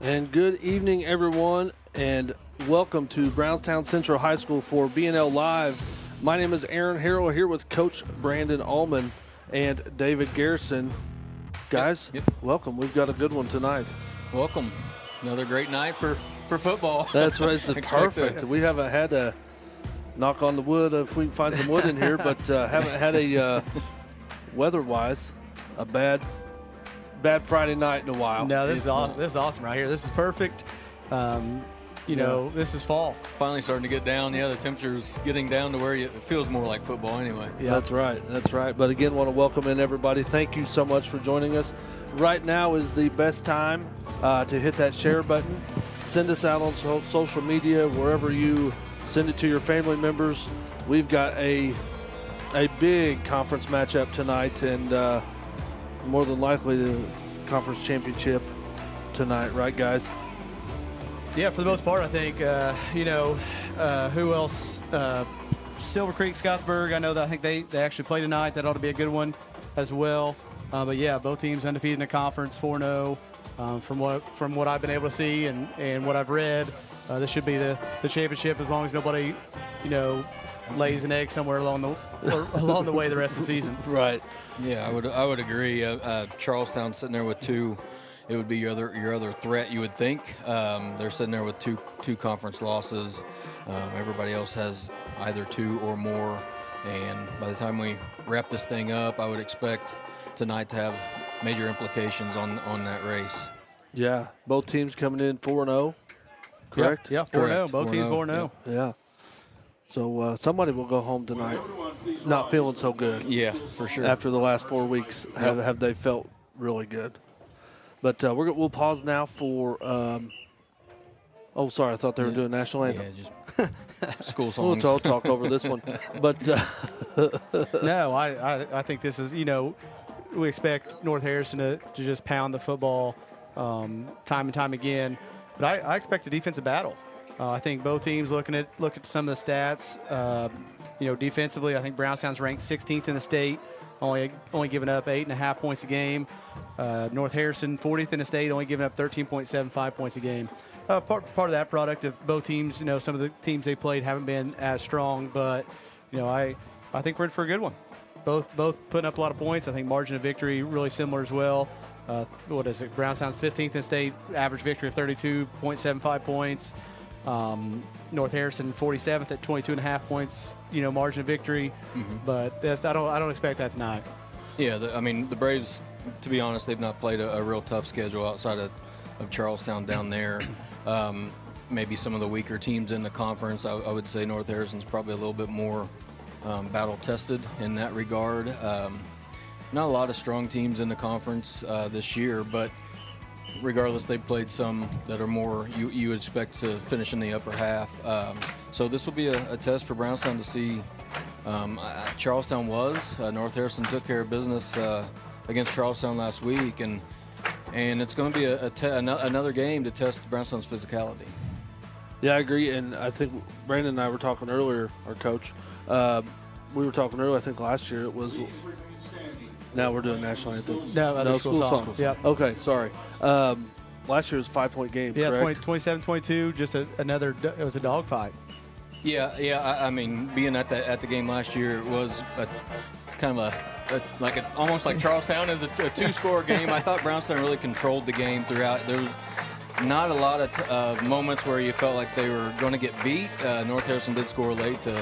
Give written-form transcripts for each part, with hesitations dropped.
And good evening, everyone, and welcome to Brownstown Central High School for BNL Live. My name is Aaron Harrell, here with Coach Brandon Allman and David Garrison. Guys, welcome. We've got a good one tonight. Welcome. Another great night for football. That's right. It's perfect. We haven't had a knock on the wood if we can find some wood in here, but haven't had a weather-wise a bad Friday night in a while. No, this is awesome right here. This is perfect. This is fall. Finally starting to get down. Yeah, the temperature's getting down to where it feels more like football anyway. Yeah. That's right. But again, want to welcome in everybody. Thank you so much for joining us. Right now is the best time to hit that share button. Send us out on social media, wherever you send it to your family members. We've got a big conference matchup tonight, and more than likely the conference championship tonight, right, guys? Yeah, for the most part, I think, who else? Silver Creek, Scottsburg, I know that I think they actually play tonight. That ought to be a good one as well. But, yeah, both teams undefeated in the conference, 4-0. From what I've been able to see and what I've read, this should be the championship as long as nobody, lays an egg somewhere along the way the rest of the season. Right. Yeah, I would agree. Charlestown sitting there with two. It would be your other threat, you would think. They're sitting there with two conference losses. Everybody else has either two or more. And by the time we wrap this thing up, I would expect tonight to have major implications on that race. Yeah, both teams coming in 4-0, correct? Yeah, 4-0. Both teams 4-0. Yeah. So somebody will go home tonight not feeling so good. Yeah, for sure. After the last 4 weeks, have they felt really good? But we'll pause now for sorry, I thought they were doing national anthem. Yeah, just school songs. We'll talk over this one. But no, I think this is, we expect North Harrison to just pound the football time and time again. But I expect a defensive battle. I think both teams look at some of the stats. Defensively, I think Brownstown's ranked 16th in the state, only giving up 8.5 points a game. North Harrison, 40th in the state, only giving up 13.75 points a game. Part of that product of both teams, some of the teams they played haven't been as strong, but I think we're in for a good one. Both putting up a lot of points. I think margin of victory really similar as well. What is it? Brownstown's 15th in the state, average victory of 32.75 points. North Harrison 47th at 22.5 points, margin of victory. Mm-hmm. But I don't expect that tonight. Yeah, the Braves, to be honest, they've not played a real tough schedule outside of Charlestown down there. Maybe some of the weaker teams in the conference. I would say North Harrison's probably a little bit more battle-tested in that regard. Not a lot of strong teams in the conference this year, but regardless, they've played some that are more you would expect to finish in the upper half. So this will be a test for Brownstown to see. Charlestown North Harrison took care of business against Charlestown last week, and it's going to be another game to test Brownstown's physicality. Yeah, I agree, and I think Brandon and I were talking earlier, our coach. We were talking earlier, I think last year it was. Now we're doing national anthem. No, school songs. Yeah. Okay, sorry. Last year was a 5-point game. Yeah, correct? 27-22. Just another. It was a dogfight. Yeah. I mean, being at the game last year was almost like Charlestown as a two-score game. I thought Brownstown really controlled the game throughout. There was not a lot of moments where you felt like they were going to get beat. North Harrison did score late to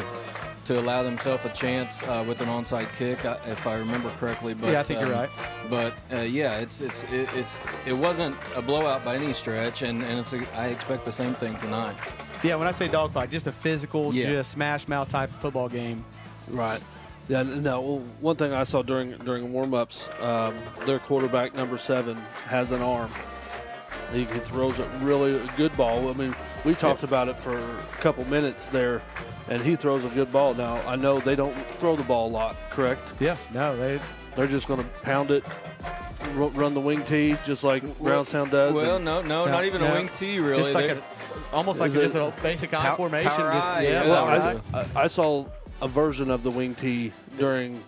allow themselves a chance with an onside kick, if I remember correctly. But, yeah, I think you're right. But it wasn't a blowout by any stretch, and I expect the same thing tonight. Yeah, when I say dogfight, just a physical, just smash mouth type of football game. Right. Yeah. No. One thing I saw during warm-ups, their quarterback, number 7, has an arm. He throws a really good ball. I mean, we talked about it for a couple minutes there. And he throws a good ball. Now, I know they don't throw the ball a lot, correct? Yeah, no. They're just going to pound it, run the wing tee, just like Brownstown does. Well, no, not even a wing tee, really. Just almost like just a basic I formation. I saw a version of the wing tee during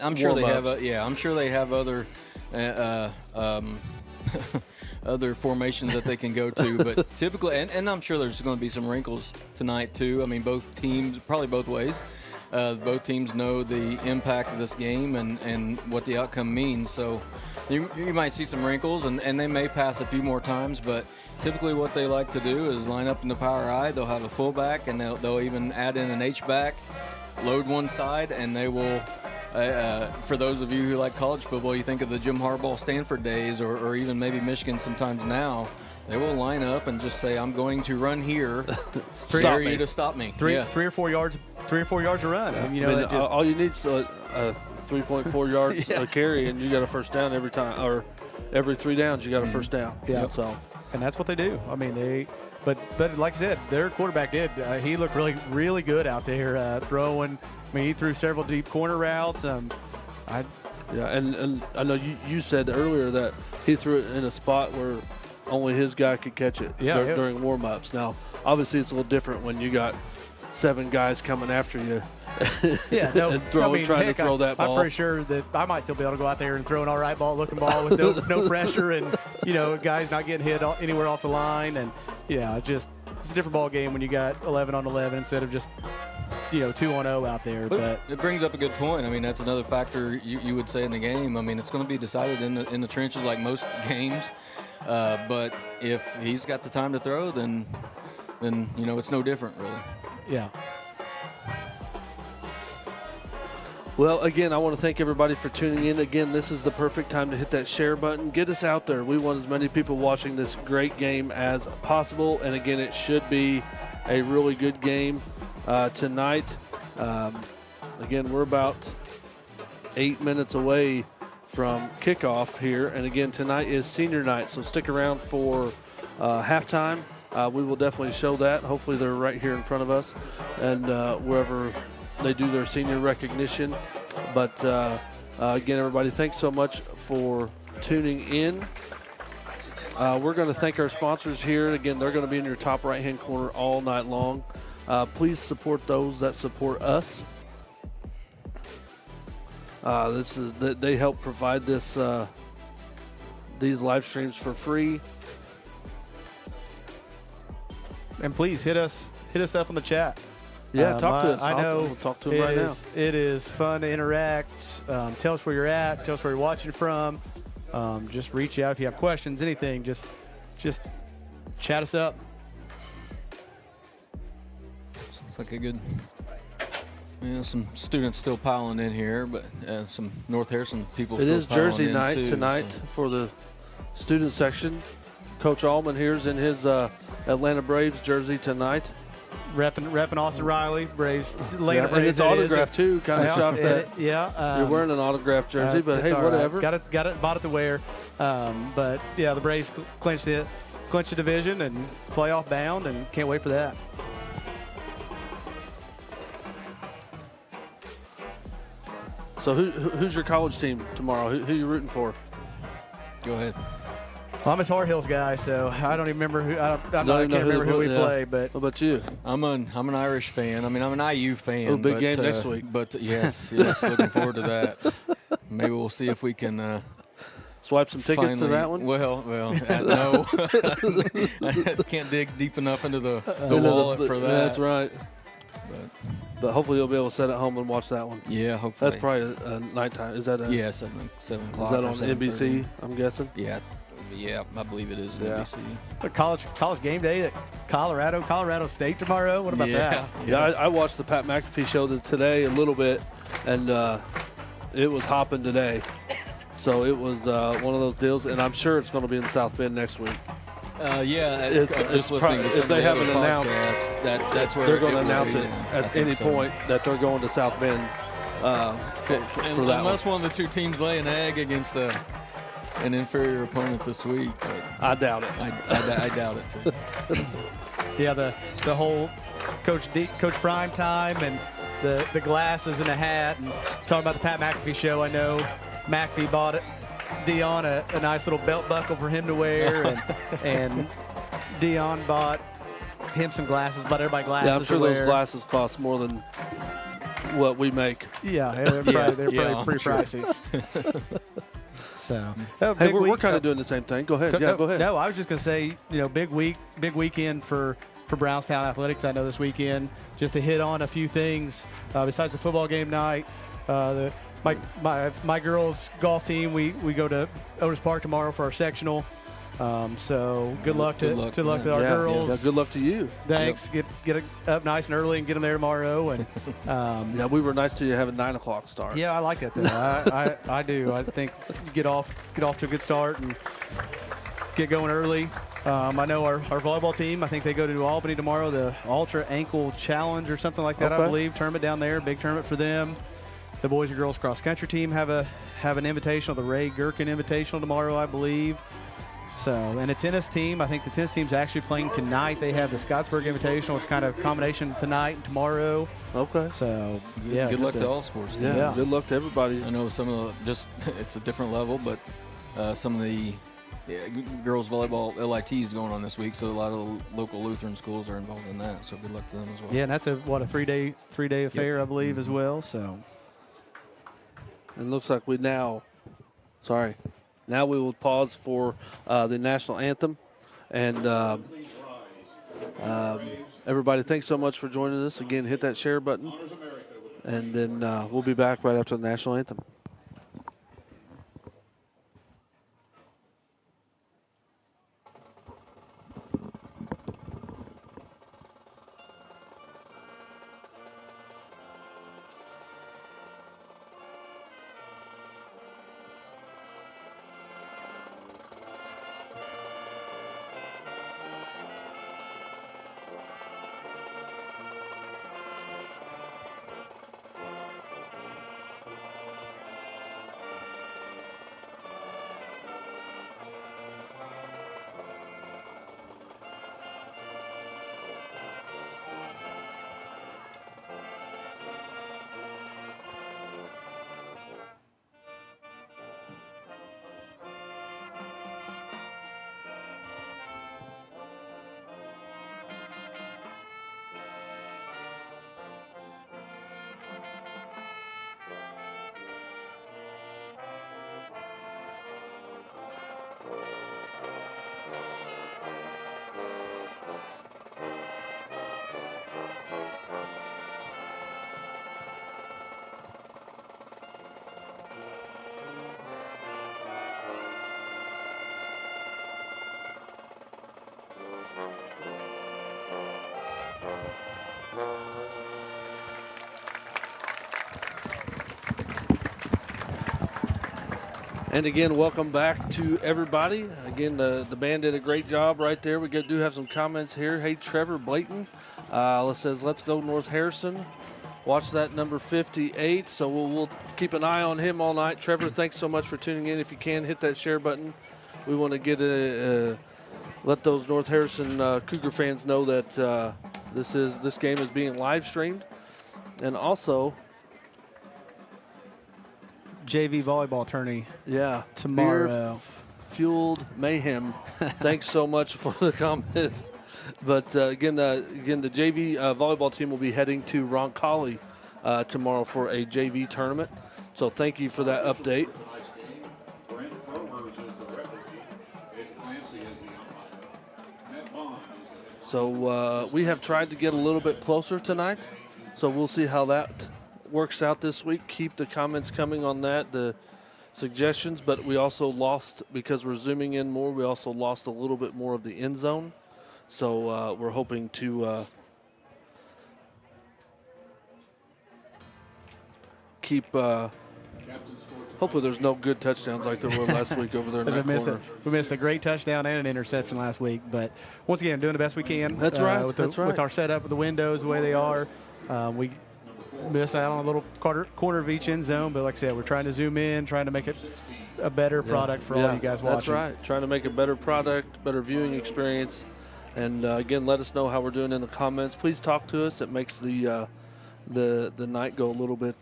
I'm sure they have. I'm sure they have other other formations that they can go to. But typically, and I'm sure there's going to be some wrinkles tonight too. I mean, both teams, probably both ways. Both teams know the impact of this game and what the outcome means. So you might see some wrinkles, and they may pass a few more times. But typically what they like to do is line up in the power I. They'll have a fullback, and they'll even add in an H-back, load one side, and they will for those of you who like college football, you think of the Jim Harbaugh Stanford days or even maybe Michigan sometimes now. They will line up and just say, "I'm going to run here, dare you to stop me." Three or 4 yards to run. Yeah. And, you know, all you need is 3.4 yards a carry, and you got a first down every time, or every 3 downs you got a first down. Yeah. So, and that's what they do. I mean, but like I said, their quarterback did. He looked really, really good out there throwing. I mean, he threw several deep corner routes. And I know you said earlier that he threw it in a spot where only his guy could catch it during warm-ups. Now, obviously, it's a little different when you got 7 guys coming after you. Yeah, no, and trying to throw that ball. I'm pretty sure that I might still be able to go out there and throw an all right looking ball with no pressure and, you know, guys not getting hit anywhere off the line. And, yeah, it's a different ball game when you got 11 on 11 instead of just, you know, 2 on 0 out there. But it brings up a good point. I mean, that's another factor you would say in the game. I mean, it's going to be decided in the trenches like most games. But if he's got the time to throw, then you know, it's no different, really. Yeah. Well, again, I want to thank everybody for tuning in. Again, this is the perfect time to hit that share button. Get us out there. We want as many people watching this great game as possible. And, again, it should be a really good game tonight. Again, we're about 8 minutes away from kickoff here. And, again, tonight is senior night, so stick around for halftime. We will definitely show that. Hopefully they're right here in front of us and wherever they do their senior recognition. But again, everybody, thanks so much for tuning in. We're going to thank our sponsors here. Again, they're going to be in your top right-hand corner all night long. Please support those that support us. They help provide these live streams for free. And please hit us up on the chat. Yeah, talk to us. I know we'll talk to them right now. It is fun to interact. Tell us where you're at. Tell us where you're watching from. Just reach out if you have questions, anything. Just chat us up. Sounds like a good. Yeah, some students still piling in here, but some North Harrison people. It still is piling Jersey in night too, tonight for the student section. Coach Allman here's in his Atlanta Braves jersey tonight. Repping Austin Riley, Braves, Atlanta Braves. And it's autographed too. Kind of shocked that you're wearing an autographed jersey, but hey, whatever. Right. Got it, bought it to wear. But yeah, the Braves clinched the division and playoff bound, and can't wait for that. So who's your college team tomorrow? Who are you rooting for? Go ahead. Well, I'm a Tar Heels guy, so I don't even remember who. I can't remember who we play. But what about you? I'm an Irish fan. I mean, I'm an IU fan. Oh, big game next week. But yes, looking forward to that. Maybe we'll see if we can swipe some tickets to that one. Well, no, I can't dig deep enough into the wallet for that. That's right. But hopefully you'll be able to sit at home and watch that one. Yeah, hopefully. That's probably a nighttime. Is that 7 o'clock? Is that on NBC? I'm guessing. Yeah, I believe it is NBC. A college game day at Colorado State tomorrow. What about that? Yeah, I watched the Pat McAfee show today a little bit, and it was hopping today. So it was one of those deals, and I'm sure it's going to be in South Bend next week. If they haven't announced, that's where they're going to announce it at any point that they're going to South Bend for that. Unless one of the two teams lay an egg against an inferior opponent this week. But I doubt it. I doubt it too. Yeah, the whole Coach Prime Time and the glasses and the hat, and talking about the Pat McAfee show. I know McAfee bought Dion a nice little belt buckle for him to wear, and Dion bought him some glasses, bought everybody glasses. Yeah, I'm sure those glasses cost more than what we make. Yeah, they're probably pretty pricey. So, Hey, big we're week. kind of doing the same thing. Go ahead. Yeah, go ahead. No, I was just going to say, big weekend for Brownstown Athletics. I know this weekend, just to hit on a few things besides the football game night. My girls' golf team, we go to Otis Park tomorrow for our sectional. So good luck to our girls. Yeah, good luck to you. Thanks. Yep. Get up nice and early and get them there tomorrow. And yeah, we were nice to you having 9 o'clock start. yeah, I like that though. I do. I think get off to a good start and get going early. I know our volleyball team, I think they go to New Albany tomorrow, the Ultra Ankle Challenge or something like that, Okay. I believe. Tournament down there, big tournament for them. The boys and girls cross country team have an invitational, the Ray Gherkin Invitational tomorrow, I believe. So, and the tennis team, I think the tennis team's actually playing tonight. They have the Scottsburg Invitational. It's kind of a combination tonight and tomorrow. Okay. So, yeah. Good luck to all sports teams. Yeah, good luck to everybody. I know some of it's a different level, but some of the girls volleyball LIT is going on this week, so a lot of the local Lutheran schools are involved in that. So good luck to them as well. Yeah, and that's a 3-day affair, I believe, as well. So. It looks like now we will pause for the national anthem. And everybody, thanks so much for joining us. Again, hit that share button. And then we'll be back right after the national anthem. And again, welcome back to everybody. Again, the band did a great job right there. We do have some comments here. Hey, Trevor Blayton says, let's go North Harrison. Watch that number 58. So we'll keep an eye on him all night. Trevor, thanks so much for tuning in. If you can, hit that share button. We want to get let those North Harrison Cougar fans know that this game is being live streamed. And also, JV volleyball tourney. Yeah, tomorrow. Fueled mayhem. Thanks so much for the comment. But again, the JV volleyball team will be heading to Roncalli tomorrow for a JV tournament. So thank you for that update. So we have tried to get a little bit closer tonight. So we'll see how that works out this week. Keep the comments coming on that, the suggestions, but we also lost, because we're zooming in more, we also lost a little bit more of the end zone. So we're hoping to keep, hopefully there's no good touchdowns like there were last week over there in that corner. We missed a great touchdown and an interception last week, but once again, doing the best we can. That's right. With our setup, with the windows the way they are. We missed out on a little corner of each end zone, but like I said, we're trying to zoom in, trying to make it a better product for all you guys watching. That's right. Trying to make a better product, better viewing experience. And again, let us know how we're doing in the comments. Please talk to us. It makes the night go a little bit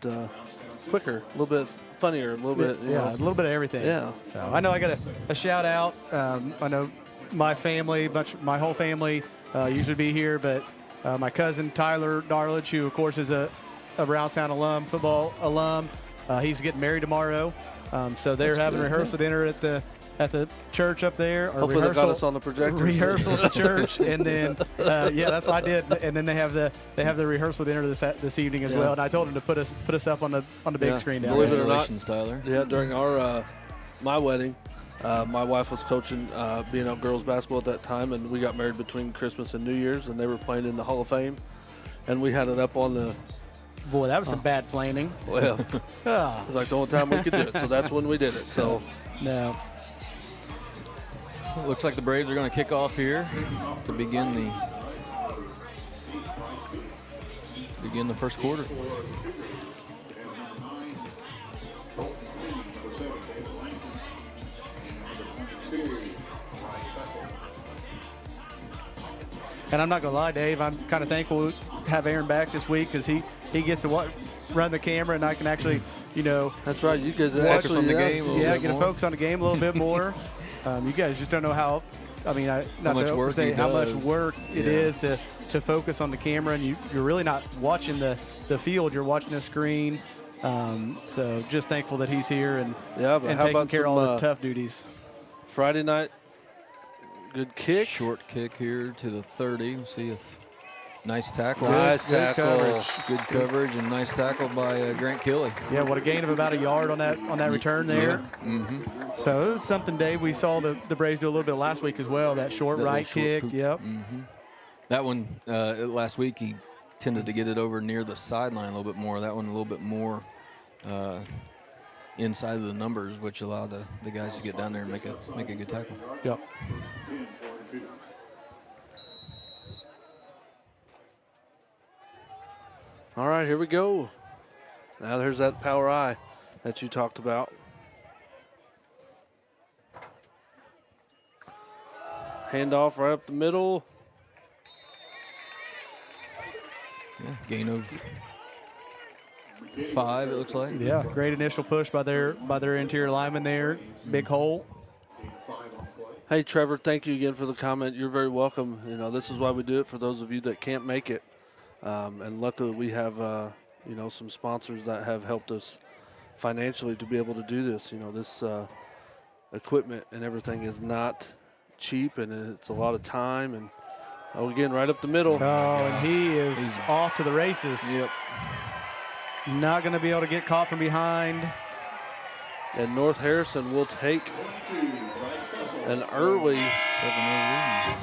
quicker, a little bit funnier, a little bit. A little bit of everything. Yeah. So I know I got a shout out. I know my family, my whole family usually be here, but my cousin Tyler Darledge, who of course is a Brownstown alum, football alum, he's getting married tomorrow. So they're having rehearsal dinner at the church up there. Or Hopefully they got us on the projector. Rehearsal at the church, and then that's what I did. And then they have the rehearsal dinner this evening as well. And I told them to put us up on the big screen down there. Believe it or not, Congratulations, Tyler. Yeah, during our my wedding, my wife was coaching B&L girls basketball at that time, and we got married between Christmas and New Year's, and they were playing in the Hall of Fame, and we had it up on the. Boy, that was some bad planning. Well, it was like the only time we could do it, so that's when we did it. So no. It looks like the Braves are going to kick off here to begin the first quarter. And I'm not going to lie, Dave, I'm kind of thankful to have Aaron back this week because he gets to run the camera, and I can actually, that's right. You guys focus on the game. Get to focus on the game a little bit more. You guys just don't know how. I mean, how much work it is to focus on the camera, and you're really not watching the field. You're watching the screen. So just thankful that he's here and taking care of all the tough duties. Friday night, good kick. Short kick here to the 30. We'll see if nice tackle. Nice tackle. Good coverage and nice tackle by Grant Killey. Yeah, what a gain of about a yard on that return there. Yeah. Mm-hmm. So it was something, Dave, we saw the Braves do a little bit last week as well, that short right kick. Yep. Mm-hmm. That one, last week, he tended to get it over near the sideline a little bit more. That one a little bit more inside of the numbers, which allowed the guys to get down there and make a good tackle. Yep. All right, here we go. Now there's that power eye that you talked about. Handoff right up the middle. Yeah, gain of 5, it looks like. Yeah, great initial push by their interior lineman there. Big hole. Hey, Trevor, thank you again for the comment. You're very welcome. This is why we do it for those of you that can't make it. And luckily we have, some sponsors that have helped us financially to be able to do this. This equipment and everything is not cheap, and it's a lot of time. And, again, right up the middle. Oh, and he's off to the races. Yep. Not going to be able to get caught from behind. And North Harrison will take an early 7-0 lead.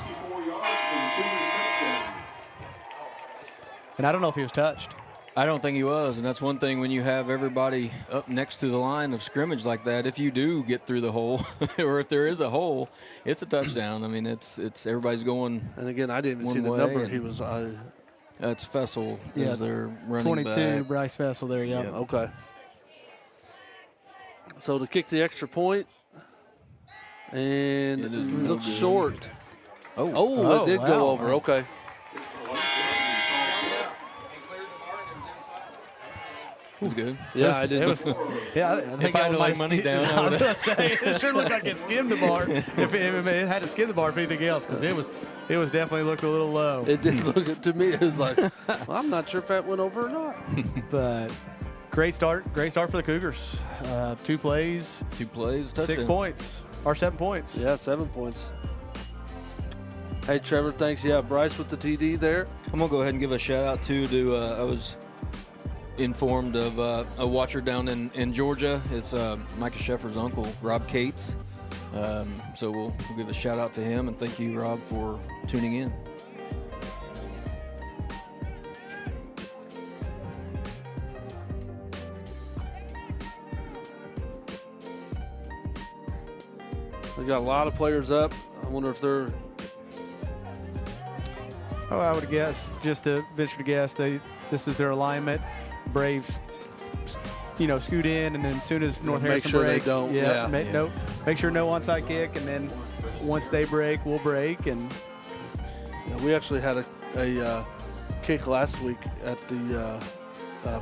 And I don't know if he was touched. I don't think he was, and that's one thing when you have everybody up next to the line of scrimmage like that. If you do get through the hole, or if there is a hole, it's a touchdown. I mean, it's everybody's going. And again, I didn't even see the number. He was. That's Fessel. Yeah, their running 22, back. Bryce Fessel there. Yeah. Okay. So to kick the extra point, and it looks short. Oh, it did go over. Okay. It was good. Yeah, I did. I think if I had to lay money down, I was going to say, it sure looked like it skimmed the bar. If it had to skim the bar for anything else, because it was definitely looked a little low. It did look to me. It was like, well, I'm not sure if that went over or not. But great start for the Cougars. 2 plays, touchdown. 6 points or 7 points. Yeah, 7 points. Hey, Trevor, thanks. Yeah, Bryce with the TD there. I'm gonna go ahead and give a shout out to I was informed of a watcher down in Georgia. It's Micah Sheffer's uncle, Rob Cates. So we'll give a shout out to him, and thank you, Rob, for tuning in. We got a lot of players up. I wonder if they're. Oh, I would guess, just to venture to guess, this is their alignment. Braves, scoot in, and then as soon as North Harrison breaks, make sure no onside kick, and then once they break, we'll break. And we actually had a kick last week at the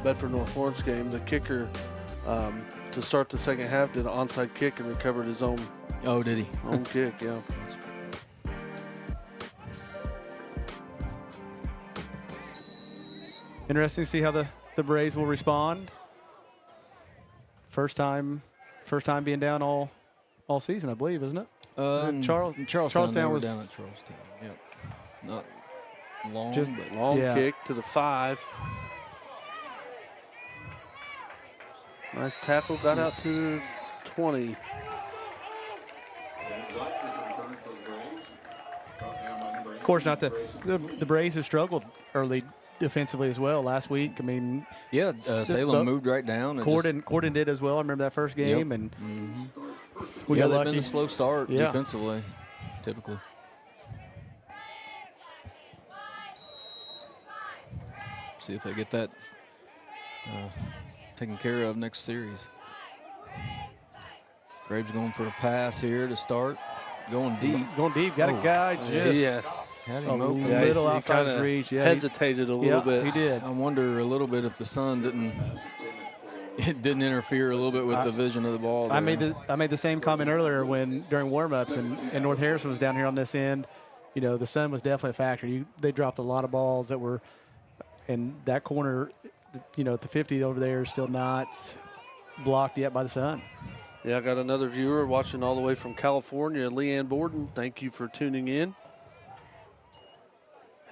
Bedford North Florence game. The kicker to start the second half did an onside kick and recovered his own. Oh, did he? Own kick, yeah. Interesting to see how the Braves will respond. First time first time being down all season, I believe, isn't it? Charlestown was down at Charlestown. Yep. Not long, but Long kick to the 5. Nice tackle, got out to 20. Of course, not the Braves have struggled early defensively as well last week. I mean, yeah, Salem moved right down. Corden did as well. I remember that first game, and we got they've lucky. been a slow start defensively, typically. See if they get that taken care of next series. Braves going for a pass here to start. Going deep. Got a guy just had a him open. little he outside his kinda reach. Yeah, hesitated a little bit. He did. I wonder a little bit if the sun didn't interfere a little bit with the vision of the ball. I made the same comment earlier during warm-ups and North Harrison was down here on this end. You know, the sun was definitely a factor. They dropped a lot of balls that were in that corner. You know, at the 50 over there is still not blocked yet by the sun. Yeah, I got another viewer watching all the way from California, Leanne Borden. Thank you for tuning in.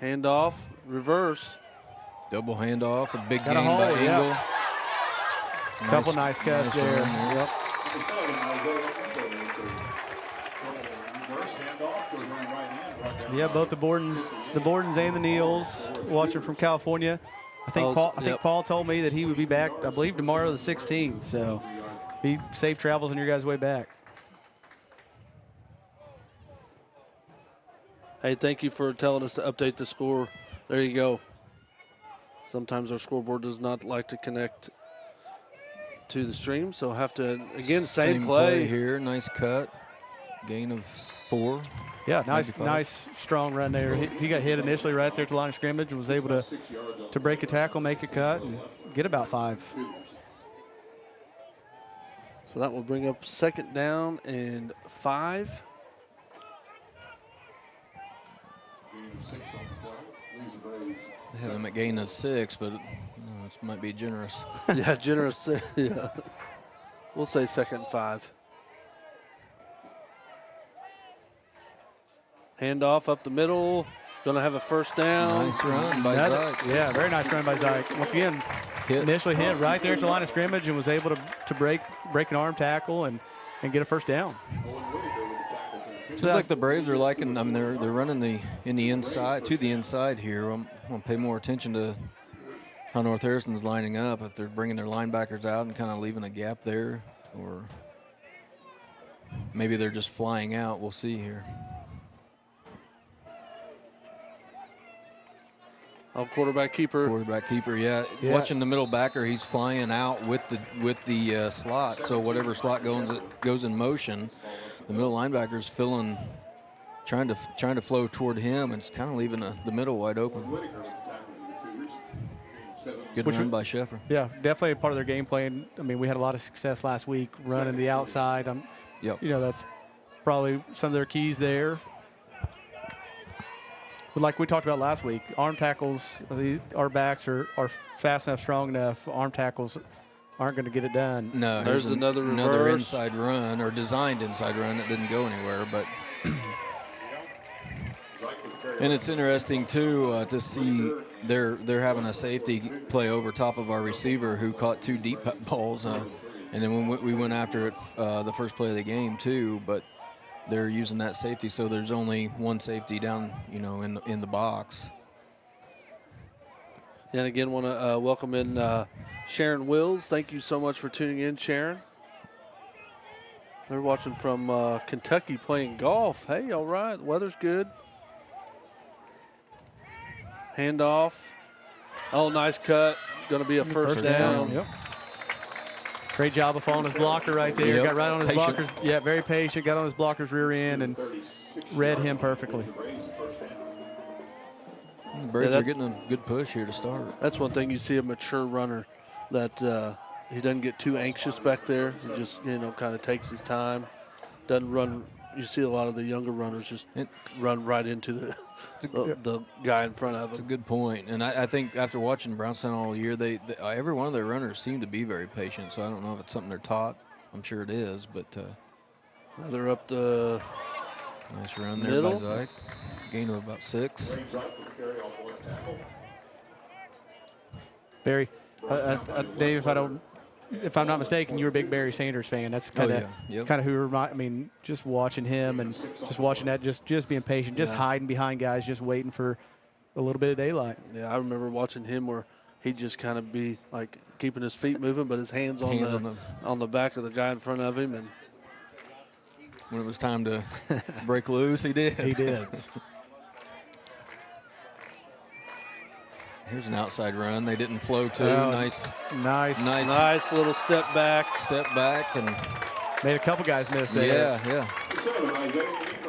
Handoff, reverse. Double handoff, a big Got a gain by hole, Engel. yeah. Couple nice cuts there. Yep. Yeah, both the Bordens and the Neals watching from California. I think Paul told me that he would be back, I believe, tomorrow the 16th. So be safe travels on your guys' way back. Hey, thank you for telling us to update the score. There you go. Sometimes our scoreboard does not like to connect to the stream, so have to, again, same play here. Nice cut. Gain of 4. Yeah, nice strong run there. He got hit initially right there at the line of scrimmage and was able to break a tackle, make a cut, and get about 5. So that will bring up 2nd down and 5. They have him at gain of 6, but this might be generous. Yeah, generous. Yeah. We'll say 2nd and 5. Handoff up the middle. Going to have a first down. Nice run by Zyke. Yeah, very nice run by Zyke. Once again, initially hit right there at the line of scrimmage and was able to break an arm tackle and get a first down. Seems like the Braves are liking. I mean, they're running the inside to the inside here. I'm going to pay more attention to how North Harrison's lining up. If they're bringing their linebackers out and kind of leaving a gap there, or maybe they're just flying out. We'll see here. Oh, quarterback keeper. Yeah. Watching the middle backer, he's flying out with the slot. So whatever slot goes in motion, the middle linebacker's trying to flow toward him, and it's kind of leaving the middle wide open. Good run by Sheffer. Yeah, definitely a part of their game plan. I mean, we had a lot of success last week running the outside. Yep. You know, that's probably some of their keys there. But like we talked about last week, arm tackles, our backs are fast enough, strong enough. Arm tackles aren't going to get it done. No, there's another inside run, or designed inside run that didn't go anywhere. But and it's interesting too to see they're having a safety play over top of our receiver who caught 2 deep balls, and then when we went after it the first play of the game too, but. They're using that safety, so there's only one safety down, in the box. And again, want to welcome in Sharon Wills. Thank you so much for tuning in, Sharon. They're watching from Kentucky playing golf. Hey, all right, the weather's good. Handoff. Oh, nice cut. Going to be a first down. Yep. Great job of following his blocker right there. Yep. Got right on his Patient. blockers. Yeah, very patient. Got on his blocker's rear end and read him perfectly. The Braves are getting a good push here to start. That's one thing you see a mature runner that he doesn't get too anxious back there. He just, kind of takes his time. Doesn't run. You see a lot of the younger runners just run right into the guy in front of That's a him. good point. And I think after watching Brownstown all year, every one of their runners seem to be very patient. So I don't know if it's something they're taught. I'm sure it is, but They're up the nice run there middle. by Zike. Gain of about 6. Barry, Dave, if I'm not mistaken, you're a big Barry Sanders fan. That's kind of I mean, just watching him and just watching that, just being patient, just hiding behind guys, just waiting for a little bit of daylight. Yeah, I remember watching him where he'd just kind of be like keeping his feet moving, but his hands on the back of the guy in front of him. And when it was time to break loose, he did. He did. Here's an outside run. They didn't flow too. Nice little step back. Step back and made a couple guys miss there. Yeah.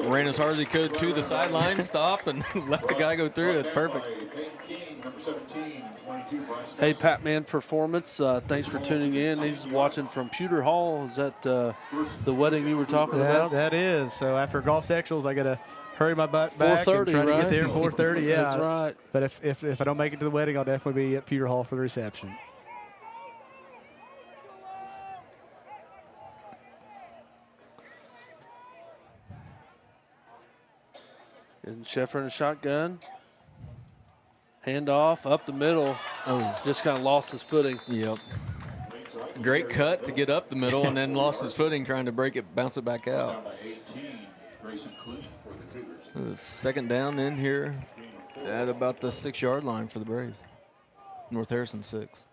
Ran as hard as he could to the sideline, stopped, and let the guy go through. It's perfect. Hey, Pat-Man Performance, thanks for tuning in. He's watching from Pewter Hall. Is that the wedding you were talking about? That is. So after golf sectionals, I got to hurry my butt back and try to get there at 4:30. Yeah, that's right. But if I don't make it to the wedding, I'll definitely be at Pewter Hall for the reception. And Sheffer in a shotgun. Handoff up the middle. Oh, just kind of lost his footing. Yep. Great cut to get up the middle and then lost his footing trying to break it, bounce it back out. Second down in here at about the 6-yard line for the Braves. North Harrison 6.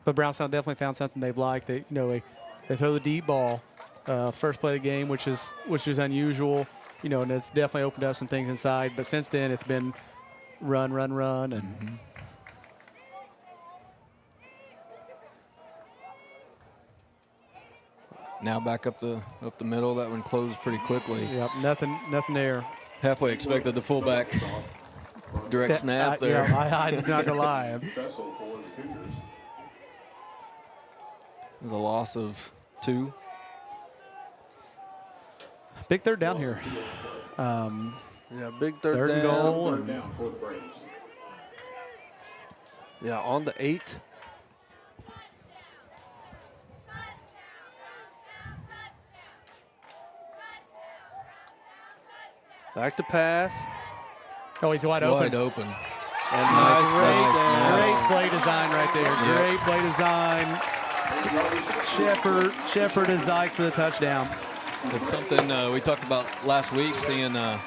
But Brownstown definitely found something they've liked. They throw the deep ball first play of the game, which is unusual. And it's definitely opened up some things inside. But since then, it's been run, and now back up the middle. That one closed pretty quickly. Yep, nothing there. Halfway expected the fullback direct snap there. I'm not gonna lie. There's a loss of 2. Big third down here. Big third and down. goal. On the 8. Back to pass. Oh, he's wide open. Wide open. And Great play design right there. Yep. Great play design. Shepard is Ike for the touchdown. It's something we talked about last week, seeing the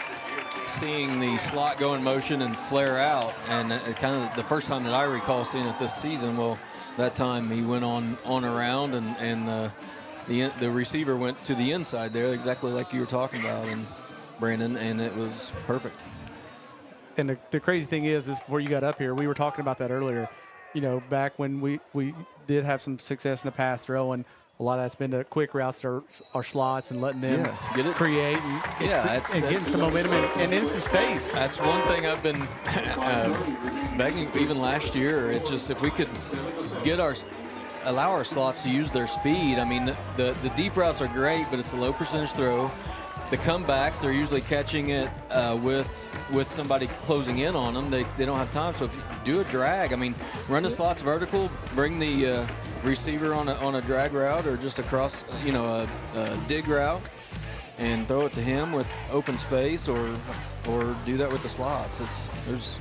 slot go in motion and flare out, and it kind of the first time that I recall seeing it this season. Well, that time he went on around, and the receiver went to the inside there, exactly like you were talking about, and Brandon, and it was perfect. And the crazy thing is before you got up here, we were talking about that earlier. Back when we did have some success in the pass throwing, a lot of that's been the quick routes to our slots and letting them create and getting some momentum and in some space. That's one thing I've been begging even last year. It's just if we could allow our slots to use their speed. I mean, the deep routes are great, but it's a low percentage throw. The comebacks, they're usually catching it with somebody closing in on them. They don't have time. So if you do a drag, I mean, run the slots vertical, bring the receiver on a drag route or just across, a dig route, and throw it to him with open space, or do that with the slots. There's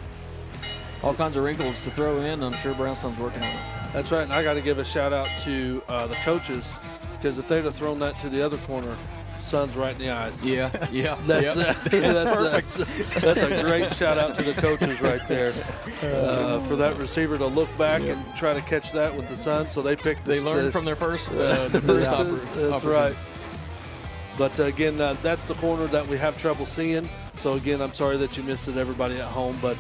all kinds of wrinkles to throw in. I'm sure Brownstown's working on it. That's right, and I got to give a shout out to the coaches, because if they'd have thrown that to the other corner, sun's right in the eyes. Yeah. That's a great shout out to the coaches right there for that receiver to look back and try to catch that with the sun. So they picked. They learned from their first opportunity. That's right. But again, that's the corner that we have trouble seeing. So again, I'm sorry that you missed it, everybody at home. But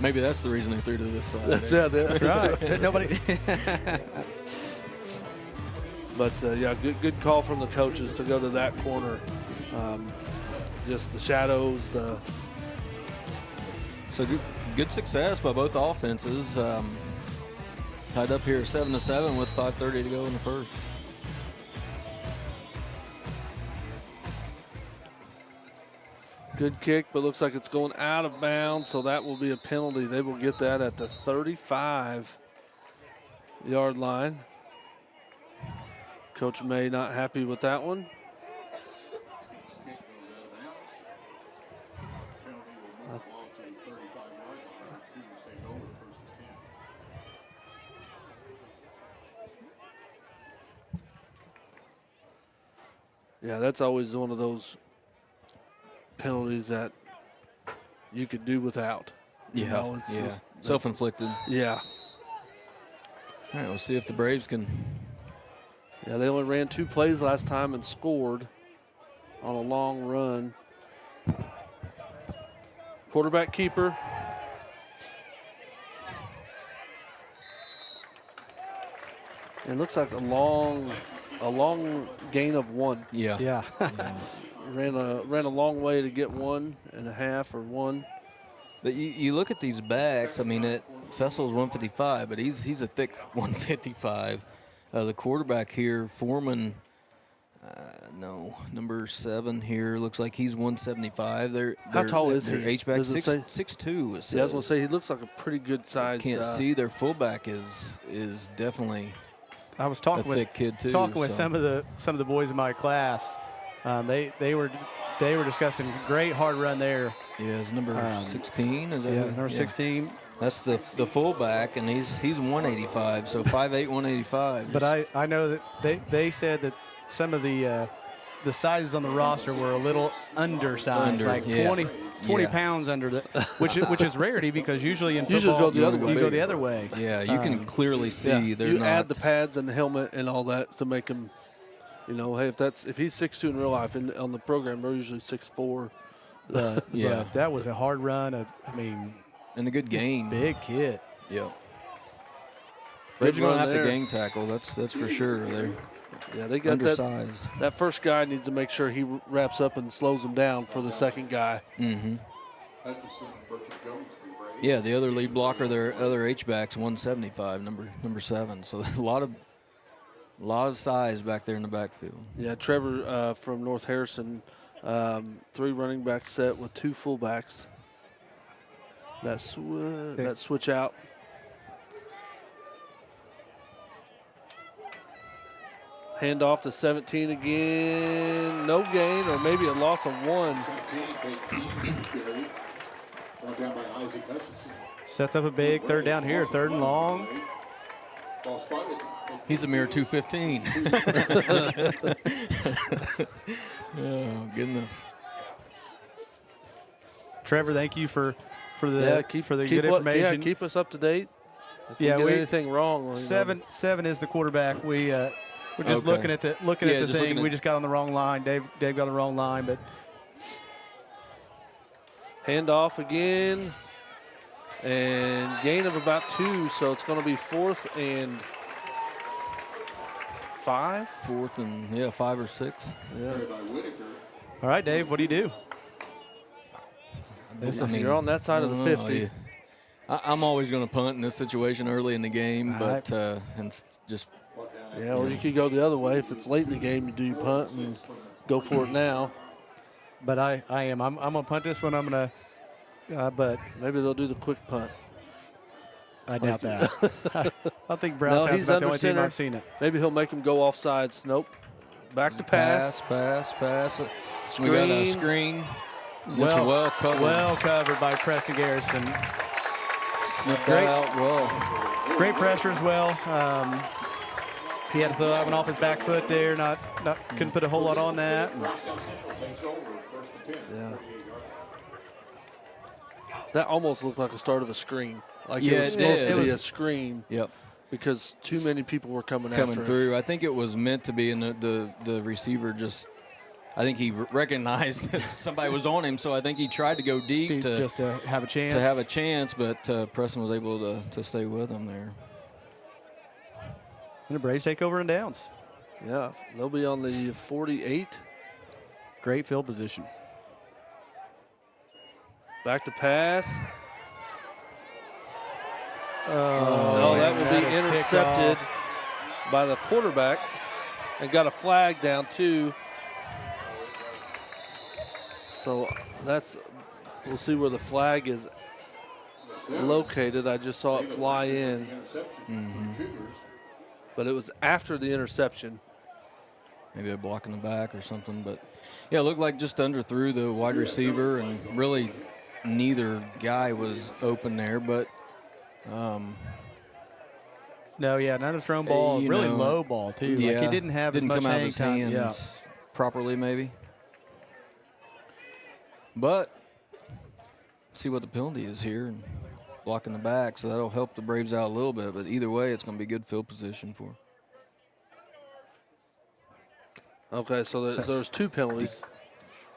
maybe that's the reason they threw to this side. That's right. Nobody. But, good call from the coaches to go to that corner. Just the shadows. So good success by both offenses. Tied up here 7-7 with 5:30 to go in the first. Good kick, but looks like it's going out of bounds, so that will be a penalty. They will get that at the 35-yard line. Coach May not happy with that one. Yeah, that's always one of those penalties that you could do without. You know, it's just- self-inflicted. Yeah. All right, we'll see if the Braves can. Yeah, they only ran 2 plays last time and scored on a long run. Quarterback keeper. It looks like a long gain of 1. Yeah. Yeah. Ran a long way to get 1.5 or 1. But you look at these backs. I mean, Fessel's 155, but he's a thick 155. The quarterback here, Foreman, number 7 here, looks like he's 175. How tall is he? H-back Does it say? 6'2". Yeah, I was gonna say he looks like a pretty good size. Can't see their fullback is definitely I was a talking with thick kid too. talking with so. some of the boys in my class. They were discussing great hard run there. Yeah, it's number 16. Is that Yeah, it? number 16. That's the fullback, and he's 185, so 5'8", 185. But I know that they said that some of the sizes on the roster were a little undersized, like 20 pounds under the, which is rarity because usually in football go the other way. you go the other way. Yeah, you can clearly see they're you not. add the pads and the helmet and all that to make him, hey, if he's 6'2" in real life, and on the program they're usually 6'4". But that was a hard run. And a good gain. Big kid. Yep. Braves They're going to run have to there. gang tackle. That's for sure. They're They got undersized. that first guy needs to make sure he wraps up and slows him down for the second guy. Mm-hmm. Yeah, the other lead blocker, their other H-back's 175, number 7. So a lot of size back there in the backfield. Yeah, Trevor from North Harrison, 3 running back set with 2 fullbacks. That switch out. Hand off to 17 again. No gain, or maybe a loss of 1. Sets up a big third down here, 3rd and long. He's a mere 215. Oh, goodness. Trevor, thank you for the good information. Yeah, keep us up to date. If we get anything wrong. Seven is the quarterback. We're just looking at the thing. We just got on the wrong line. Dave got on the wrong line, but hand off again, and gain of about 2. So it's going to be 4th and 5. 4th and 5 or 6. Yeah. All right, Dave, what do you do? You're on that side of the 50. I'm always going to punt in this situation early in the game, but and just. Yeah, or you could go the other way. If it's late in the game, you do your punt and go for it now. But I'm gonna punt this one. I'm gonna, but maybe they'll do the quick punt. I doubt that. I think Brownstown's about the only team I've seen it. Maybe he'll make him go off sides. Nope. Back to pass. Pass. Screen. We got a screen. Well covered. Well covered by Preston Garrison. Sniffed that out well. Great pressure as well. He had to throw that one off his back foot there. Couldn't put a whole lot on that. Yeah. That almost looked like a start of a screen. Like Yeah, it was supposed it to be was a screen. Yep. Because too many people were coming through. I think it was meant to be, and the receiver just, I think he recognized that somebody was on him, so I think he tried to go deep just to have a chance. But Preston was able to stay with him there. And the Braves take over in downs. Yeah, they'll be on the 48. Great field position. Back to pass. Oh, that will be intercepted by the quarterback and got a flag down too. So we'll see where the flag is located. I just saw it fly in. Mm-hmm. But it was after the interception. maybe a block in the back or something. But, yeah, it looked like just underthrew the wide receiver, and really neither guy was open there. But no, yeah, not a thrown ball, really know, low ball too. Yeah, Like he didn't have as much come out of hang his time. hands Yeah. properly, maybe. But see what the penalty is here, and blocking the back, so that'll help the Braves out a little bit. But either way, it's going to be good field position for 'em. Okay, so there's 2 penalties.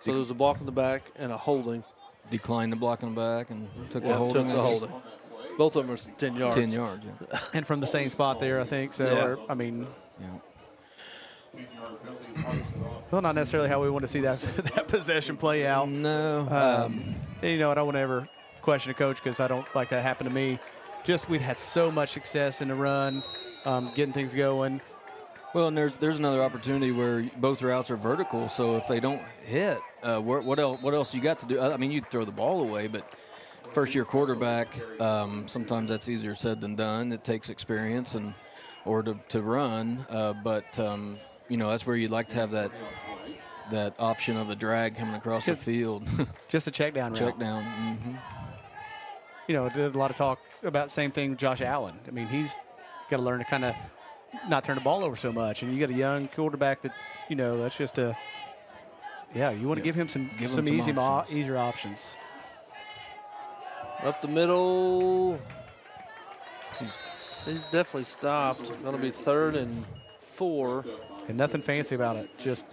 So there's a block in the back and a holding. Declined the block in the back and took the Yeah, holding. took the holding. Both of them are 10 yards. 10 yards, yeah. And from the same spot there, I think. So, Yeah. or, I mean, Yeah. well, not necessarily how we want to see that that possession play out. No. And, you know, I don't want to ever question a coach because I don't like that happen to me. Just we'd had so much success in the run, getting things going. Well, and there's another opportunity where both routes are vertical, so if they don't hit, what else you got to do? I mean, you throw the ball away, but first-year quarterback, sometimes that's easier said than done. It takes experience or to run, but you know, that's where you'd like to have that option of a drag coming across the field. Just a check down route. Check down. Mm-hmm. You know, did a lot of talk about same thing with Josh Allen. I mean, he's got to learn to kind of not turn the ball over so much. And you got a young quarterback that, you know, that's just you want to give him some easier options. Up the middle. He's definitely stopped. Going to be 3rd and 4. And nothing fancy about it. It's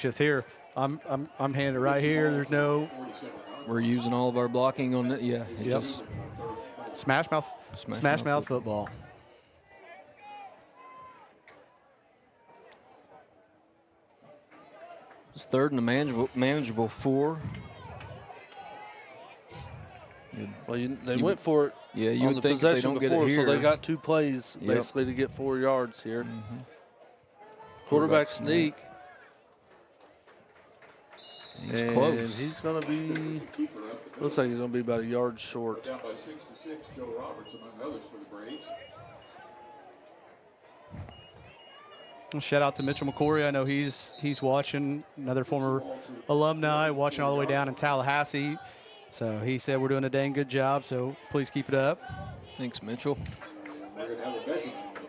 just here. I'm handed right here. There's no. We're using all of our blocking on it. Yeah. Just smash mouth football. It's 3rd and a manageable 4. Well, they went for it. Yeah, you on would the think if they possession don't get before, it here. so they got 2 plays Yep. basically to get 4 yards here. Quarterback sneak. He's and close. he's going to be, looks like he's going to be about a yard short. Down by 6 to 6, Joe Roberts among others for the Braves. Well, shout out to Mitchell McCory. I know he's watching, another former alumni, watching all the way down in Tallahassee. So he said we're doing a dang good job, so please keep it up. Thanks, Mitchell. We're going to have a measurement on the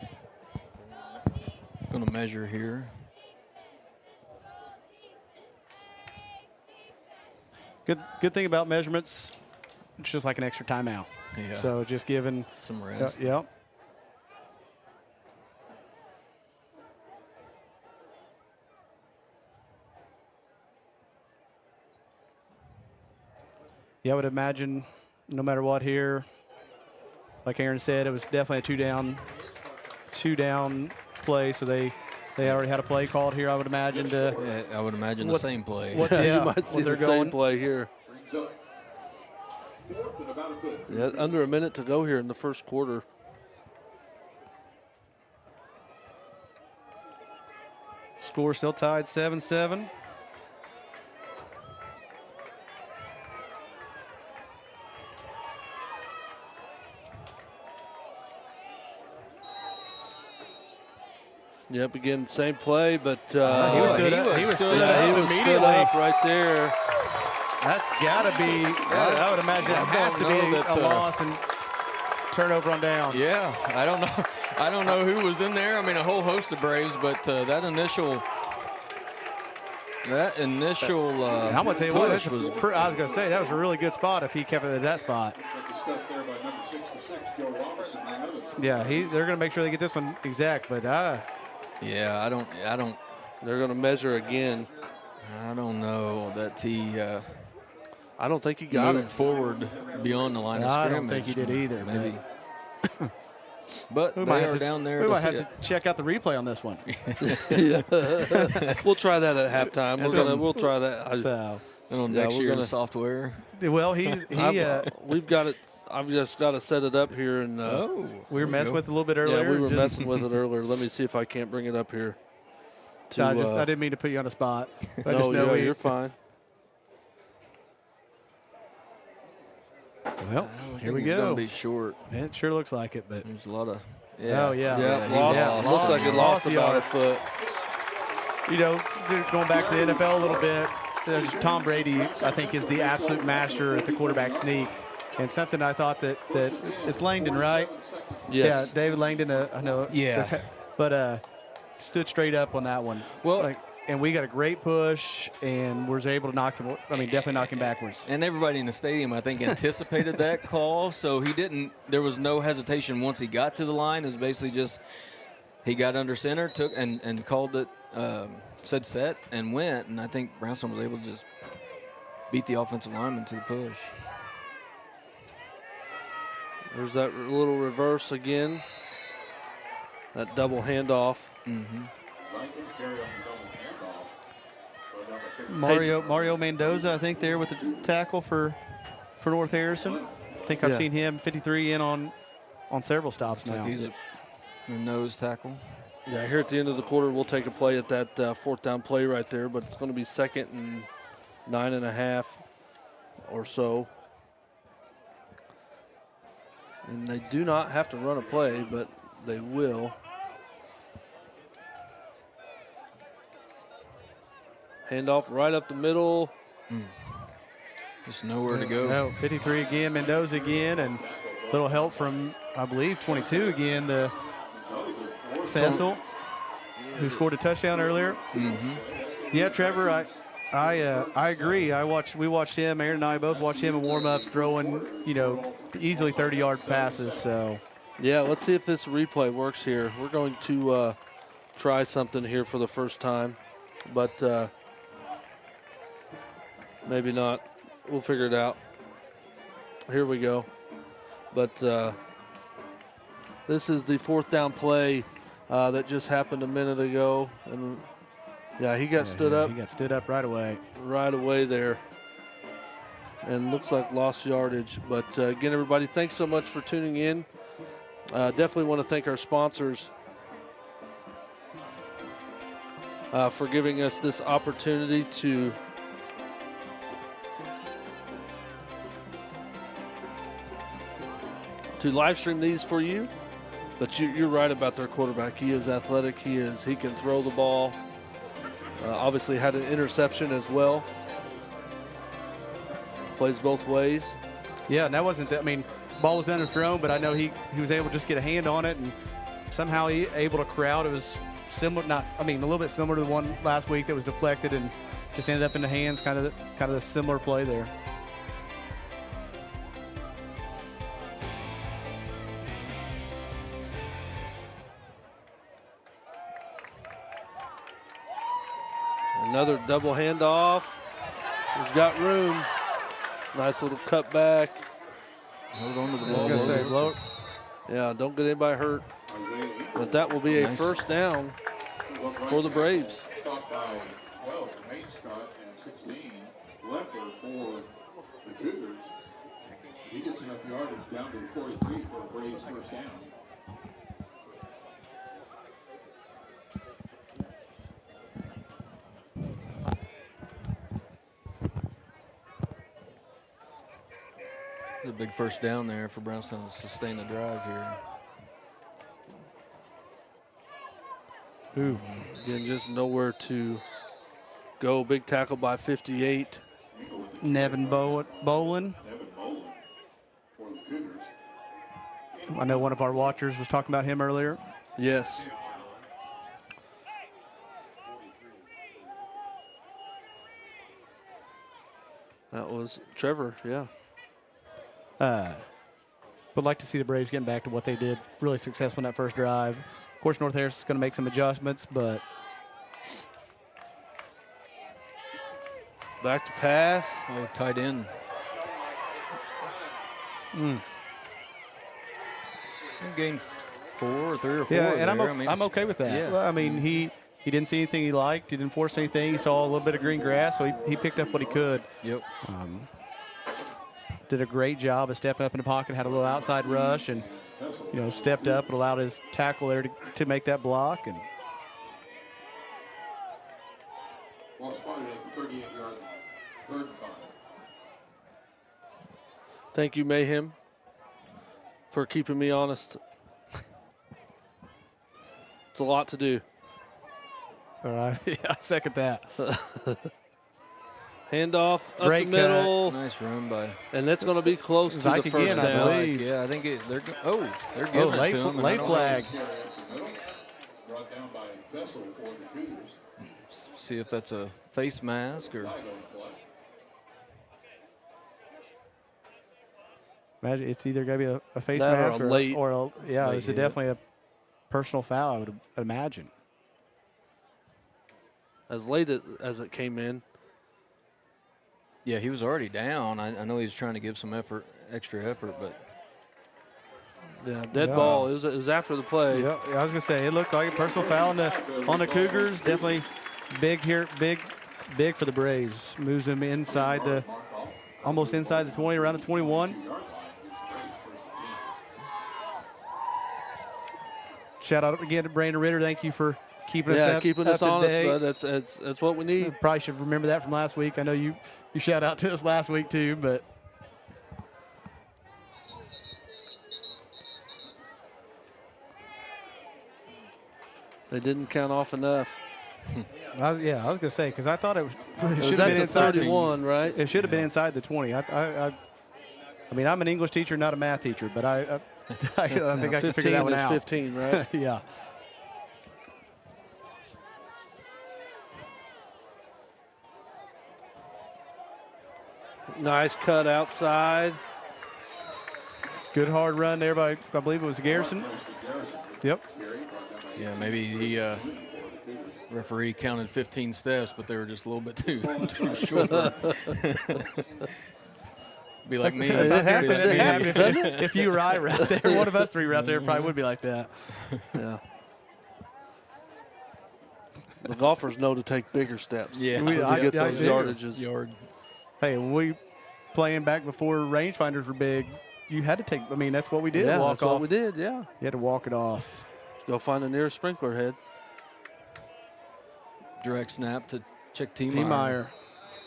play. Going to measure here. Good thing about measurements, it's just like an extra timeout. Yeah. So just giving Some rest. Yep. Yeah, I would imagine no matter what here, like Aaron said, it was definitely a two down play. So they already had a play called here, I would imagine. Yeah, I would imagine the same play. You might see the they're same going. play here. Brings up 4th and about a foot. Yeah, under a minute to go here in the first quarter. Score still tied 7-7. Yep, again, same play, but He was stood up. He was stood up he was immediately. stood up right there. That's got to be, I would imagine it has to be a loss and turnover on downs. Yeah, I don't know. I don't know who was in there. I mean, a whole host of Braves, but that initial. And I'm going to tell you what, I was going to say, that was a really good spot if he kept it at that spot. Stuff there by number 6 to 6, Joe Roberts among others. Yeah, they're going to make sure they get this one exact, but Yeah, I don't. They're going to measure again. I don't know that he. I don't think he got moved it. forward beyond the line of I scrimmage. don't think he did either. Maybe. But We they might are have to, down there. we to might see have it. to check out the replay on this one. We'll try that at halftime. We'll try that. So, On Yeah, next we're year's gonna- software. well, We've got it. I've just got to set it up here, and we were messing with it a little bit earlier. yeah, we were Just- messing with it earlier. Let me see if I can't bring it up here. I didn't mean to put you on the spot. I No, just know you're fine. Well, here we It's going go. to be short. It sure looks like it, but There's a lot of Oh, yeah. Yeah, he lost. Looks like it lost about yard. a foot. You know, going back to the NFL a little bit, Tom Brady, I think, is the absolute master at the quarterback sneak. And something I thought that it's Langdon, right? Yes. Yeah, David Langdon, I know. Yeah. But stood straight up on that one. Well, and we got a great push, and was able to knock him, definitely knock him backwards. and everybody in the stadium, I think, anticipated that call, so there was no hesitation once he got to the line. It was basically just he got under center, took and called it, said set, and went. And I think Brownstown was able to just beat the offensive lineman to the push. There's that little reverse again. That double handoff. Mm-hmm. Mario Mendoza, I think, there with the tackle for North Harrison. I think I've seen him 53 in on several stops now. Like he's a nose tackle. Yeah, here at the end of the quarter, we'll take a play at that fourth down play right there, but it's going to be 2nd and 9.5 or so. And they do not have to run a play, but they will. Handoff right up the middle. Just nowhere to go. No, 53 again, Mendoza again, and a little help from, I believe, 22 again, the Fessel, who scored a touchdown earlier. Mm-hmm. Yeah, Trevor, I agree. We watched him, Aaron and I both watched him in warm-ups throwing, easily 30-yard passes. So Yeah, let's see if this replay works here. We're going to try something here for the first time, but maybe not. We'll figure it out. Here we go. But this is the fourth down play that just happened a minute ago. And yeah, he got stood up. He got stood up right away. Right away there. And looks like lost yardage. But again, everybody, thanks so much for tuning in. Definitely want to thank our sponsors for giving us this opportunity to live stream these for you. But you're right about their quarterback. He is athletic. He can throw the ball. Obviously had an interception as well. Plays both ways. Yeah, and that wasn't that. I mean, ball was underthrown, but I know he was able to just get a hand on it, and somehow he able to corral. It was similar, a little bit similar to the one last week that was deflected and just ended up in the hands. Kind of a similar play there. Another double handoff. He's got room. Nice little cut back. Hold on to the I was ball. going to say, blow it. Yeah, don't get anybody hurt. But that will be a first down for the Braves. Stopped by 12, Main Scott, and 16, Leffler for the Cougars. He gets enough yardage down to the 43 for a Braves first down. A big first down there for Brownstown to sustain the drive here. Ooh. Again, just nowhere to go. Big tackle by 58. Nevin Bolin. Nevin Bolin for the Cougars. I know one of our watchers was talking about him earlier. Yes. That was Trevor, yeah. Would like to see the Braves getting back to what they did. Really successful in that first drive. Of course, North Harris is going to make some adjustments, but Back to pass. Oh, tight end. Gained 3 or 4. yeah, and there. I'm okay with that. Yeah. Well, I mean, he didn't see anything he liked. He didn't force anything. He saw a little bit of green grass, so he picked up what he could. Yep. Did a great job of stepping up in the pocket, had a little outside rush, and stepped up and allowed his tackle there to make that block. And Ball spotted at the 38-yard third and 5. Thank you, Mayhem, for keeping me honest. It's a lot to do. Yeah, I second that. Handoff up Great the middle. Nice run by And that's going to be close to Zyke the first again, I down. believe. Yeah, I think they're giving late, it to him. and I late don't flag. Brought down by Vessel for the Cougars. See if that's a face mask or. Imagine it's either going to be a face That or mask a late- yeah, late it's hit. definitely a personal foul, I would imagine. As late as it came in. Yeah, he was already down. I know he's trying to give some extra effort, but Yeah, dead ball. It was after the play. Yeah, I was going to say, it looked like a personal foul on the Cougars. Definitely big here, big for the Braves. Moves them inside almost inside the 20, around the 21. Shout out again to Brandon Ritter. Thank you for keeping us keeping up us to honest, date. but that's what we need. Probably should remember that from last week. I know you shout out to us last week too, but They didn't count off enough. I was going to say, because I thought it It should was have at been the inside 31, right? It should have been inside the 20. I mean, I'm an English teacher, not a math teacher, but I think I can figure that one 15 is out. 15, right? Yeah. Nice cut outside. Good hard run there by, I believe it was Garrison. Yep. yeah, maybe the referee counted 15 steps, but they were just a little bit too short. Be like me. That's what I was gonna say, It that'd be happens, happy if you or I were out there. One of us three were out there, probably would be like that. Yeah. The golfers know to take bigger steps Yeah. to I- get I those do. yardages. Yard. Hey, when we playing back before rangefinders were big, you had to take. I mean, that's what we did. Yeah, Walk that's off. what we did, yeah. You had to walk it off. Go find the nearest sprinkler head. Direct snap to Chick T. T. Meyer,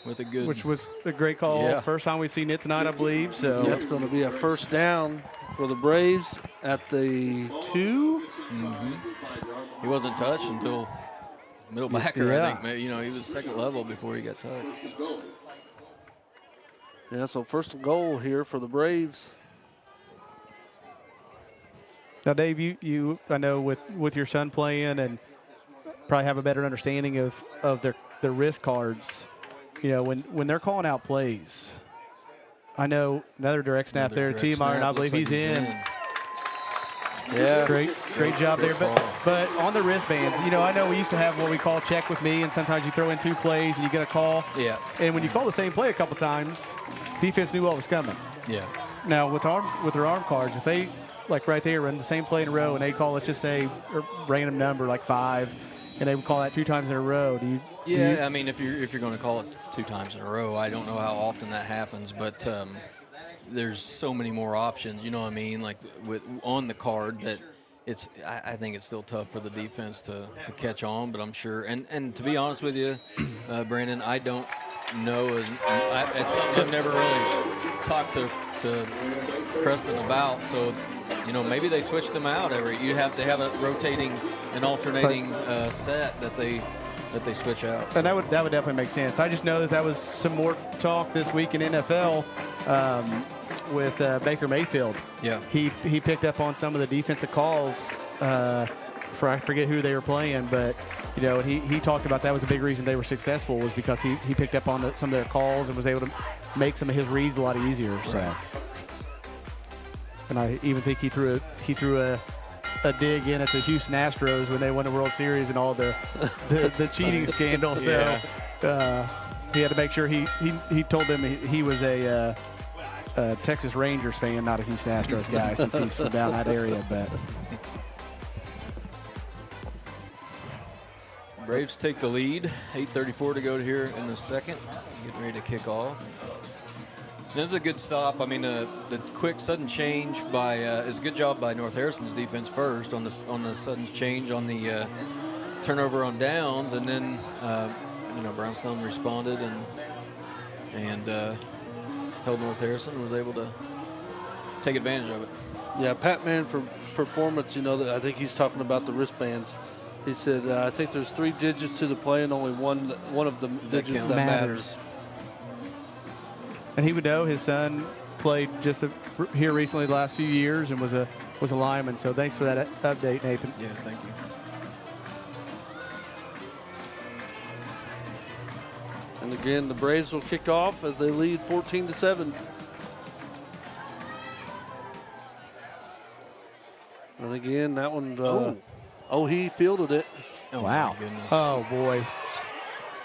with a good. which was a great call. Yeah. First time we've seen it tonight, I believe. So That's going to be a first down for the Braves at the 2. He wasn't touched until middle backer, Yeah. I think. You know, he was second level before he got touched. Yeah, so first and goal here for the Braves. now, Dave, you I know with your son playing and probably have a better understanding of their wrist cards. You know, when they're calling out plays. I know another direct snap there, Another T. direct Meyer, and I snap. believe Looks he's like in. Yeah. Great job there. Great But on the wristbands, you know, I know we used to have what we call check with me, and sometimes you throw in 2 plays and you get a call. Yeah. And when you call the same play a couple times, defense knew what was coming. Yeah. Now with their arm cards, if they like right there run the same play in a row and they call, let's just say a random number like 5, and they would call that 2 times in a row, Yeah, I mean, if you're going to call it 2 times in a row, I don't know how often that happens, but there's so many more options. You know what I mean? Like on the card that I think it's still tough for the defense to catch on. But I'm sure. And to be honest with you, Brandon, I don't know. It's something I've never really talked to Preston about. So you know, maybe they switch them out they have a rotating and alternating set that they switch out. And that would definitely make sense. I just know that was some more talk this week in NFL with Baker Mayfield. Yeah. He picked up on some of the defensive calls for I forget who they were playing, but you know, he talked about that was a big reason they were successful was because he picked up on some of their calls and was able to make some of his reads a lot easier. So. Right. And I even think he threw a dig in at the Houston Astros when they won the World Series and all the cheating scandal. So he had to make sure he told them he was a Texas Rangers fan, not a Houston Astros guy, since he's from down that area. But Braves take the lead. 8:34 to go here in the second. Getting ready to kick off. This is a good stop. I mean, the quick sudden change is a good job by North Harrison's defense first on the sudden change on the turnover on downs, and then Brownstown responded and held North Harrison and was able to take advantage of it. Yeah, Pat Man for performance, you know, I think he's talking about the wristbands. He said, I think there's 3 digits to the play and only one of the digits count. that matters. And he would know his son played just here recently the last few years and was a lineman. So thanks for that update, Nathan. Yeah, thank you. And again, the Braves will kick off as they lead 14-7. And again, that one, he fielded it. Oh, Wow. my goodness. Oh, boy.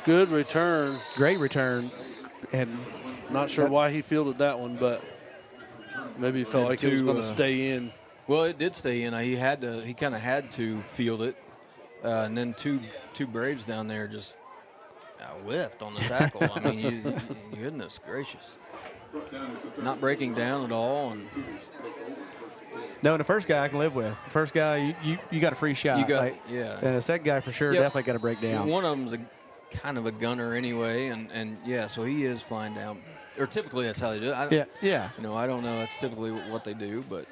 Good return. Great return. And Not sure why he fielded that one, but maybe he felt Had like it was two, going to stay in. Well, it did stay in. He kind of had to field it. And then two Braves down there just whiffed on the tackle. I mean, goodness gracious. Not breaking down at all. And no, the first guy I can live with. The first guy, you got a free shot. yeah. And the second guy for sure definitely got to break down. One of them's kind of a gunner anyway, and so he is flying down. Or typically that's how they do it. Yeah. You know, I don't know. That's typically what they do, but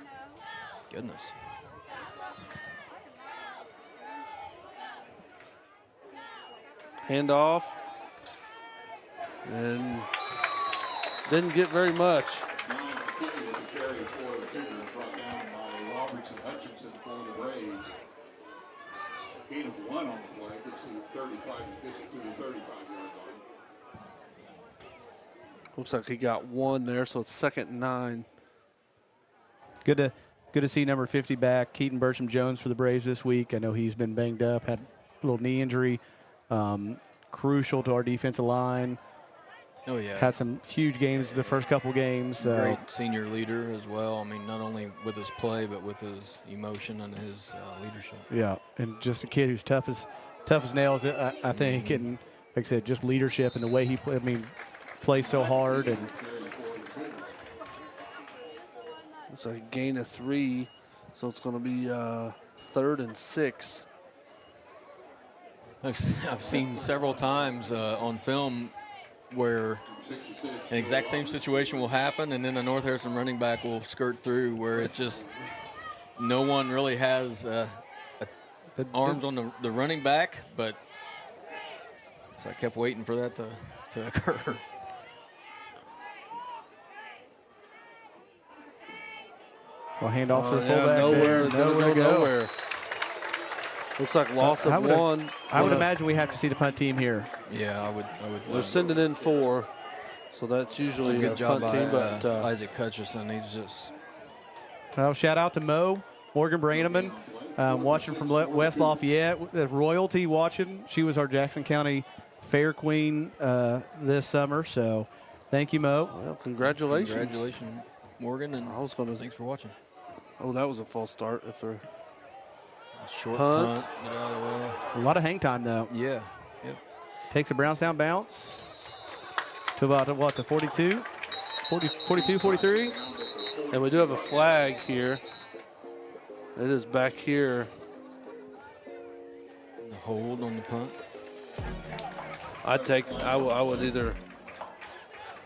goodness. Handoff. And didn't get very much. Carry for the Cougars, brought down by Roberts and Hutchinson for the Braves. Gain of 1 on the play, gets to the 35 and gets it to the 35-yard line. Looks like he got 1 there, so it's 2nd and 9. Good to see number 50 back, Keaton Bertram-Jones for the Braves this week. I know he's been banged up, had a little knee injury. Crucial to our defensive line. Oh, yeah. Had some huge games the first couple games. Great senior leader as well. I mean, not only with his play, but with his emotion and his leadership. Yeah, and just a kid who's tough as nails, I think. And like I said, just leadership and the way he plays so hard. And It's a gain of 3, so it's going to be 3rd and 6. I've seen several times on film where an exact same situation will happen, and then a North Harrison running back will skirt through where it just no one really has arms on the running back, but so I kept waiting for that to occur. Well, hand off to the fullback. Nowhere to go. Nowhere. Looks like loss of 1. I would imagine we have to see the punt team here. Yeah, I would. They're sending in 4, so that's usually a good job punt by team. But Isaac Hutchison. He's just. Shout out to Morgan Braneman, watching from West Lafayette. The royalty watching. She was our Jackson County Fair Queen this summer. So, thank you, Mo. Well, congratulations. Congratulations, Morgan, and thanks for watching. Oh, that was a false start. If they're Short punt. Get out of the way. A lot of hang time, though. Yeah. Yep. Takes a Brownstown bounce to about, the 42? 42, 43? And we do have a flag here. It is back here. The hold on the punt. I would either.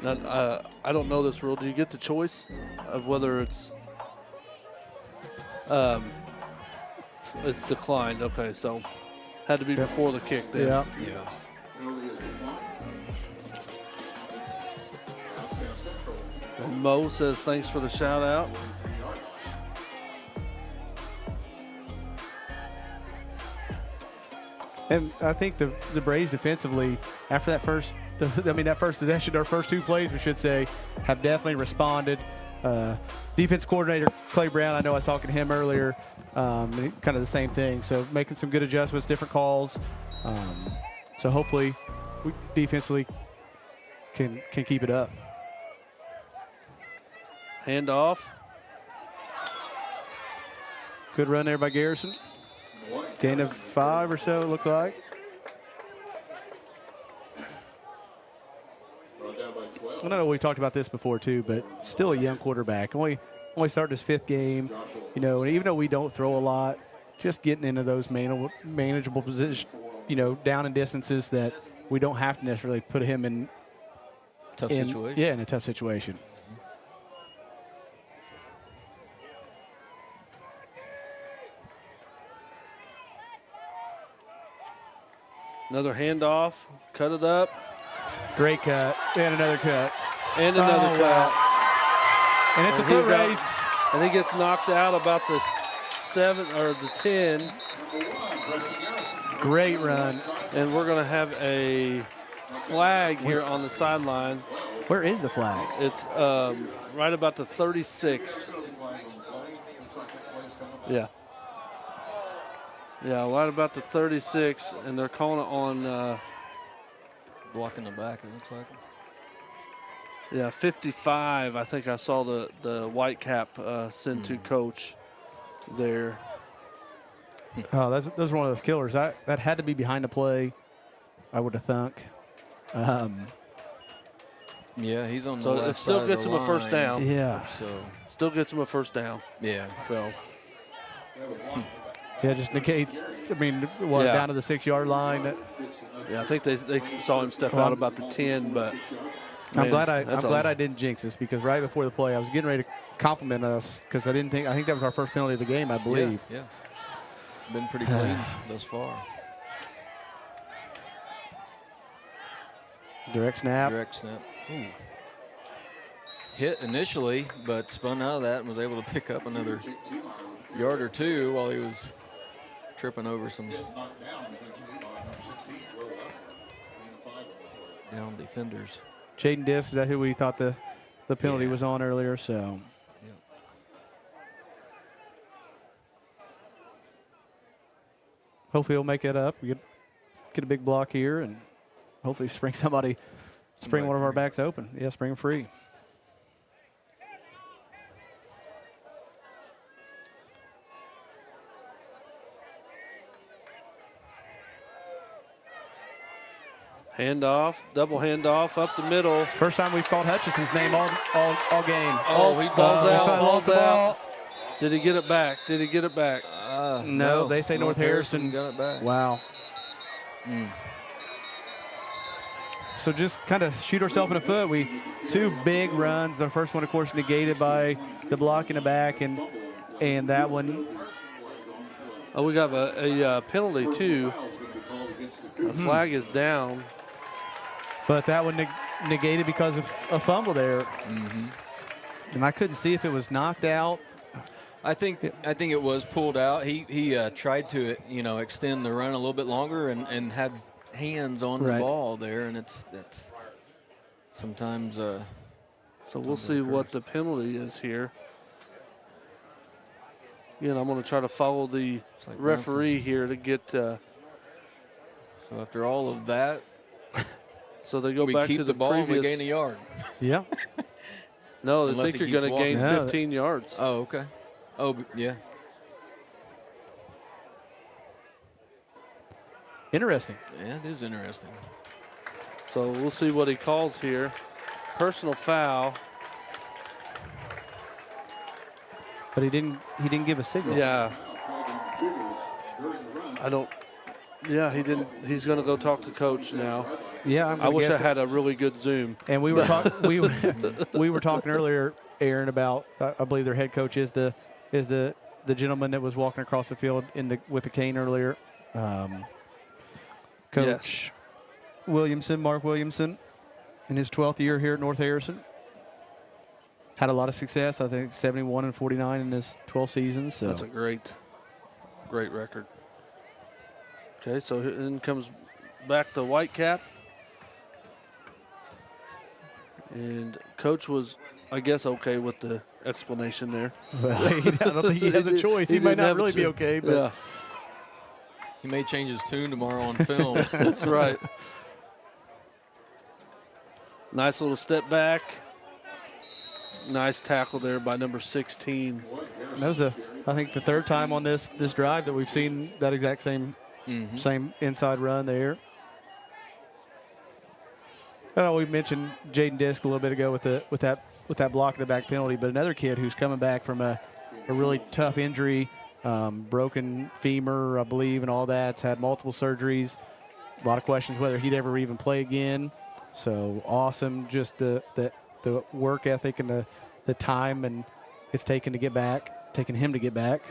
I don't know this rule. Do you get the choice of whether it's declined? Okay, so had to be before the kick then. Yeah. Yeah. And Mo says thanks for the shout out. And I think the Braves defensively, after that first possession, our first 2 plays, we should say, have definitely responded. Defense coordinator Clay Brown, I know I was talking to him earlier, kind of the same thing. So making some good adjustments, different calls. So hopefully we defensively can keep it up. Handoff. Good run there by Garrison. Gain of 5 or so, it looked like. I know we talked about this before too, but still a young quarterback. Only started his 5th game, and even though we don't throw a lot, just getting into those manageable positions, down in distances that we don't have to necessarily put him in Tough situation. Yeah, in a tough situation. Another handoff. Cut it up. Great cut. And another cut. And another cut. Wow. And it's a foot he's out. race. And he gets knocked out about the 7 or the 10. Great run. And we're going to have a flag here on the sideline. Where is the flag? It's right about the 36. Yeah. Yeah, right about the 36, and they're calling it on. Blocking the back, it looks like. Yeah, 55. I think I saw the white cap send to coach there. Oh, that's one of those killers. That had to be behind the play, I would have thunk. Yeah, he's on the So left it still side gets of him the a first line. down. Yeah. So, Still gets him a first down. yeah. So Yeah, just negates. I mean, what, Yeah. down to the 6-yard line? yeah, I think they saw him step out about the 10, but I'm man, glad that's I didn't jinx this, because right before the play I was getting ready to compliment us, because I think that was our first penalty of the game, I believe. Yeah. Been pretty clean thus far. Direct snap. Direct snap. Ooh. Hit initially, but spun out of that and was able to pick up another yard or two while he was tripping over some down defenders. Jaden Diss, is that who we thought the penalty Yeah. was on earlier? So Yeah. hopefully he'll make it up. We get a big block here, and hopefully spring one of our backs open. Yeah, spring free. handoff, double handoff up the middle. First time we've called Hutchinson's name all game. Oh, he balls out. Lost Balls the ball. out. Did he get it back? Did he get it back? No, they say North Harrison got it back. Wow. So just kind of shoot ourselves in the foot. Two big runs. The first one, of course, negated by the block in the back, and that one. Oh, we got a penalty too. The flag is down. But that one negated because of a fumble there. And I couldn't see if it was knocked out. I think it was pulled out. He tried to extend the run a little bit longer and had hands on the ball there, and that's sometimes. So we'll see what the penalty is here. Again, I'm going to try to follow the like referee here to get. So after all of that, so they go we back keep to the ball and we previous. gain a yard. Yeah. No, I Unless think he you're keeps going to gain walking. 15 yards. Oh, okay. Oh, yeah. Interesting. Yeah, it is interesting. So we'll see what he calls here. Personal foul. But he didn't give a signal. Yeah. I don't. Yeah, he didn't. He's going to go talk to coach now. Yeah, I'm I wish I guess had a really good Zoom. And we were talking. we were talking earlier, Aaron, about I believe their head coach is the gentleman that was walking across the field with the cane earlier. Coach Williamson, Mark Williamson, in his 12th year here at North Harrison. Had a lot of success. I think 71-49 in his 12 seasons. So That's a great record. Okay, so in comes back the Whitecap. And coach was, I guess, okay with the explanation there. Well, I don't think he has a choice. He might didn't have not a really be choice. okay, but Yeah, He may change his tune tomorrow on film. that's right. Nice little step back. Nice tackle there by number 16. that was I think the third time on this drive that we've seen that exact same inside run there. I know we mentioned Jaden Disk a little bit ago with that block in the back penalty, but another kid who's coming back from a really tough injury, broken femur, I believe, and all that. It's had multiple surgeries. A lot of questions whether he'd ever even play again. So awesome, just the work ethic and the time and it's taken him to get back.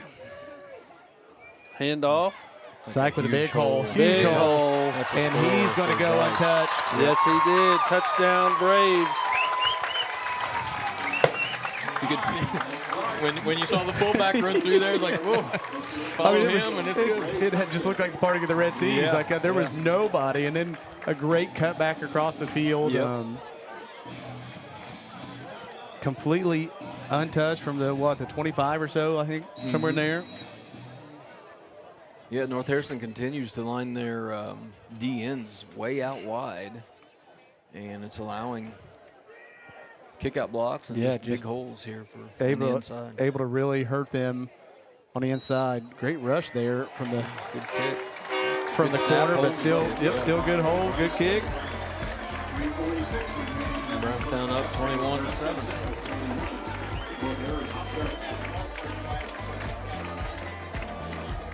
Handoff. Zach with a big hole. Huge Big hole. hole. That's a And score he's going to for go Zach. untouched. Yes, he did. Touchdown, Braves. You could see when you saw the fullback run through there, it's like, whoa, follow him, and it's good. It had just looked like the parting of the Red Sea. Yeah, Like there was nobody, and then a great cutback across the field. Yep. Completely untouched from the 25 or so, I think, somewhere in there. Yeah, North Harrison continues to line their DNs way out wide, and it's allowing kick-out blocks and just big holes here for on the inside. Able to really hurt them on the inside. Great rush there from the Good kick. from Good the snap, corner, but hold. still, still good hold, good kick. Brownstown up 21-7.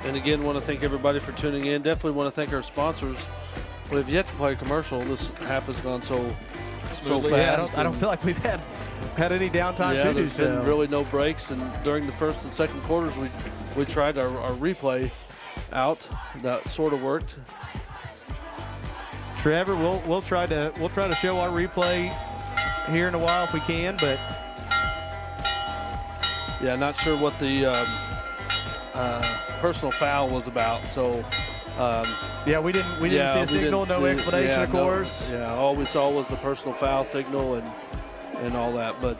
And again, want to thank everybody for tuning in. Definitely want to thank our sponsors. We have yet to play a commercial. This half has gone so Smoothly. fast. I don't feel like we've had any downtime to do there's been so. really no breaks. And during the first and second quarters, we tried our replay out. That sort of worked. Trevor, we'll try to show our replay here in a while if we can, but Yeah, not sure what the personal foul was about. So we didn't see a signal, no explanation, of course. Yeah, all we saw was the personal foul signal and all that. But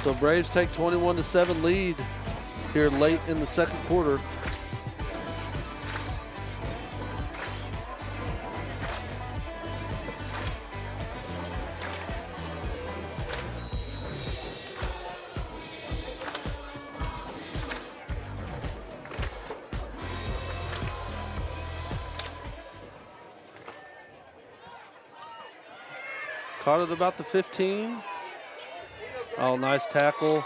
so Braves take 21-7 lead here late in the second quarter. Caught it about the 15. Oh, nice tackle.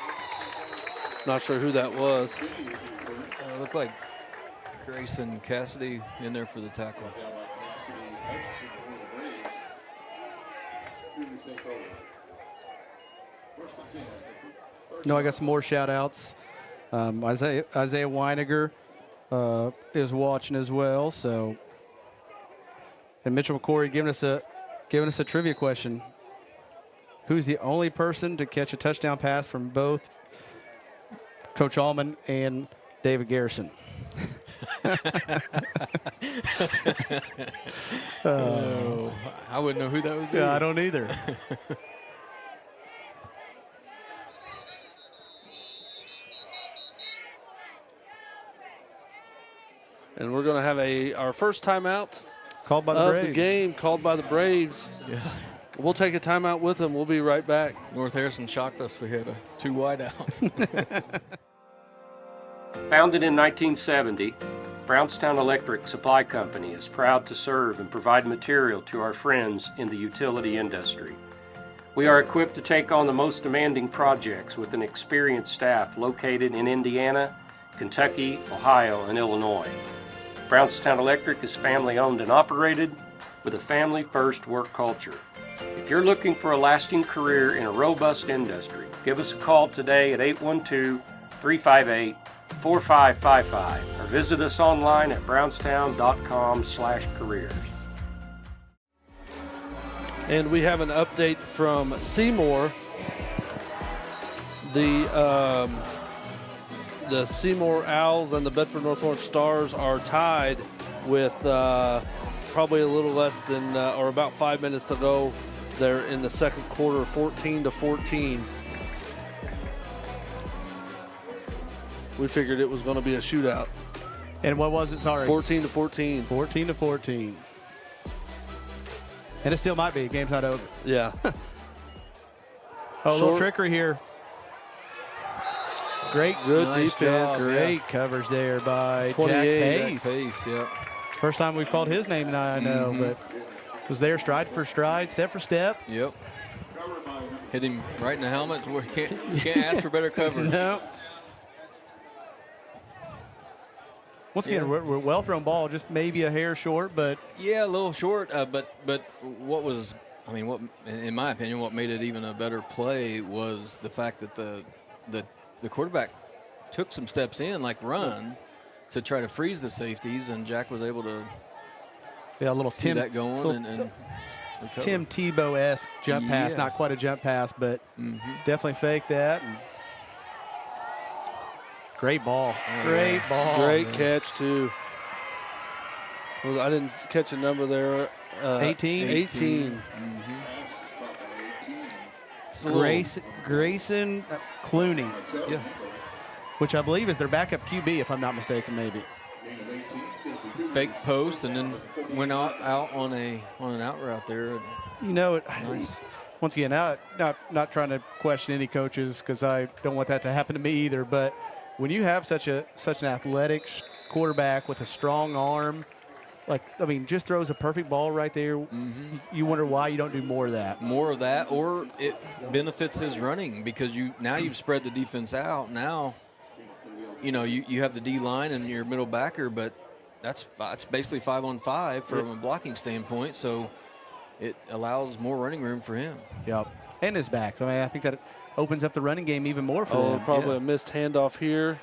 Not sure who that was. Looked like Grayson Cassidy in there for the tackle. No, I got some more shout outs. Isaiah Weiniger is watching as well. So, and Mitchell McCory giving us a trivia question. Who's the only person to catch a touchdown pass from both Coach Allman and David Garrison? I wouldn't know who that would be. Yeah, I don't either. And we're going to have our first timeout Called by the of Braves. the game, called by the Braves. Yeah. We'll take a timeout with them. We'll be right back. North Harrison shocked us. We had 2 wideouts. Founded in 1970, Brownstown Electric Supply Company is proud to serve and provide material to our friends in the utility industry. We are equipped to take on the most demanding projects with an experienced staff located in Indiana, Kentucky, Ohio, and Illinois. Brownstown Electric is family-owned and operated with a family-first work culture. If you're looking for a lasting career in a robust industry, give us a call today at 812-358-4555 or visit us online at brownstown.com/careers. And we have an update from Seymour. The Seymour Owls and the Bedford North Orange Stars are tied with probably a little less than or about 5 minutes to go. They're in the second quarter, 14-14. We figured it was going to be a shootout. And what was it? Sorry. 14-14. 14-14. And it still might be. Game's not over. Yeah. Oh, a little trickery here. Great, Good Nice defense. job. great coverage there by Jack 28. Pace. Pace, yeah. First time we've called his name, I know, but was there stride for stride, step for step. Yep. Hit him right in the helmet. You can't ask for better coverage. No. Once again, we're well-thrown ball, just maybe a hair short, but Yeah, a little short, but what was, I mean, what in my opinion, what made it even a better play was the fact that the quarterback took some steps in, like run, to try to freeze the safeties, and Jack was able to a little see that going and recover. Tim Tebow-esque jump pass, not quite a jump pass, but definitely faked that. And great ball. Great ball. Great catch, too. Well, I didn't catch a number there. 18? 18. Grayson Clooney. Yeah. Which I believe is their backup QB, if I'm not mistaken, maybe. Fake post and then went out on an out route there. You know, Nice. once again, not trying to question any coaches because I don't want that to happen to me either. But when you have such an athletic quarterback with a strong arm, just throws a perfect ball right there. You wonder why you don't do more of that. More of that, or it benefits his running because you've spread the defense out. Now, you have the D line and your middle backer, but it's basically 5-on-5 from a blocking standpoint. So it allows more running room for him. Yep, and his backs. I mean, I think that opens up the running game even more for them. Probably a missed handoff here.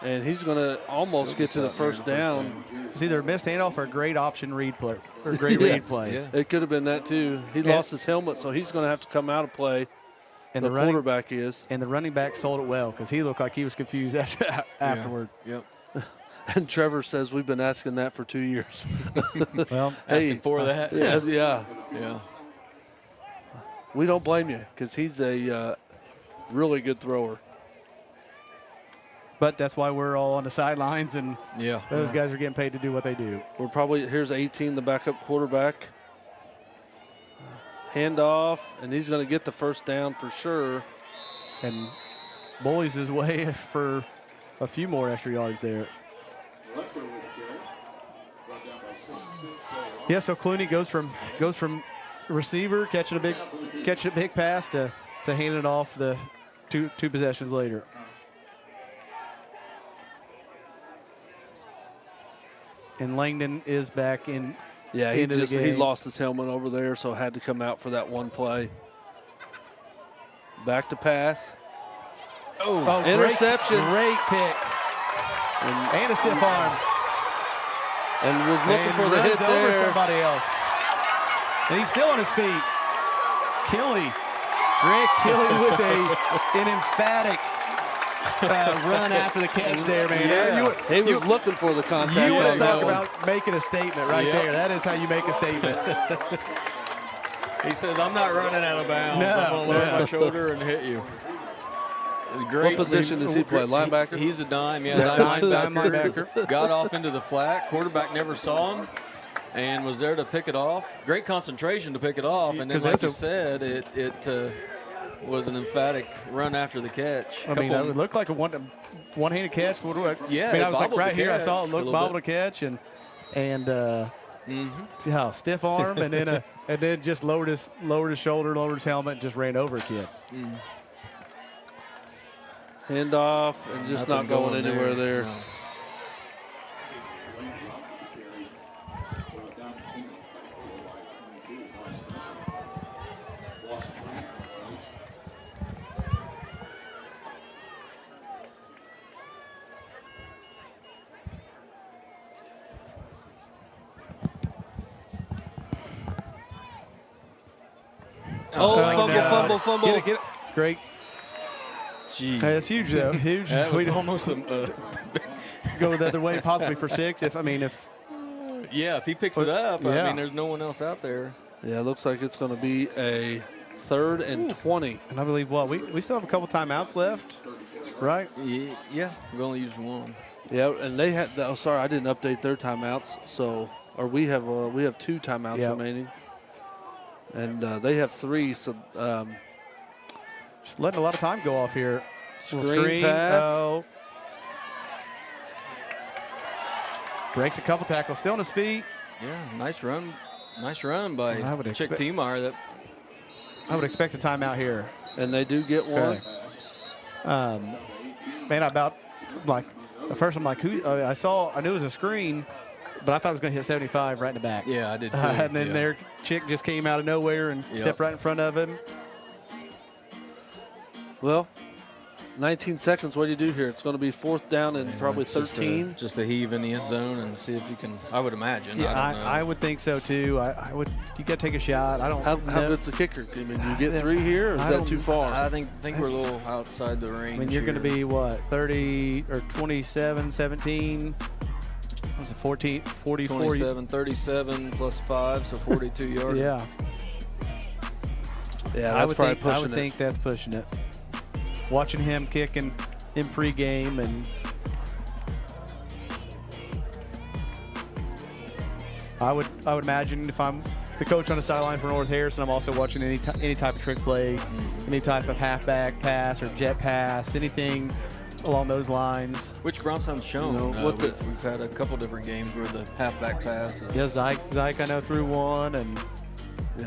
And he's going to almost get to the first down. It's either a missed handoff or a great option read play, or a great read play. Yeah. It could have been that, too. He lost his helmet, so he's going to have to come out of play. And the quarterback is. And the running back sold it well because he looked like he was confused afterward. Yep. And Trevor says we've been asking that for 2 years. Well, Asking for that. Yeah. Yeah. We don't blame you because he's a really good thrower. but that's why we're all on the sidelines, and those guys are getting paid to do what they do. We're probably, here's 18, the backup quarterback. Handoff, and he's going to get the first down for sure. And bullies his way for a few more extra yards there. Yeah, so Clooney goes from receiver catching a big pass to handing it off the two possessions later. And Langdon is back in. Yeah, he lost his helmet over there, so had to come out for that one play. Back to pass. Oh, interception. Great pick. And a stiff arm. And was looking for the hit there. Over somebody else. And he's still on his feet. Greg Killy with an emphatic run after the catch there, man. Yeah. He was looking for the contact. You want to talk about making a statement right there. That is how you make a statement. He says, I'm not running out of bounds. I'm going to lower my shoulder and hit you. Great. What position does he play? Linebacker? He's a dime, dime linebacker. Got off into the flat. Quarterback never saw him and was there to pick it off. Great concentration to pick it off. And then, like you said, it was an emphatic run after the catch. I mean, it looked like a one-handed catch. Yeah, I mean, I was like right here. I saw it look bobbled a catch and stiff arm, and then just lowered his shoulder, lowered his helmet, and just ran over a kid. Hand off and just not going anywhere there. No. Fumble. Get it. Great. Jeez. Hey, that's huge, though. Huge. That was almost go the other way, possibly for 6. If he picks it up, I mean, there's no one else out there. Yeah, it looks like it's going to be a 3rd and 20. And I believe we still have a couple timeouts left, right? Yeah, we only used one. Yeah, and they had. Sorry, I didn't update their timeouts. So, or we have 2 timeouts remaining, and they have 3. So. Just letting a lot of time go off here. Screen pass. Breaks a couple tackles. Still on his feet. Yeah, nice run by Chick Tiemeyer. I would expect a timeout here. And they do get one. Man, about like At first, I'm like, who? I knew it was a screen, but I thought it was going to hit 75 right in the back. Yeah, I did too. And then their chick just came out of nowhere and stepped right in front of him. Well, 19 seconds. What do you do here? It's going to be 4th down and probably 13. Just a heave in the end zone and see if you can. I would imagine. Yeah, I I would think so too. I would. You got to take a shot. I don't. How know. good's the kicker? I mean, you get 3 here, or is that too far? I think we're a little outside the range. I mean, you're going to here. be what, 30 or 27, 17? What was it, 14, 40, 27, 37 plus 5, so 42 yards. Yeah. Yeah, I that's would probably think. pushing I would think that's pushing it. Watching him kicking in pregame and. I would imagine if I'm the coach on the sideline for North Harrison, I'm also watching any type of trick play, any type of halfback pass or jet pass, anything along those lines. Which Brownstown's shown. We've had a couple different games where the halfback pass is. Yeah, Zyke I know threw one, and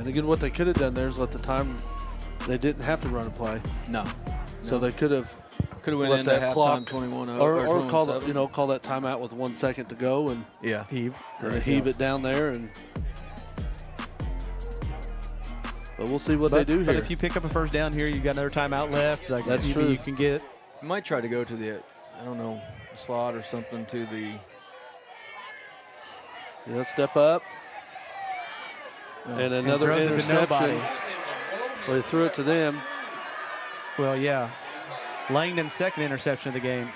again, what they could have done there is let the time. They didn't have to run a play, No. so they could have went let into that halftime clock 21-0 or call 27. call that timeout with 1 second to go and heave. heave it down there and. But we'll see what they do here. But if you pick up a first down here, you got another timeout left. Like That's maybe true. you can get. You might try to go to the, I don't know, slot or something to the. Step up. And another throws it to nobody. interception. Well, he threw it to them. Well, yeah. Langdon's second interception of the game.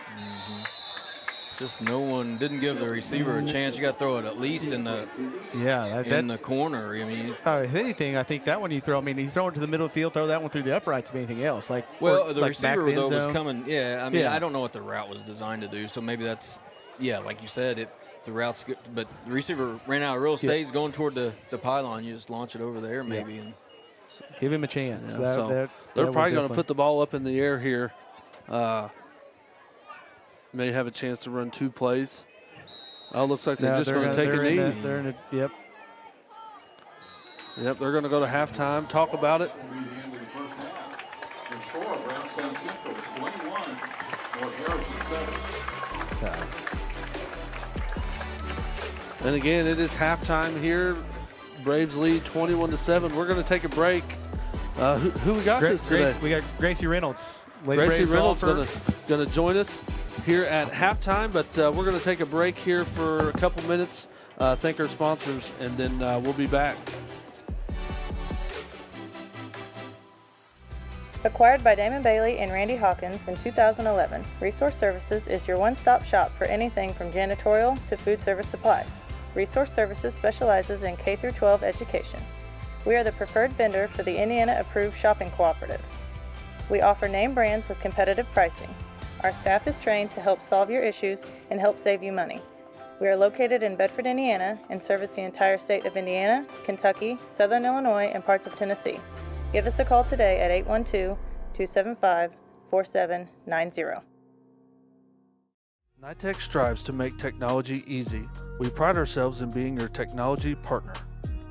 Just no one didn't give the receiver a chance. You got to throw it at least in the the corner. I mean, if anything, I think that one you throw. I mean, he's throwing it to the middle of the field. Throw that one through the uprights. If anything else, the back receiver the end though was zone. coming. Yeah, I mean, I don't know what the route was designed to do. So maybe that's, like you said, the route's good. But the receiver ran out of real estate. He's going toward the pylon. You just launch it over there, maybe. And give him a chance. They're probably going to put the ball up in the air here. May have a chance to run 2 plays. Oh, looks like they're just going to take a knee. Yep. Yep, they're going to go to halftime, talk about it. The score, Brownstown Central 21, North Harrison 7. And again, it is halftime here. Braves lead 21-7. We're going to take a break. Who we got this today? We got Gracie Reynolds. Gracie Reynolds going to join us here at halftime, but we're going to take a break here for a couple minutes, thank our sponsors, and then we'll be back. Acquired by Damon Bailey and Randy Hawkins in 2011, Resource Services is your one-stop shop for anything from janitorial to food service supplies. Resource Services specializes in K-12 education. We are the preferred vendor for the Indiana-approved shopping cooperative. We offer name brands with competitive pricing. Our staff is trained to help solve your issues and help save you money. We are located in Bedford, Indiana, and service the entire state of Indiana, Kentucky, Southern Illinois, and parts of Tennessee. Give us a call today at 812-275-4790. NITEC strives to make technology easy. We pride ourselves in being your technology partner.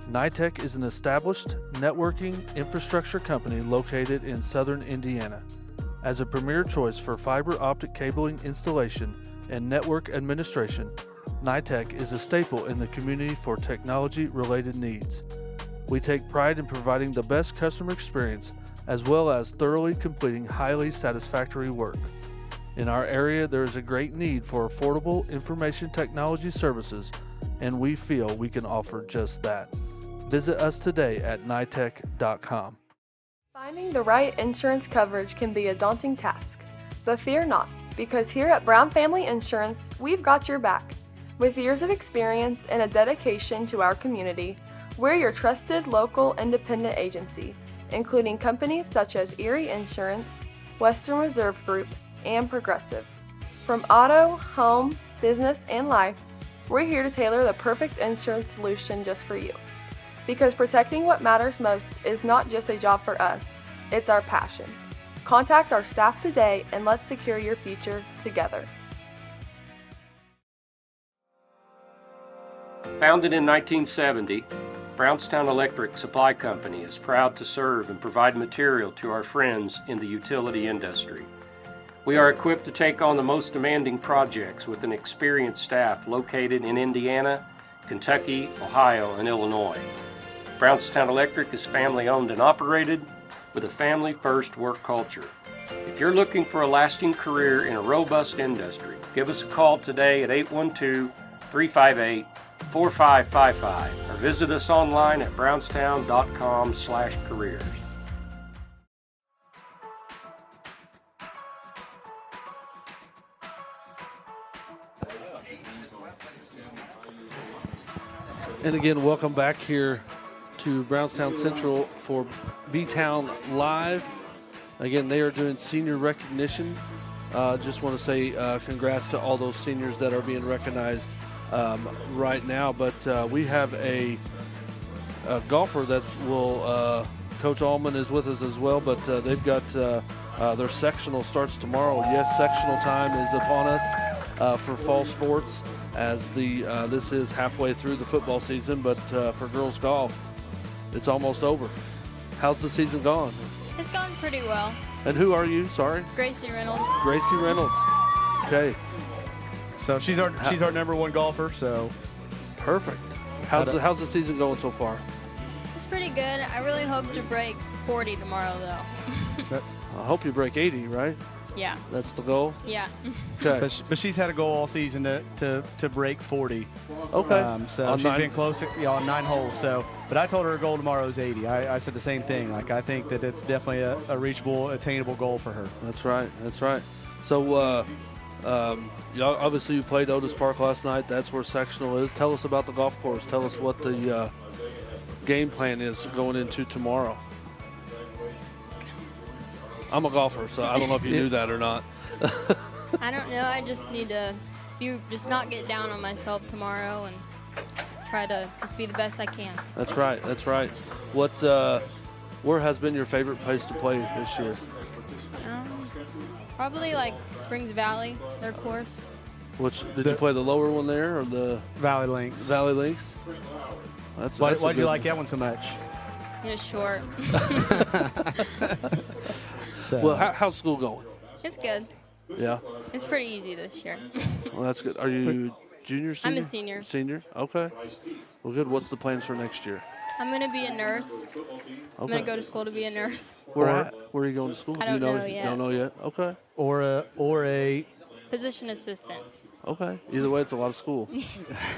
NITEC is an established networking infrastructure company located in southern Indiana. As a premier choice for fiber optic cabling installation and network administration, NITEC is a staple in the community for technology-related needs. We take pride in providing the best customer experience as well as thoroughly completing highly satisfactory work. In our area, there is a great need for affordable information technology services, and we feel we can offer just that. Visit us today at nitec.com. Finding the right insurance coverage can be a daunting task, but fear not, because here at Brown Family Insurance, we've got your back. With years of experience and a dedication to our community, we're your trusted local independent agency, including companies such as Erie Insurance, Western Reserve Group, and Progressive. From auto, home, business, and life, we're here to tailor the perfect insurance solution just for you. Because protecting what matters most is not just a job for us, it's our passion. Contact our staff today and let's secure your future together. Founded in 1970, Brownstown Electric Supply Company is proud to serve and provide material to our friends in the utility industry. We are equipped to take on the most demanding projects with an experienced staff located in Indiana, Kentucky, Ohio, and Illinois. Brownstown Electric is family owned and operated with a family-first work culture. If you're looking for a lasting career in a robust industry, give us a call today at 812-358-4555 or visit us online at brownstown.com/careers. And again, welcome back here to Brownstown Central for B-Town Live. Again, they are doing senior recognition. Just want to say congrats to all those seniors that are being recognized right now. But we have a golfer that will, Coach Allman is with us as well, but they've got their sectional starts tomorrow. Yes, sectional time is upon us for fall sports, as this is halfway through the football season, but for girls golf, it's almost over. How's the season gone? It's gone pretty well. And who are you? Sorry? Gracie Reynolds. Gracie Reynolds. Okay. So she's our number one golfer. So perfect. How's the season going so far? It's pretty good. I really hope to break 40 tomorrow, though. I hope you break 80, right? Yeah. That's the goal? Yeah. Okay. But she's had a goal all season to break 40. Okay. So she's been close on 9 holes. So, but I told her her goal tomorrow is 80. I said the same thing. Like, I think that it's definitely a reachable, attainable goal for her. That's right. That's right. So, obviously you played Otis Park last night. That's where sectional is. Tell us about the golf course. Tell us what the game plan is going into tomorrow. I'm a golfer, so I don't know if you knew that or not. I don't know. I just need to just not get down on myself tomorrow and try to just be the best I can. That's right. That's right. What? Where has been your favorite place to play this year? Probably like Springs Valley, their course. Which did you play the lower one there or the Valley Links? Valley Links. Why did you like that one so much? It was short. So. Well, how's school going? It's good. Yeah. It's pretty easy this year. Well, that's good. Are you junior, senior? I'm a senior. Senior? Okay. Well, good. What's the plans for next year? I'm going to be a nurse. I'm going to go to school to be a nurse. Where are you going to school? I don't know yet. Don't know yet? Okay. Or a Position assistant. Okay. Either way, it's a lot of school.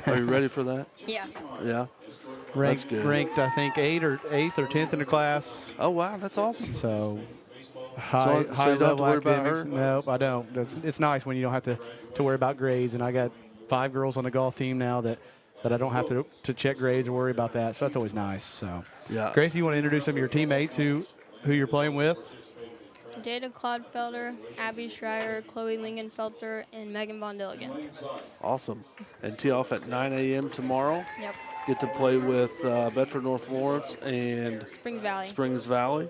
Are you ready for that? Yeah. Yeah. ranked, I think, 8th or 10th in the class. Oh, wow. That's awesome. So high you don't have to level worry about academics. her? Nope, I don't. It's nice when you don't have to worry about grades. And I got 5 girls on the golf team now that I don't have to check grades or worry about that. So that's always nice. So, yeah. Gracie, you want to introduce some of your teammates who you're playing with? Jada Clodfelder, Abby Schreier, Chloe Lingenfelter, and Megan Von Dilligan. Awesome. And tee off at 9 a.m. tomorrow. Yep. Get to play with Bedford North Lawrence and Springs Valley.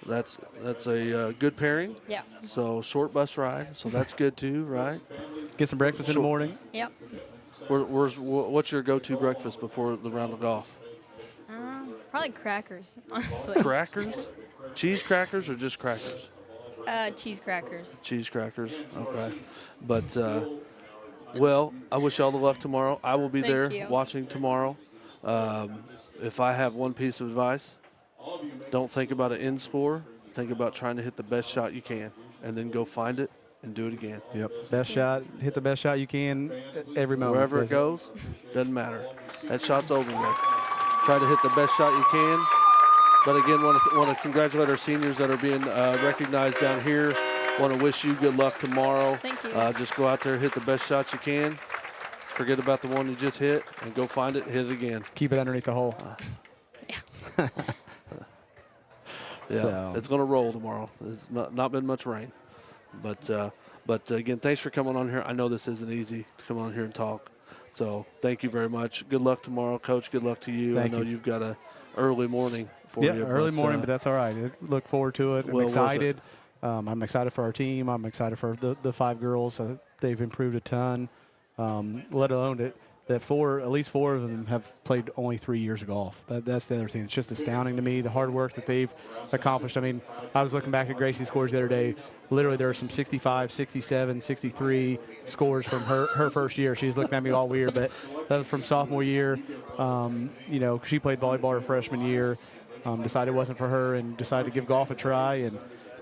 That's a good pairing. Yeah. So short bus ride. So that's good too, right? Get some breakfast in the morning. Yep. What's your go-to breakfast before the round of golf? Probably crackers, honestly. Crackers? Cheese crackers or just crackers? Cheese crackers. Cheese crackers. Okay. But well, I wish you all the luck tomorrow. I will be there watching tomorrow. If I have one piece of advice, don't think about an end score. Think about trying to hit the best shot you can, and then go find it and do it again. Yep. Best shot. Hit the best shot you can every moment. Wherever it goes, doesn't matter. That shot's over with. Try to hit the best shot you can. But again, want to congratulate our seniors that are being recognized down here. Want to wish you good luck tomorrow. Thank you. Just go out there, hit the best shot you can. Forget about the one you just hit, and go find it and hit it again. Keep it underneath the hole. Yeah, So. it's going to roll tomorrow. There's not been much rain. But again, thanks for coming on here. I know this isn't easy to come on here and talk. So thank you very much. Good luck tomorrow, Coach. Good luck to you. Thank I know you. you've got a early morning for you. Yeah, early morning, but that's all right. Look forward to it. I'm well worth excited. I'm excited for our team. I'm excited for the 5 girls. They've improved a ton. Let alone that at least four of them have played only 3 years of golf. That's the other thing. It's just astounding to me, the hard work that they've accomplished. I mean, I was looking back at Gracie's scores the other day. Literally, there were some 65, 67, 63 scores from her first year. She's looking at me all weird, but that was from sophomore year. She played volleyball her freshman year, decided it wasn't for her, and decided to give golf a try, and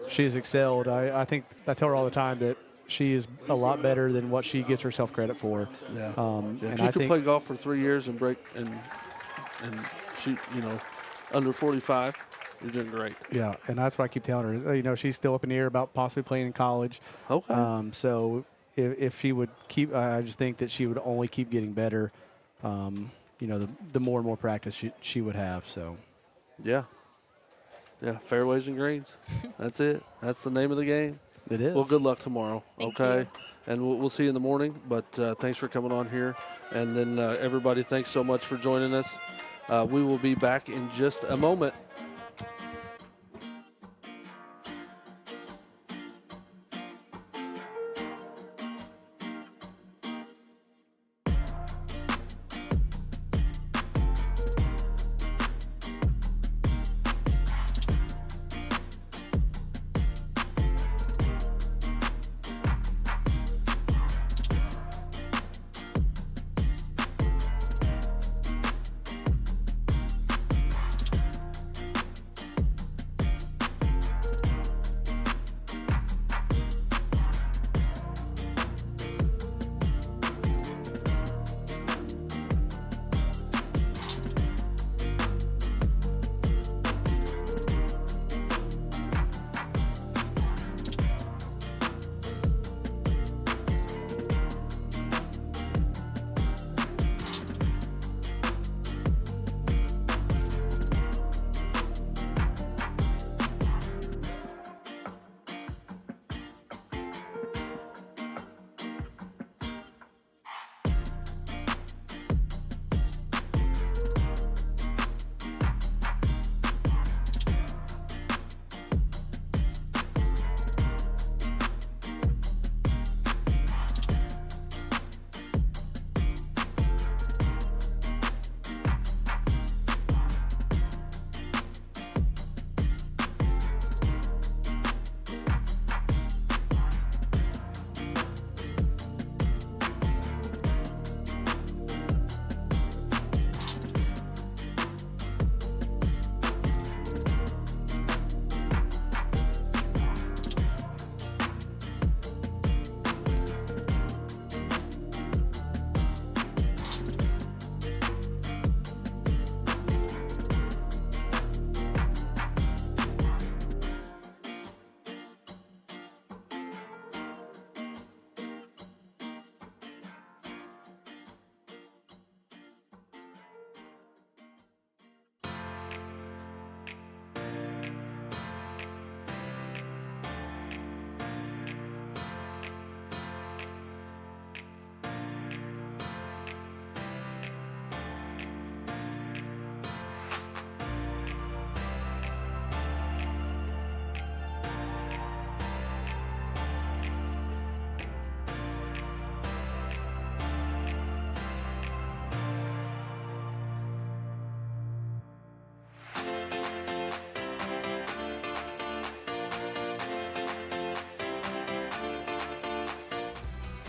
she's excelled. I think I tell her all the time that she is a lot better than what she gives herself credit for. Yeah. And If I you could think play golf for 3 years and break and shoot, under 45, you're doing great. yeah, and that's what I keep telling her. She's still up in the air about possibly playing in college. Okay. So if she would keep, I just think that she would only keep getting better. The more and more practice she would have. So. Yeah. Yeah, fairways and greens. That's it. That's the name of the game. It is. Well, good luck tomorrow. Thank okay. you. And we'll see you in the morning. But thanks for coming on here. And then everybody, thanks so much for joining us. We will be back in just a moment.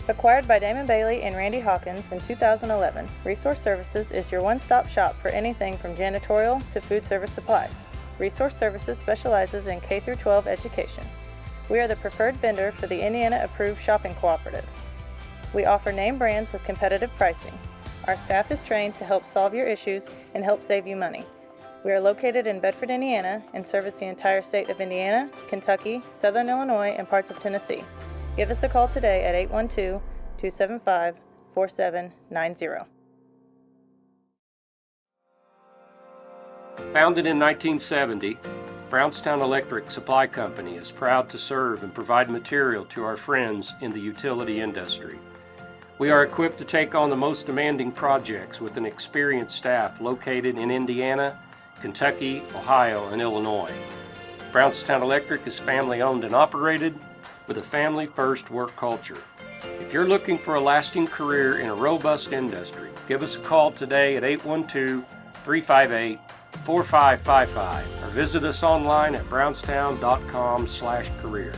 Acquired by Damon Bailey and Randy Hawkins in 2011, Resource Services is your one-stop shop for anything from janitorial to food service supplies. Resource Services specializes in K-12 education. We are the preferred vendor for the Indiana-approved shopping cooperative. We offer name brands with competitive pricing. Our staff is trained to help solve your issues and help save you money. We are located in Bedford, Indiana, and service the entire state of Indiana, Kentucky, Southern Illinois, and parts of Tennessee. Give us a call today at 812-275-4790. Founded in 1970, Brownstown Electric Supply Company is proud to serve and provide material to our friends in the utility industry. We are equipped to take on the most demanding projects with an experienced staff located in Indiana, Kentucky, Ohio, and Illinois. Brownstown Electric is family owned and operated with a family-first work culture. If If you're looking for a lasting career in a robust industry, give us a call today at 812-358-4555 or visit us online at brownstown.com/careers.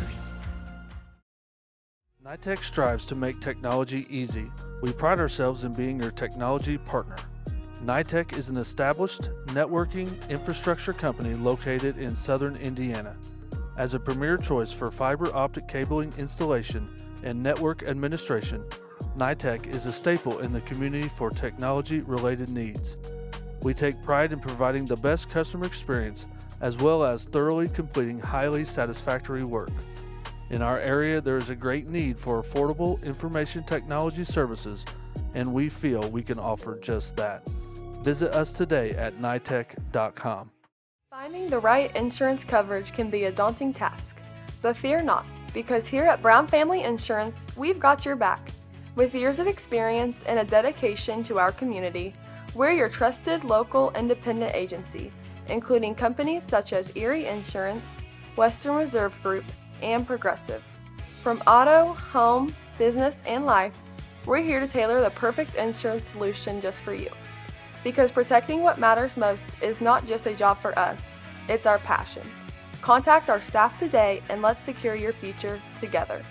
NITEC strives to make technology easy. We pride ourselves in being your technology partner. NITEC is an established networking infrastructure company located in southern Indiana. As a premier choice for fiber optic cabling installation and network administration, NITEC is a staple in the community for technology-related needs. We take pride in providing the best customer experience as well as thoroughly completing highly satisfactory work. In our area, there is a great need for affordable information technology services, and we feel we can offer just that. Visit us today at nitec.com. Finding the right insurance coverage can be a daunting task, but fear not, because here at Brown Family Insurance, we've got your back. With years of experience and a dedication to our community, we're your trusted local independent agency, including companies such as Erie Insurance, Western Reserve Group, and Progressive. From auto, home, business, and life, we're here to tailor the perfect insurance solution just for you. Because protecting what matters most is not just a job for us, it's our passion. Contact our staff today and let's secure your future together.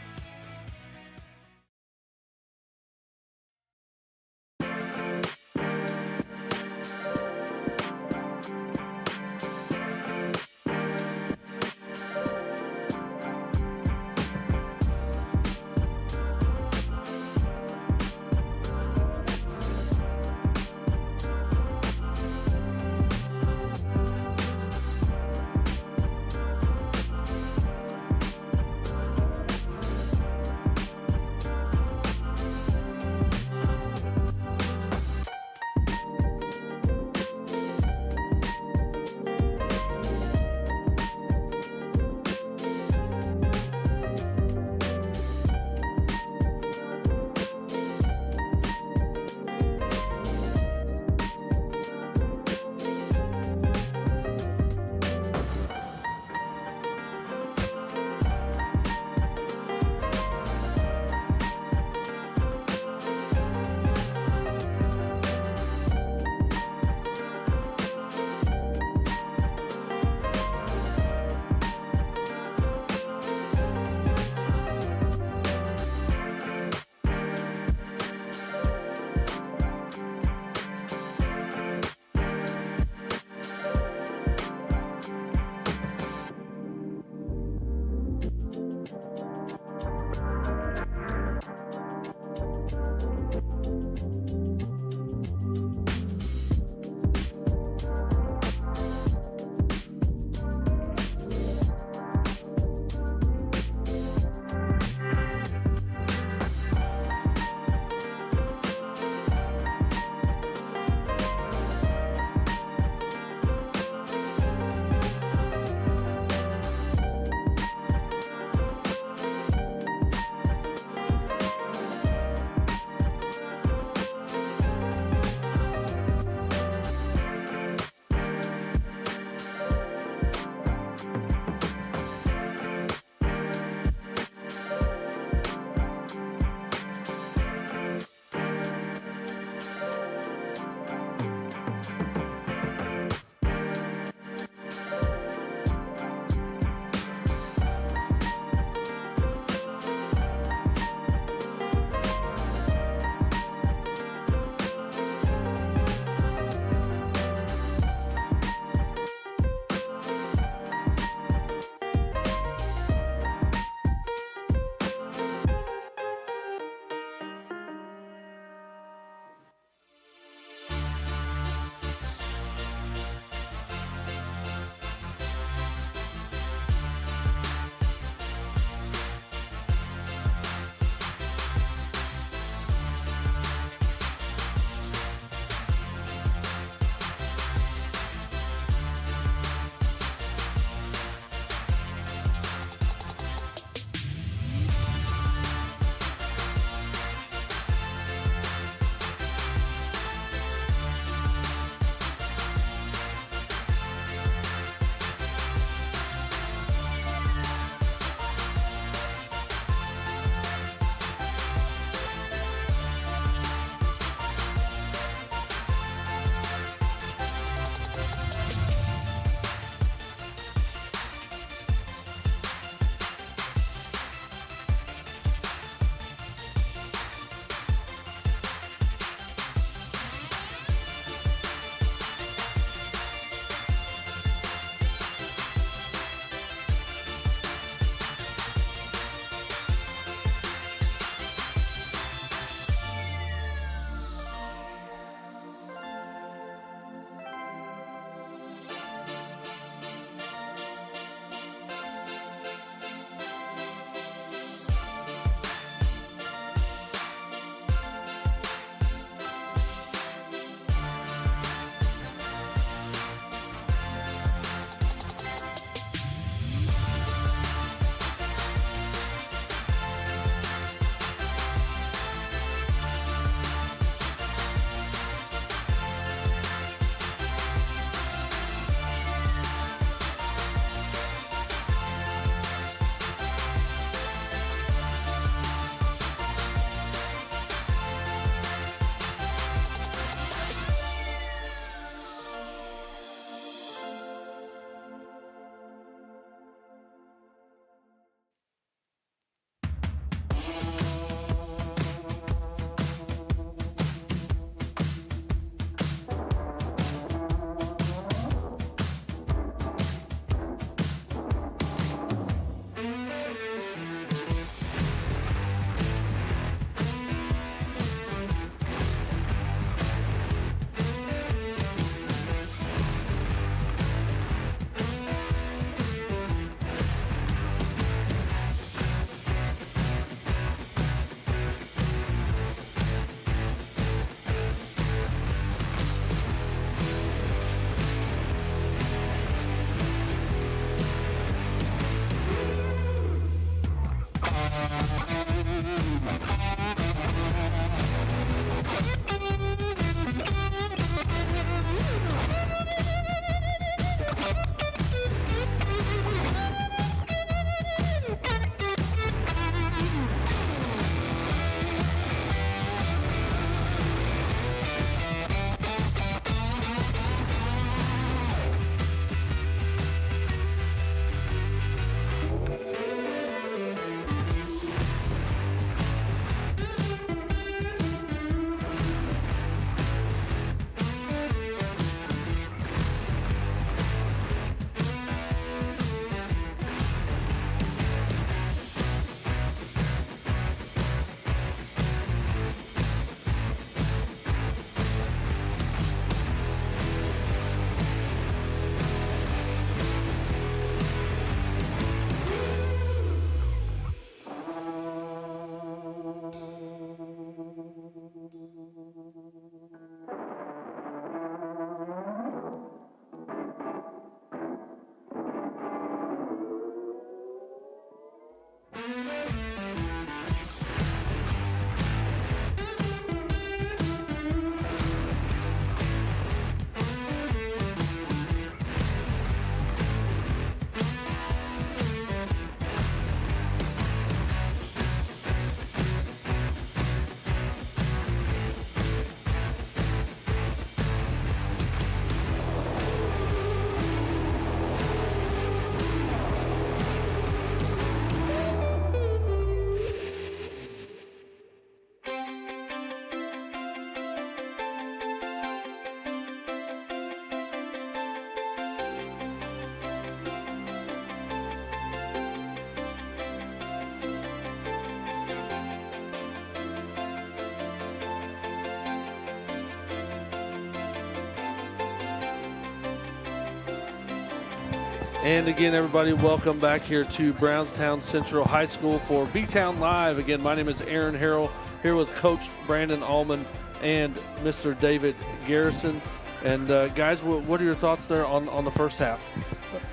And again, everybody, welcome back here to Brownstown Central High School for B-Town Live. Again, my name is Aaron Harrell, here with Coach Brandon Allman and Mr. David Garrison. And guys, what are your thoughts there on the first half?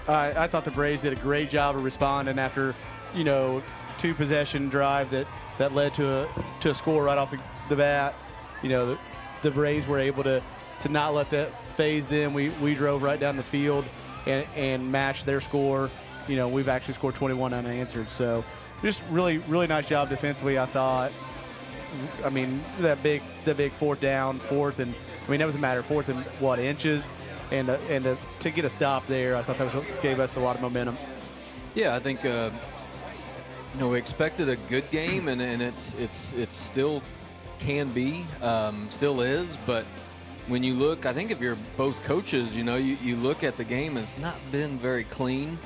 I thought the Braves did a great job of responding after, 2-possession drive that led to a score right off the bat. The Braves were able to not let that phase them. We drove right down the field and matched their score. We've actually scored 21 unanswered. So just really, really nice job defensively, I thought. I mean, that big fourth and that was a matter of fourth and inches, and to get a stop there, I thought that gave us a lot of momentum. Yeah, I think we expected a good game, and it's still can be, still is, but when you look, I think if you're both coaches, you look at the game, and it's not been very clean.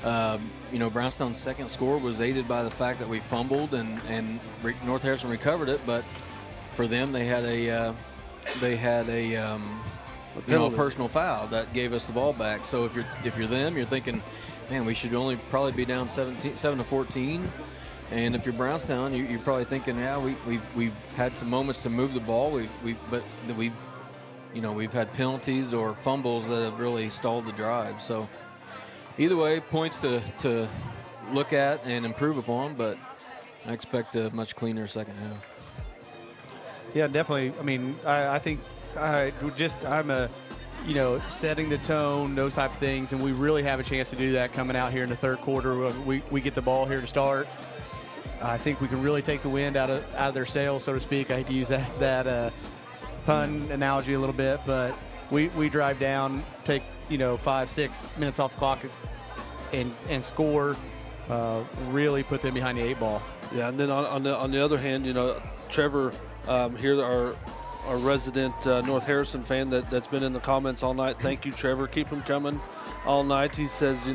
Brownstown's second score was aided by the fact that we fumbled and North Harrison recovered it, but for them they had a personal foul that gave us the ball back. So if you're them, you're thinking, man, we should only probably be down 7-14. And if you're Brownstown, you're probably thinking, yeah, we've had some moments to move the ball, but we've had penalties or fumbles that have really stalled the drive. So either way, points to look at and improve upon, but I expect a much cleaner second half. Yeah, definitely. I mean, I think I'm setting the tone, those type of things, and we really have a chance to do that coming out here in the third quarter. We get the ball here to start. I think we can really take the wind out of their sails, so to speak. I hate to use that pun analogy a little bit, but we drive down, take 5-6 minutes off the clock and score. Really put them behind the 8 ball. Yeah, and then on the other hand, Trevor here, our resident North Harrison fan that's been in the comments all night. Thank you, Trevor. Keep them coming all night. He says,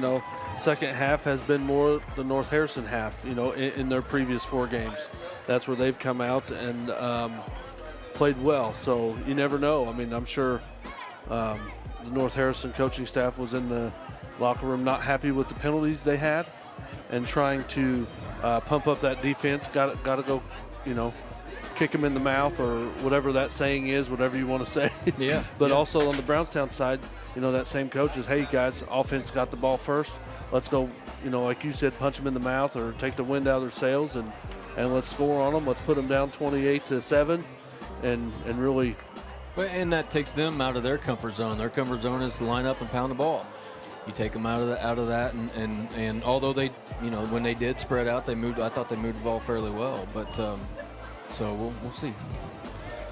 second half has been more the North Harrison half, in their previous 4 games. That's where they've come out and played well. So you never know. I mean, I'm sure the North Harrison coaching staff was in the locker room not happy with the penalties they had and trying to pump up that defense. Got to go, kick them in the mouth or whatever that saying is, whatever you want to say. Yeah. But also on the Brownstown side, that same coach is, hey, guys, offense got the ball first. Let's go, like you said, punch them in the mouth or take the wind out of their sails and and let's score on them. Let's put them down 28-7, and really. And that takes them out of their comfort zone. Their comfort zone is to line up and pound the ball. You take them out of that, and although they, when they did spread out, they moved. I thought they moved the ball fairly well, but so we'll see.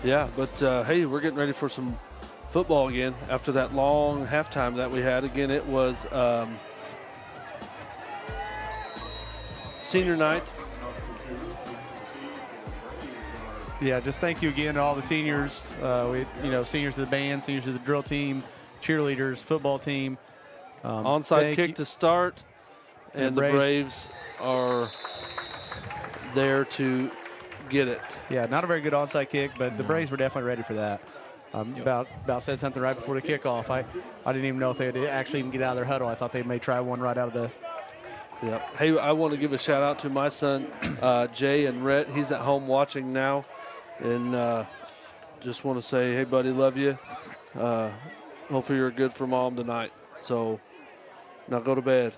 Yeah, but hey, we're getting ready for some football again after that long halftime that we had. Again, it was senior night. Yeah, just thank you again to all the seniors. Seniors of the band, seniors of the drill team, cheerleaders, football team. Onside kick to start, and the Braves are there to get it. Yeah, not a very good onside kick, but the Braves were definitely ready for that. About said something right before the kickoff. I didn't even know if they would actually even get out of their huddle. I thought they may try one right out of the. Yep. Hey, I want to give a shout out to my son, Jay and Rhett. He's at home watching now. And just want to say, hey, buddy, love you. Hopefully you're good for Mom tonight. So now go to bed.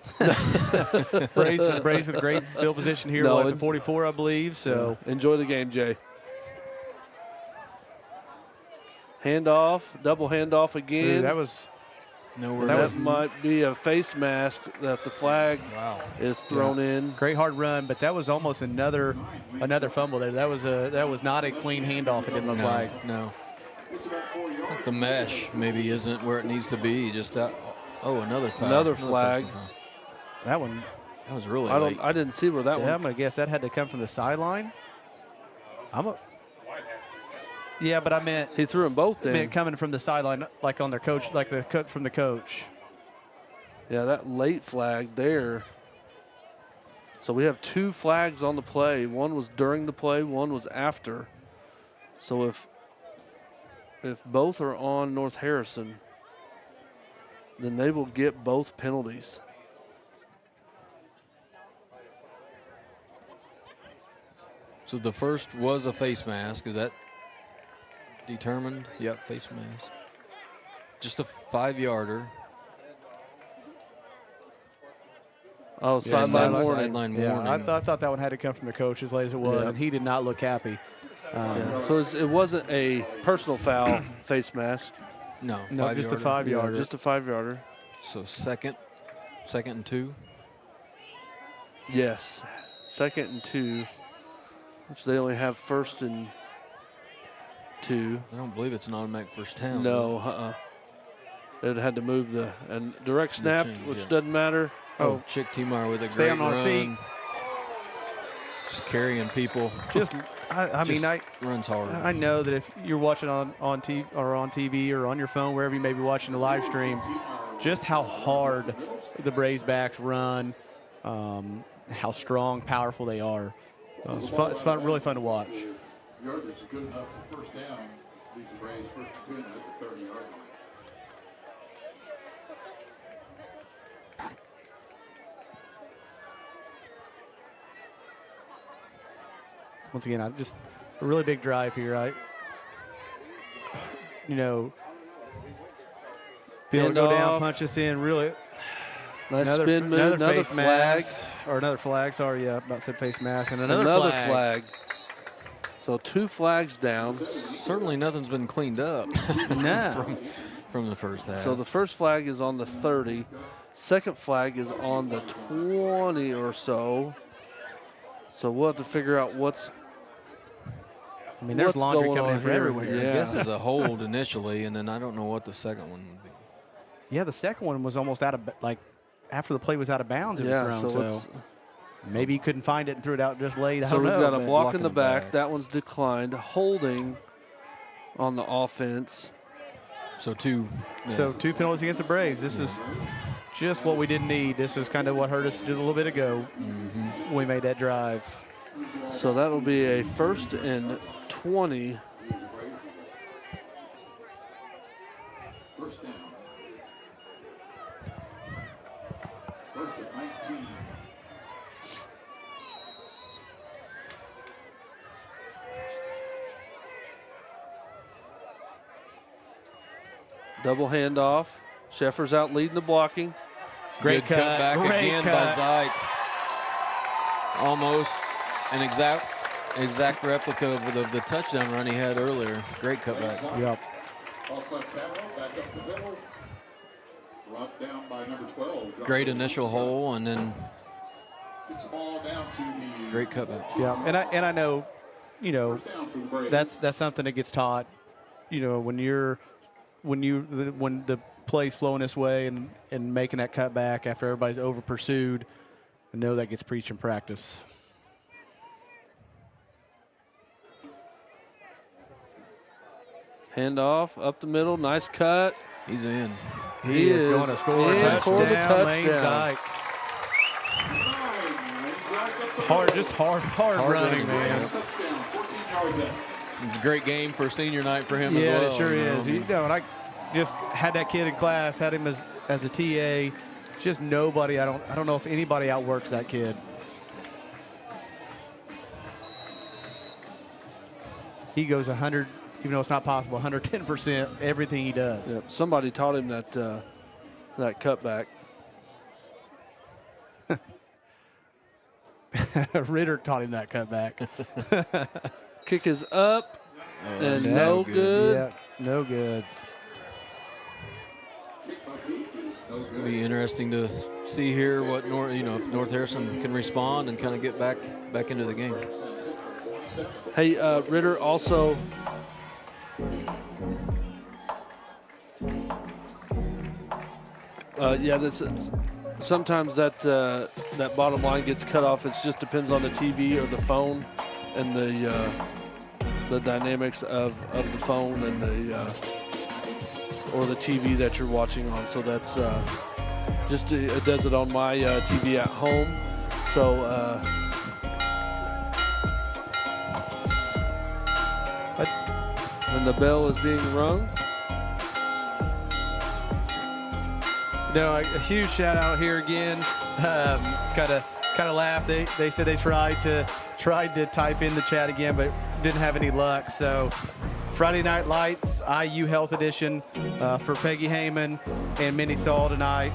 Braves with great field position here at the 44, I believe. So enjoy the game, Jay. Handoff, double handoff again. Ooh, that was nowhere. That might be a face mask that the flag is thrown in. Great hard run, but that was almost another fumble there. That was not a clean handoff. It didn't look like. No. The mesh maybe isn't where it needs to be. Just another foul. Another flag. That one. That was really late. I didn't see where that one. I'm gonna guess that had to come from the sideline. Yeah, but I meant he threw them both in. I meant coming from the sideline, like on their coach, like the cut from the coach. Yeah, that late flag there. So we have 2 flags on the play. One was during the play, one was after. So if both are on North Harrison, then they will get both penalties. So the first was a face mask. Is that determined? Yep, face mask. Just a 5-yarder. Oh, sideline warning. Sideline warning. I thought that one had to come from the coach as late as it was, and he did not look happy. So it wasn't a personal foul face mask. No, just a 5-yarder. Yeah, just a 5-yarder. So second and 2. Yes, 2nd and 2, which they only have 1st and 2. I don't believe it's an automatic first down. No, They'd had to move the direct snap, which doesn't matter. Oh, Chick T-Meyer with a stay great on his feet. Just carrying people. I runs hard. I know that if you're watching on TV or on your phone, wherever you may be watching the live stream, just how hard the Braves backs run, how strong, powerful they are. It's fun, really fun to watch. Yardage is good enough for first down. Leaves the Braves 1st and 10 at the 30-yard line. Once again, just a really big drive here. Be able to go down, punch us in. Really, nice spin move, another face flag. mask, or another flag. Sorry, yeah, about said face mask, and another flag. So 2 flags down. Certainly nothing's been cleaned up. No. from the first half. So the first flag is on the 30. Second flag is on the 20 or so. So we'll have to figure out what's. There's laundry coming in from everywhere. everywhere. Yeah. I guess it's a hold initially, and then I don't know what the second one would be. Yeah, the second one was almost after the play was out of bounds. It was thrown. So maybe he couldn't find it and threw it out just late. I don't know. So we've got a block in the back. back. That one's declined. Holding on the offense. So 2. Yeah. So 2 penalties against the Braves. This is just what we didn't need. This is kind of what hurt us just a little bit ago when we made that drive. So that'll be a 1st and 20. First down. 1st and 19. Double handoff. Sheffer's out leading the blocking. Great Good cut back Great again cut. by Zyke. Almost an exact exact replica of the touchdown run he had earlier. Great cutback. Yep. Off left tackle, back up the middle. Brought down by number 12. Great initial hole, and then Gets the ball down to the great cutback. Yeah, and I know, you know, first down for the Braves. that's something that gets taught. You know, when the play's flowing this way and making that cutback after everybody's over pursued, I know that gets preached in practice. Handoff up the middle, nice cut. He's in. He is going to score a in for the touchdown. Lane touchdown. Zyke. Hard running, man. Touchdown, 14 yards out. Great game for senior night for him Yeah, as well. it sure you know. is. You know, and I just had that kid in class, had him as a TA. Just nobody. I don't know if anybody outworks that kid. He goes 100, even though it's not possible, 110% everything he does. Yep. Somebody taught him that that cutback. Ritter taught him that cutback. Kick is up and that's no no good. good. Yeah, no good. It'll be interesting to see here what if North Harrison can respond and kind of get back into the game. Hey, Ritter also. Yeah, this is, sometimes that that bottom line gets cut off. It just depends on the TV or the phone, and the dynamics of the phone and the or the TV that you're watching on. So that's just it does it on my TV at home. So. When the bell is being rung. No, a huge shout out here again. Kind of laughed. They said they tried to type in the chat again, but didn't have any luck. So Friday Night Lights, IU Health Edition for Peggy Heyman and Minnie Saul tonight.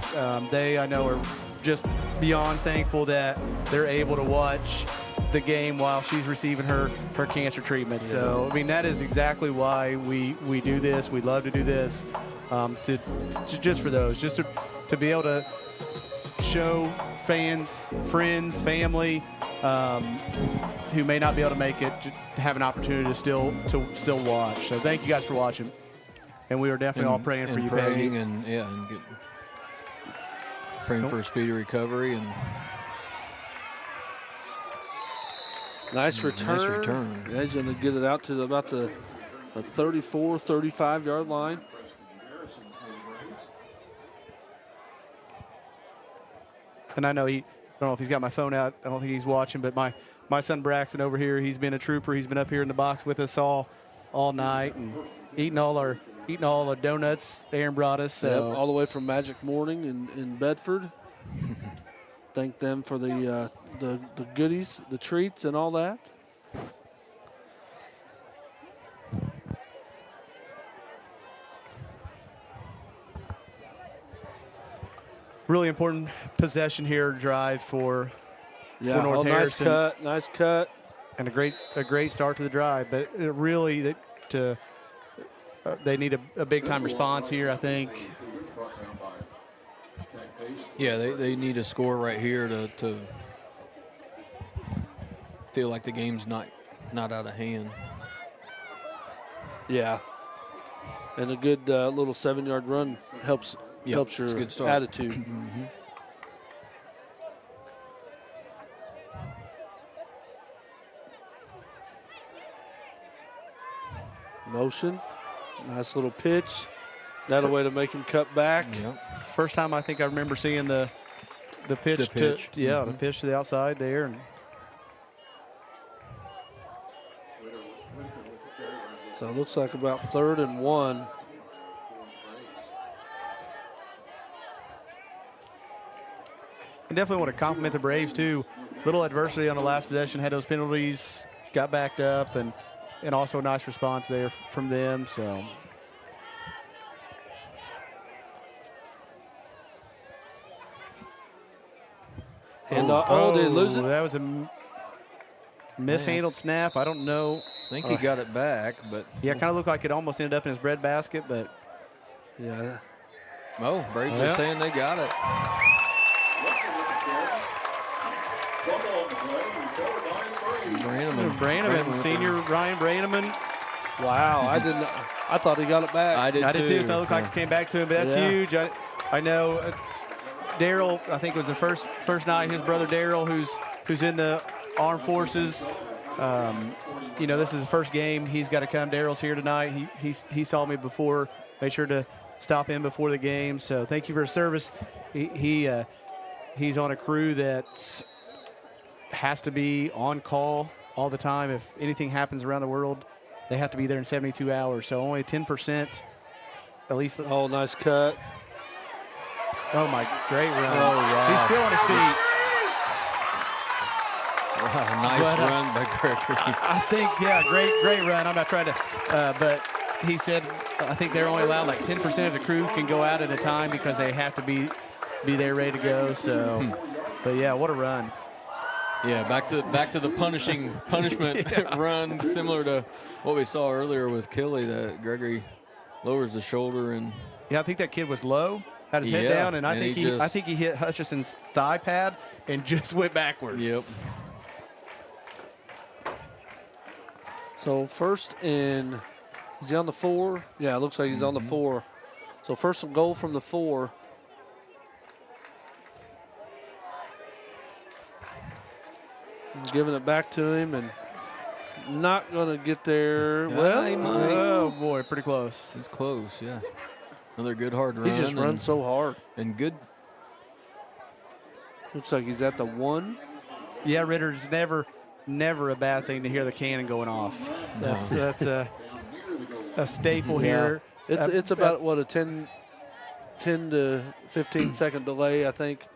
They, I know, are just beyond thankful that they're able to watch the game while she's receiving her cancer treatment. So, I mean, that is exactly why we do this. We love to do this, to just for those, just to be able to show fans, friends, family who may not be able to make it, to have an opportunity to still watch. So thank you guys for watching. And we are definitely all praying for you, Peggy. And praying for a speedy recovery and Nice return. Nice return. Yeah, he's going to get it out to about the 34, 35-yard line. And I know I don't know if he's got my phone out. I don't think he's watching, but my son Braxton over here, he's been a trooper. He's been up here in the box with us all night and eating all the donuts Aaron brought us. So. Yep, all the way from Magic Morning in Bedford. Thank them for the goodies, the treats, and all that. Really important possession here, drive for North Harrison. Nice cut. And a great start to the drive. But it really, they need a big time response here, I think. Yeah, they need a score right here to feel like the game's not out of hand. Yeah. And a good little 7-yard run helps your good start. attitude. Mm-hmm. Motion. Nice little pitch. That a way to make him cut back. Yep. First time I think I remember seeing the pitch. The pitch. The pitch to the outside there. And So it looks like about 3rd and 1. I definitely want to compliment the Braves too. Little adversity on the last possession, had those penalties, got backed up, and also a nice response there from them. So. And did they lose it? That was a mishandled snap. I don't know. I think he got it back, but Yeah, kind of looked like it almost ended up in his breadbasket, but Yeah. oh, Braves are saying they got it. Brannaman, senior Ryan Brannaman. Wow. I thought he got it back. I did too. It too. looked like it came back to him, but that's huge. I know Daryl, I think it was the first night, his brother Daryl, who's in the armed forces. You know, this is his first game. He's got to come. Daryl's here tonight. He saw me before. Made sure to stop in before the game. So thank you for his service. He's on a crew that has to be on call all the time. If anything happens around the world, they have to be there in 72 hours. So only 10%, at least. Oh, nice cut. Oh, my, great run. Oh, wow. He's still on his feet. Wow, nice run by Gregory. I think, yeah, great run. I'm not trying to, but he said, I think they're only allowed like 10% of the crew can go out at a time because they have to be there ready to go. So, but yeah, what a run. Yeah, back to the punishment run, similar to what we saw earlier with Kelly. That Gregory lowers the shoulder and. Yeah, I think that kid was low, had his head down, and I think he hit Hutchison's thigh pad and just went backwards. Yep. So first is he on the 4? Yeah, it looks like he's on the 4. So first and goal from the 4. And giving it back to him and not going to get there. Well, he might. Oh, boy, pretty close. He's close, yeah. Another good hard run. He just runs so hard. And good. Looks like he's at the 1. Yeah, Ritter's never a bad thing to hear the cannon going off. That's a staple here. It's about, what, a 10 to 15 second delay, I think,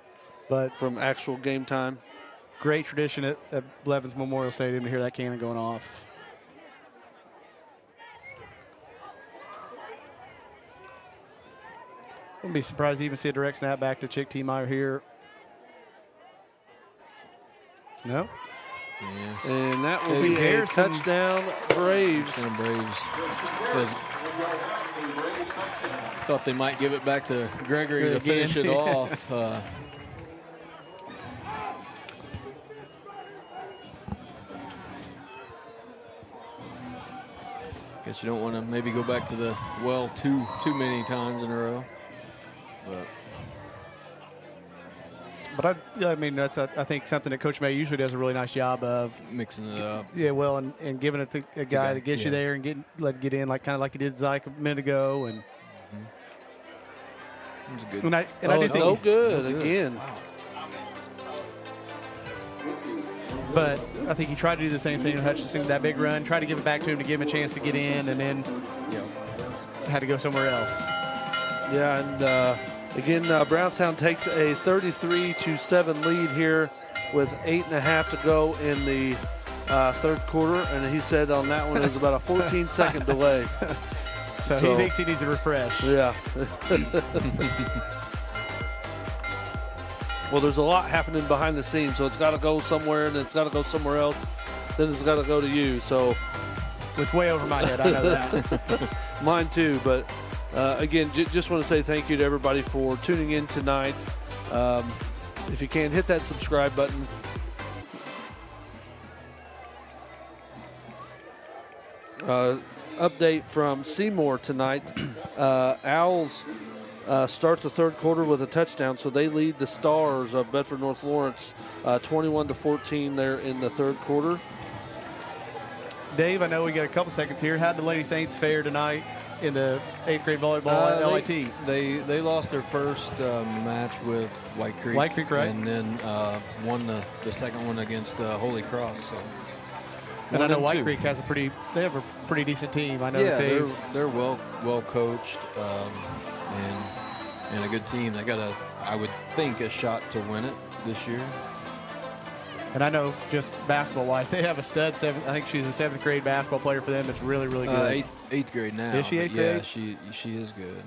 but from actual game time. Great tradition at Blevins Memorial Stadium to hear that cannon going off. Wouldn't be surprised to even see a direct snap back to Chick T-Meyer here. No. Yeah. And that will be a touchdown, Braves. Thought they might give it back to Gregory to finish it off. Guess you don't want to maybe go back to the well too many times in a row. But I mean, that's I think something that Coach May usually does a really nice job of mixing it up. Yeah, well, and giving it to a guy that gets you there and let it get in, kind of like he did Zyke a minute ago. And good. I do think no good again. Wow. But I think he tried to do the same thing with Hutchinson, that big run, tried to give it back to him to give him a chance to get in, and then had to go somewhere else. Yeah, and again, Brownstown takes a 33-7 lead here with 8.5 to go in the third quarter, and he said on that one it was about a 14-second delay. So he thinks he needs a refresh. Yeah. Well, there's a lot happening behind the scenes, so it's got to go somewhere, and it's got to go somewhere else. Then it's got to go to you. So it's way over my head. I know that. Mine too. But again, just want to say thank you to everybody for tuning in tonight. If you can, hit that subscribe button. Update from Seymour tonight. Owls starts the third quarter with a touchdown, so they lead the Stars of Bedford North Lawrence 21-14 there in the third quarter. Dave, I know we got a couple seconds here. How'd the Lady Saints fare tonight in the 8th grade volleyball at LIT? They lost their first match with White Creek. White Creek, right? And then won the second one against Holy Cross. So. And I know White Creek has they have a pretty decent team. I know they're well coached and a good team. They got I would think, a shot to win it this year. And I know just basketball-wise, they have a stud. I think she's a 7th grade basketball player for them. That's really, really good. 8th grade now. Is she 8th grade? Yeah, she is good.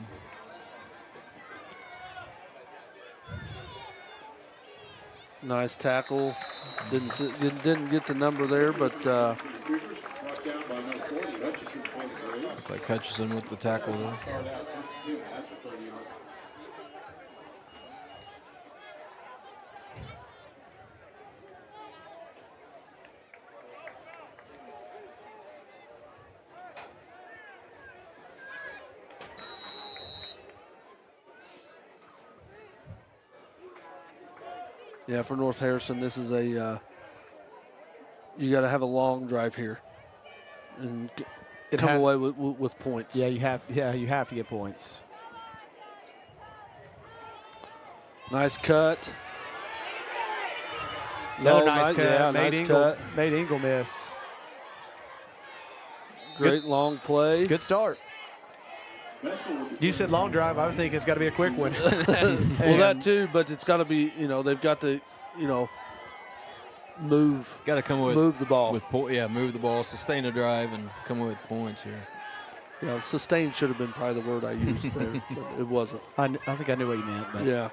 Nice tackle. Didn't get the number there, but Brought down by no 40. Hutchinson for the Braves. Looks like Hutchinson with the tackle there. Start out 62 at the 30-yard. yeah, for North Harrison, this is a you got to have a long drive here and come away with points. Yeah, you have. Yeah, you have to get points. Nice cut. Another Low, nice cut. Yeah, made Engel miss. Great long play. Good start. You said long drive. I was thinking it's got to be a quick one. Well, that too, but it's got to be. They've got to. Move. Got to come with move the ball. Move the ball, sustain a drive, and come with points here. Sustain should have been probably the word I used there, but it wasn't. I think I knew what you meant. But. Yeah.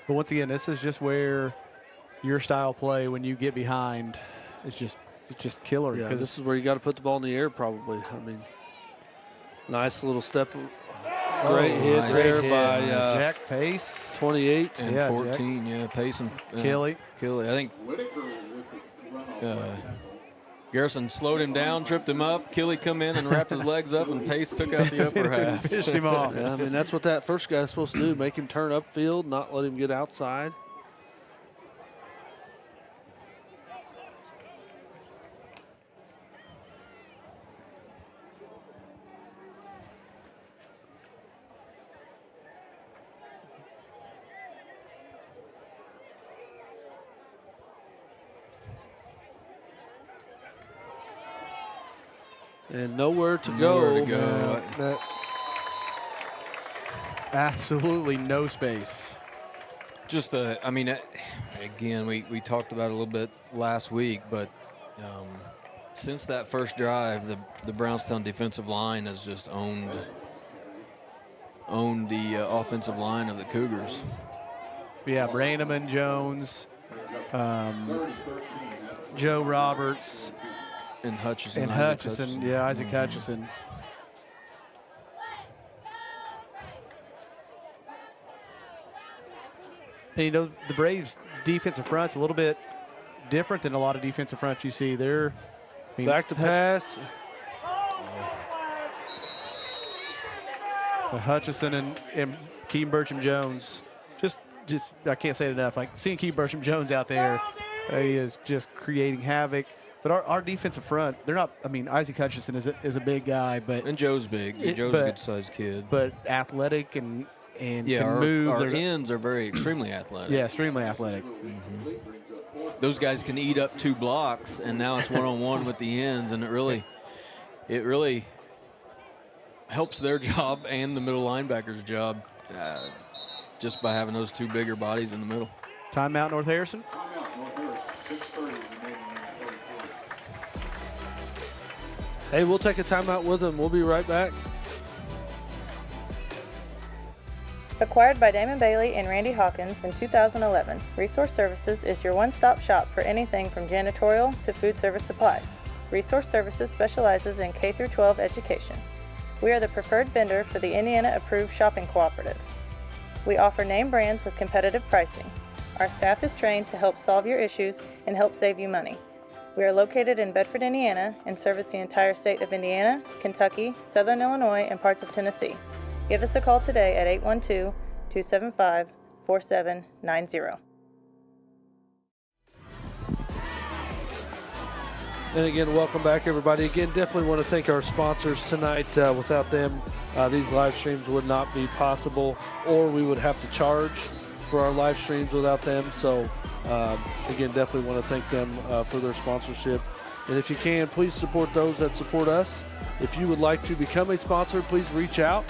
But once again, this is just where your style play, when you get behind, it's just killer. Yeah, this is where you got to put the ball in the air probably. I mean, nice little step. Great hit nice there hit. by Jack Pace. 28. And Yeah, 14, yeah, Pace and Kelly. I think Whitaker with the run off. Garrison slowed him down, tripped him up. Kelly come in and wrapped his legs up, and Pace took out the upper half. Fished him off. Yeah, I mean, that's what that first guy's supposed to do, make him turn upfield, not let him get outside. And nowhere to go. Absolutely no space. Just, again, we talked about it a little bit last week, but since that first drive, the Brownstown defensive line has just owned the offensive line of the Cougars. Yeah, Brandeman, Jones, Joe Roberts, And Hutchinson. and Hutchison. Yeah, Isaac Hutchison. And the Braves' defensive front's a little bit different than a lot of defensive fronts you see. They're Back to pass. Hutchison and Keaton Bertram Jones. Just I can't say it enough. Like seeing Keaton Bertram Jones out there, he is just creating havoc. But our defensive front, they're not. I mean, Isaac Hutchison is a big guy, but And Joe's big. Joe's a good-sized kid. but athletic and Yeah, can our, move. our They're- ends are very extremely athletic. yeah, extremely athletic. Those guys can eat up 2 blocks, and now it's one-on-one with the ends, and it really helps their job and the middle linebacker's job just by having those 2 bigger bodies in the middle. Timeout, North Harrison. Timeout, North Harrison. 6:30 remaining in the third quarter. Hey, we'll take a timeout with them. We'll be right back. Acquired by Damon Bailey and Randy Hawkins in 2011, Resource Services is your one-stop shop for anything from janitorial to food service supplies. Resource Services specializes in K-12 education. We are the preferred vendor for the Indiana-approved shopping cooperative. We offer name brands with competitive pricing. Our staff is trained to help solve your issues and help save you money. We are located in Bedford, Indiana, and service the entire state of Indiana, Kentucky, Southern Illinois, and parts of Tennessee. Give us a call today at 812-275-4790. And again, welcome back, everybody. Again, definitely want to thank our sponsors tonight. Without them, these live streams would not be possible, or we would have to charge for our live streams without them. So, again, definitely want to thank them for their sponsorship. And if you can, please support those that support us. If you would like to become a sponsor, please reach out.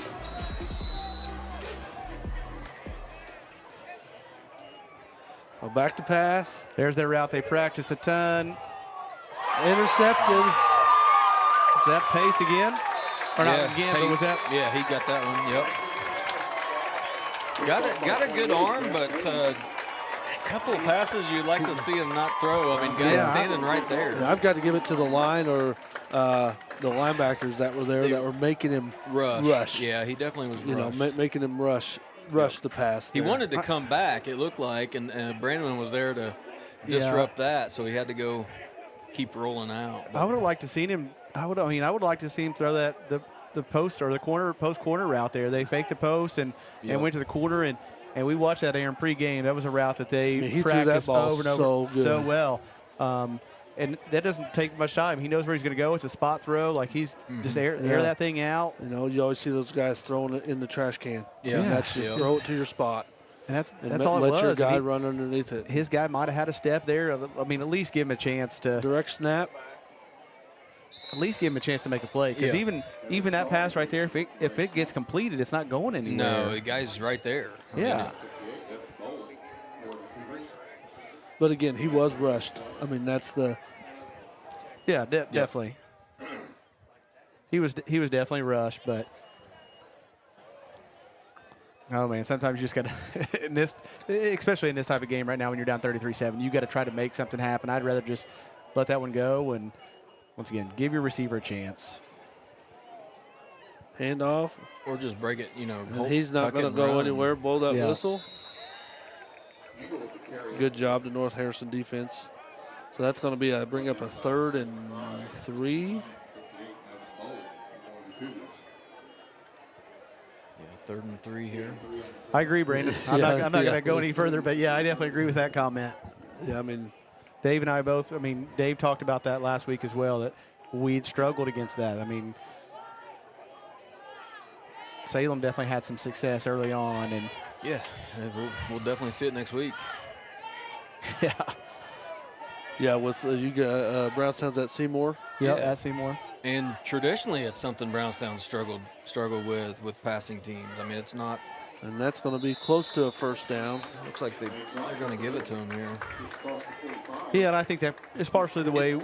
Back to pass. There's their route they practice a ton. Intercepted. Is that Pace again? Or not again, but was that? Yeah, he got that one. Yep. Got a good arm, but a couple of passes you'd like to see him not throw. I mean, guys standing right there. Yeah, I've got to give it to the line or the linebackers that were there that were making him rush. Yeah, he definitely was rushed. Making him rush the pass. He wanted to come back, it looked like, and Brandon was there to disrupt that, so he had to go keep rolling out. I would have liked to seen him. I would like to see him throw that the post or the post corner route there. They faked the post and went to the corner, and we watched that Aaron pregame. That was a route that they practiced over and over so well. And that doesn't take much time. He knows where he's going to go. It's a spot throw. Like he's just air that thing out. You know, you always see those guys throwing it in the trash can. Yeah, and that's just throw it to your spot. And that's all it was. Let your guy run underneath it. His guy might have had a step there. I mean, at least give him a chance to direct snap. At least give him a chance to make a play. Because even that pass right there, if it gets completed, it's not going anywhere. No, the guy's right there. Yeah. But again, he was rushed. I mean, that's the. Yeah, definitely. He was definitely rushed, but. Oh man, sometimes you just got to, especially in this type of game right now when you're down 33-7, you got to try to make something happen. I'd rather just let that one go and, once again, give your receiver a chance. Hand off. Or just break it, He's not going to go anywhere. Blow that whistle. Good job to North Harrison defense. So that's going to be bring up a 3rd and 3. Yeah, 3rd and 3 here. I agree, Brandon. I'm not going to go any further, but yeah, I definitely agree with that comment. Yeah, I mean, Dave and I both. I mean, Dave talked about that last week as well. That we'd struggled against that. I mean, Salem definitely had some success early on, and yeah, we'll definitely see it next week. Yeah. Yeah, with you got Brownstown's at Seymour. Yeah, at Seymour. And traditionally, it's something Brownstown struggled with passing teams. I mean, it's not. And that's going to be close to a first down. Looks like they're going to give it to him here. Yeah, and I think that is partially the way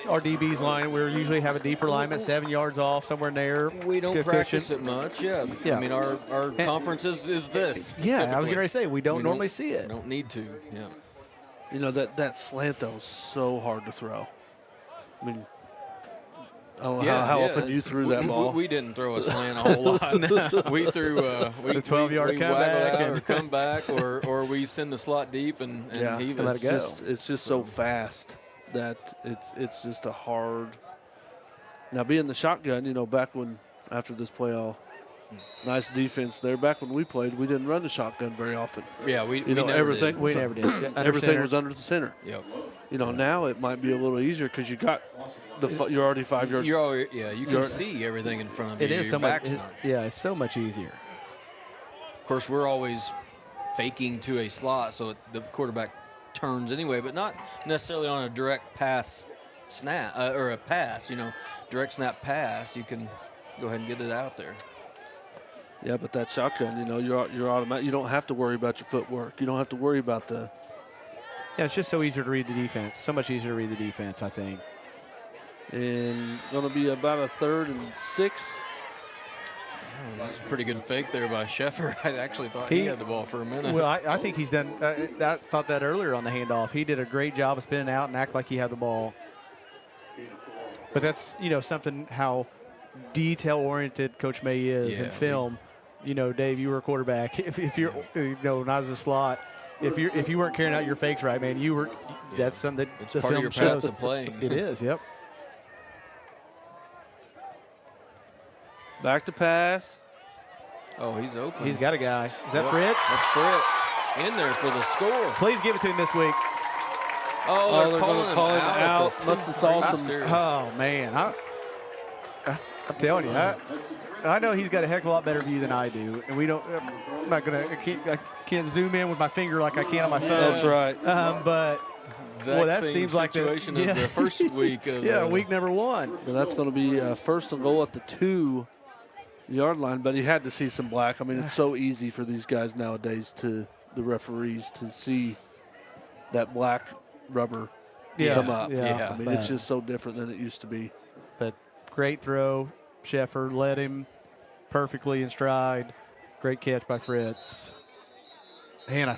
our DBs line. We usually have a deeper alignment, 7 yards off, somewhere in there. We don't practice it much, yeah. I mean, our conference is this. Yeah, typically. I was going to say, we don't normally see it. We don't need to, yeah. You know, that slant, though, is so hard to throw. I mean, I don't know how often you threw that ball. We didn't throw a slant a whole lot. We threw the 12-yard comeback, or come back, or we send the slot deep and he even let it go. It's just so fast that it's just a hard. Now being the shotgun, you know, back when after this play, nice defense there. Back when we played, we didn't run the shotgun very often. Yeah, we never everything. did. We never did. Everything was under the center. Yep. You know, now it might be a little easier because you got you're already 5 yards. You can see everything in front of you. It is Your back's not. it's so much easier. Of course, we're always faking to a slot, so the quarterback turns anyway, but not necessarily on a direct pass snap or a pass. You know, direct snap pass. You can go ahead and get it out there. Yeah, but that shotgun, you know, you're automatic. You don't have to worry about your footwork. You don't have to worry about the. Yeah, it's just so easier to read the defense. So much easier to read the defense, I think. And going to be about a 3rd and 6. Oh, that's a pretty good fake there by Sheffer. I actually thought he had the ball for a minute. Well, I think he's done. I thought that earlier on the handoff. He did a great job of spinning out and act like he had the ball. But that's, you know, something how detail-oriented Coach May is in film. You know, Dave, you were a quarterback. If you're, you know, when I was a slot, if you weren't carrying out your fakes right, man, you were. That's something that it's the part film of your shows. path of playing. It is. Yep. Back to pass. Oh, he's open. He's got a guy. Is that Fritz? That's Fritz. In there for the score. Please give it to him this week. Oh, they're going to call him out. Must have saw some. Oh, man. I'm telling you, I know he's got a heck of a lot better view than I do, and we don't. I'm not gonna. I can't zoom in with my finger like I can on my phone. That's right. But well, that seems like the situation of the first week. Of, week number 1. But that's going to be first and goal at the 2-yard line. But he had to see some black. I mean, it's so easy for these guys nowadays the referees to see that black rubber come up. Yeah. I mean, it's just so different than it used to be. But great throw. Sheffer led him perfectly in stride. Great catch by Fritz. And I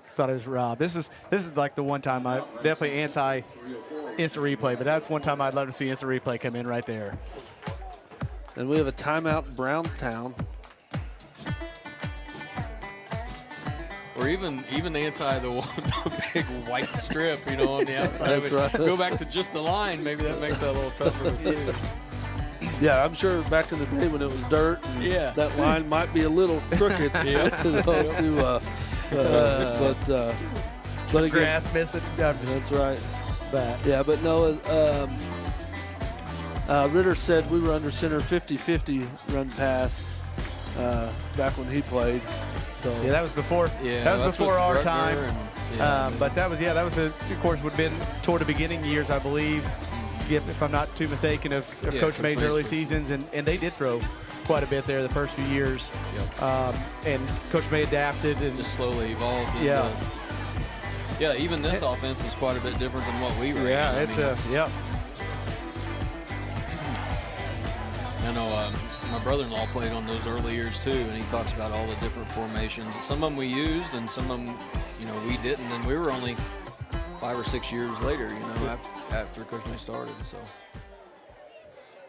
thought it was Rob. This is like the one time I definitely anti instant replay, but that's one time I'd love to see instant replay come in right there. And we have a timeout, Brownstown. Or even anti the big white strip, on the outside. That's right. Go back to just the line. Maybe that makes that a little tougher to see. Yeah, I'm sure back in the day when it was dirt, that line might be a little crooked. But again, grass missing. That's right. That. Yeah, but no, Ritter said we were under center 50-50 run pass back when he played. So yeah, that was before. Yeah, that was before our Rutger time. But that was of course would have been toward the beginning years, I believe, if I'm not too mistaken, of Coach May's early seasons, and they did throw quite a bit there the first few years. Yep. And Coach May adapted and just slowly evolved. Yeah, even this offense is quite a bit different than what we were. Yeah, I know my brother-in-law played on those early years too, and he talks about all the different formations. Some of them we used, and some of them, we didn't. And we were only 5 or 6 years later, after Coach May started. So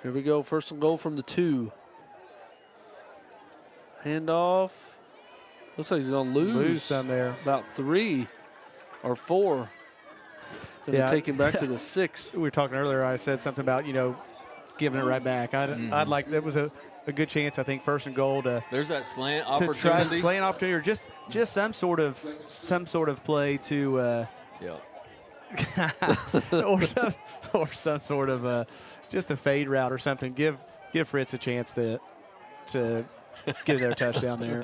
here we go. First and goal from the 2. Handoff. Looks like he's going to lose some there. About 3 or 4. And take him back to the 6. We were talking earlier. I said something about giving it right back. I'd like that was a good chance. I think first and goal to. There's that slant to opportunity. try slant opportunity, or just some sort of play to. or some sort of just a fade route or something. Give Fritz a chance to get their touchdown there.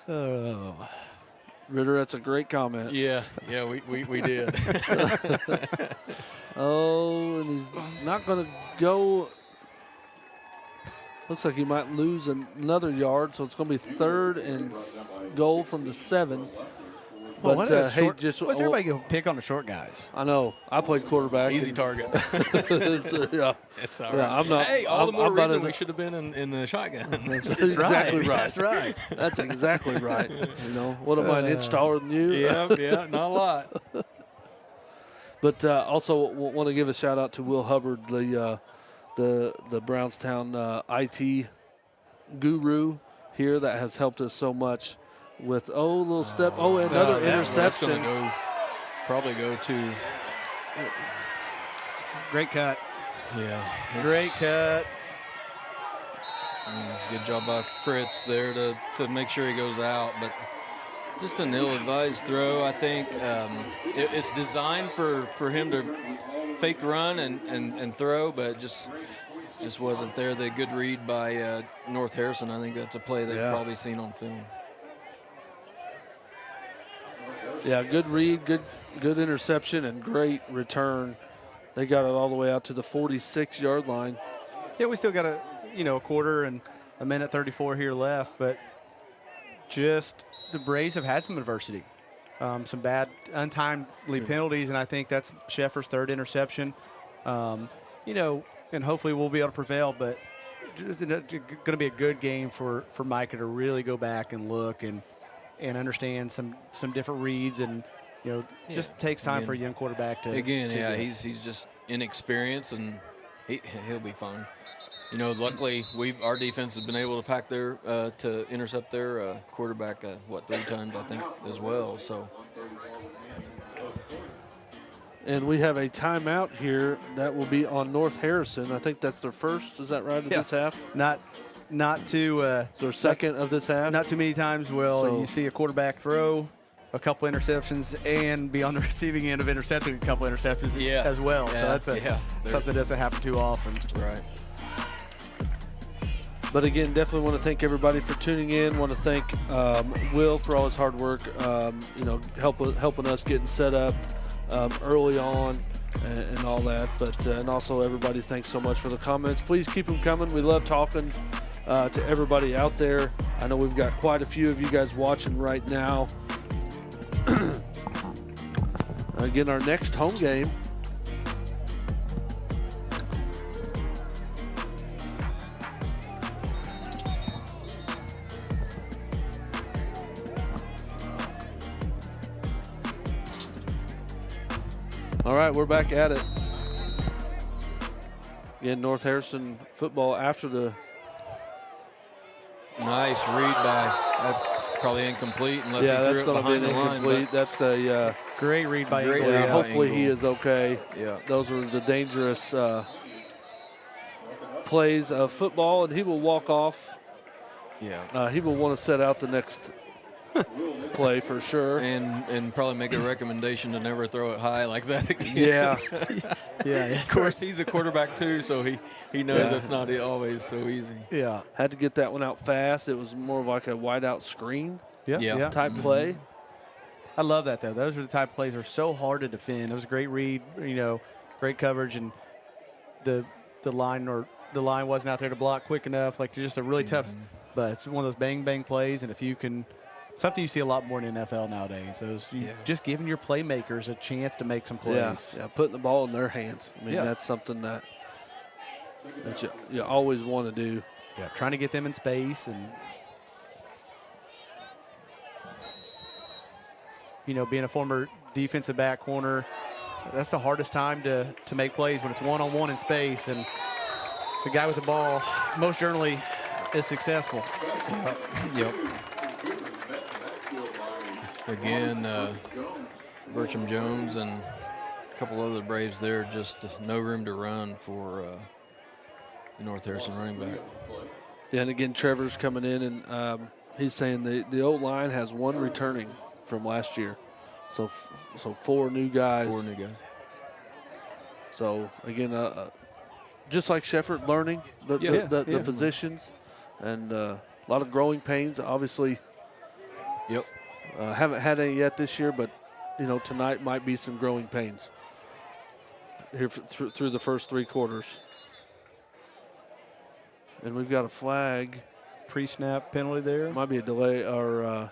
Oh. Ritter, that's a great comment. Yeah, we did. Oh, and he's not going to go. Looks like he might lose another yard, so it's going to be 3rd and goal from the 7. Well, but what's everybody going to pick on the short guys? I know. I played quarterback. Easy target. It's all right. I'm not. Hey, all the more reason we should have been in the shotgun. That's exactly right. That's right. That's exactly right. What am I, an inch taller than you? Yeah, not a lot. But also want to give a shout out to Will Hubbard, the Brownstown IT guru here that has helped us so much with little step. Another interception. That's going to probably go to. Great cut. Yeah. Great cut. Good job by Fritz there to make sure he goes out, but just an ill-advised throw, I think. It's designed for him to fake run and throw, but just wasn't there. The good read by North Harrison. I think that's a play they've probably seen on film. Yeah, good read, good interception, and great return. They got it all the way out to the 46-yard line. Yeah, we still got a quarter and a minute 34 here left, but just the Braves have had some adversity, some bad untimely penalties, and I think that's Sheffer's 3rd interception. And hopefully we'll be able to prevail, but it's going to be a good game for Micah to really go back and look and understand some different reads, and just takes time for a young quarterback to. He's just inexperienced, and he'll be fine. Luckily our defense has been able to pack to intercept their quarterback 3 times I think as well. So. And we have a timeout here that will be on North Harrison. I think that's their first. Is that right? Of this half? Not too. Their second of this half. Not too many times will you see a quarterback throw a couple interceptions and be on the receiving end of intercepting a couple interceptions as well. So that's something that doesn't happen too often. Right. But again, definitely want to thank everybody for tuning in. Want to thank Will for all his hard work. Helping us getting set up early on and all that. But and also everybody, thanks so much for the comments. Please keep them coming. We love talking to everybody out there. I know we've got quite a few of you guys watching right now. Again, our next home game All right, we're back at it. Again, North Harrison football after the. Nice read by, that's probably incomplete unless Yeah, he that's threw it going to be behind an the line. incomplete. That's the. Great read by Great Eagle. read. Yeah. Hopefully he Angle. is okay. Yeah. Those are the dangerous plays of football, and he will walk off. Yeah. He will want to set out the next play for sure. And probably make a recommendation to never throw it high like that again. Yeah. Yeah. Of course, he's a quarterback too, so he knows that's not always so easy. Yeah. Had to get that one out fast. It was more of like a wide out screen Yeah. Yeah. Yeah. type play. I love that, though. Those are the type of plays that are so hard to defend. It was a great read, great coverage, and the line wasn't out there to block quick enough. Like, just a really tough, but it's one of those bang place. And if you can, something you see a lot more in the NFL nowadays. Just giving your playmakers a chance to make some plays. Yeah, putting the ball in their hands. I mean, that's something that you always want to do. Yeah, trying to get them in space and. Being a former defensive back corner, that's the hardest time to make plays when it's one-on-one in space, and the guy with the ball most generally is successful. Yep. Again, Bertram Jones and a couple other Braves there, just no room to run for the North Harrison running back. Yeah, and again, Trevor's coming in, and he's saying the old line has one returning from last year, so 4 new guys. 4 new guys. So again, just like Shefford, learning the positions, and a lot of growing pains. Obviously, Yep. haven't had any yet this year, but tonight might be some growing pains here through the first 3 quarters. And we've got a flag. Pre-snap penalty there. Might be a delay or.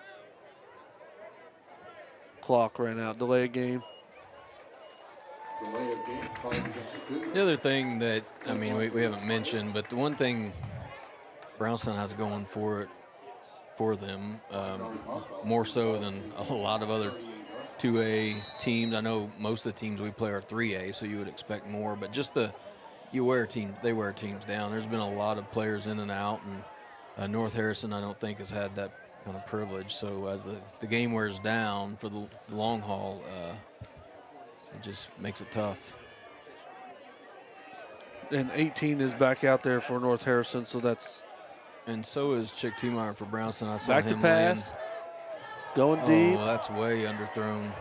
Clock ran out. Delay a game. The other thing that, we haven't mentioned, but the one thing Brownstown has going for them, more so than a lot of other 2A teams. I know most of the teams we play are 3A, so you would expect more, but just they wear teams down. There's been a lot of players in and out, and North Harrison I don't think has had that kind of privilege. So as the game wears down for the long haul, it just makes it tough. And 18 is back out there for North Harrison, so that's. And so is Chick Tiemeyer for Brownstown. I saw Back to him pass. Going deep. Oh, that's way underthrown.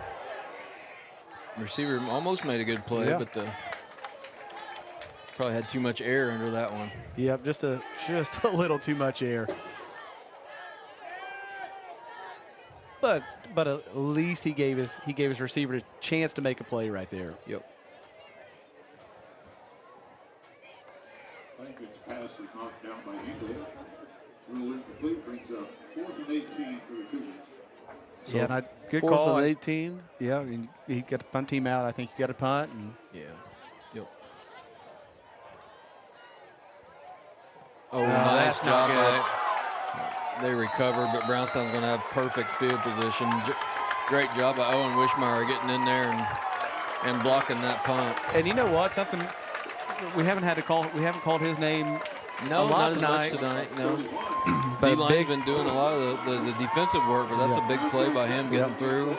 Receiver almost made a good play, but probably had too much air under that one. Yep, just a little too much air. But at least he gave his receiver a chance to make a play right there. Yep. I think his pass is knocked down by Eagle. Rule incomplete, brings up 4th and 18 for the Cougars. Yeah, and good 4th call. and 18. Yeah, and he got the punt team out. I think he got a punt. And Yeah. Yep. Oh, nice that's not job. good. They recovered, but Brownstown's going to have perfect field position. Great job by Owen Wishmeyer getting in there and blocking that punt. And you know what? Something we haven't had to call. We haven't called his name No, a lot not tonight. as much tonight. No. But D-line's been doing a lot of the defensive work, but that's a big play by him getting through.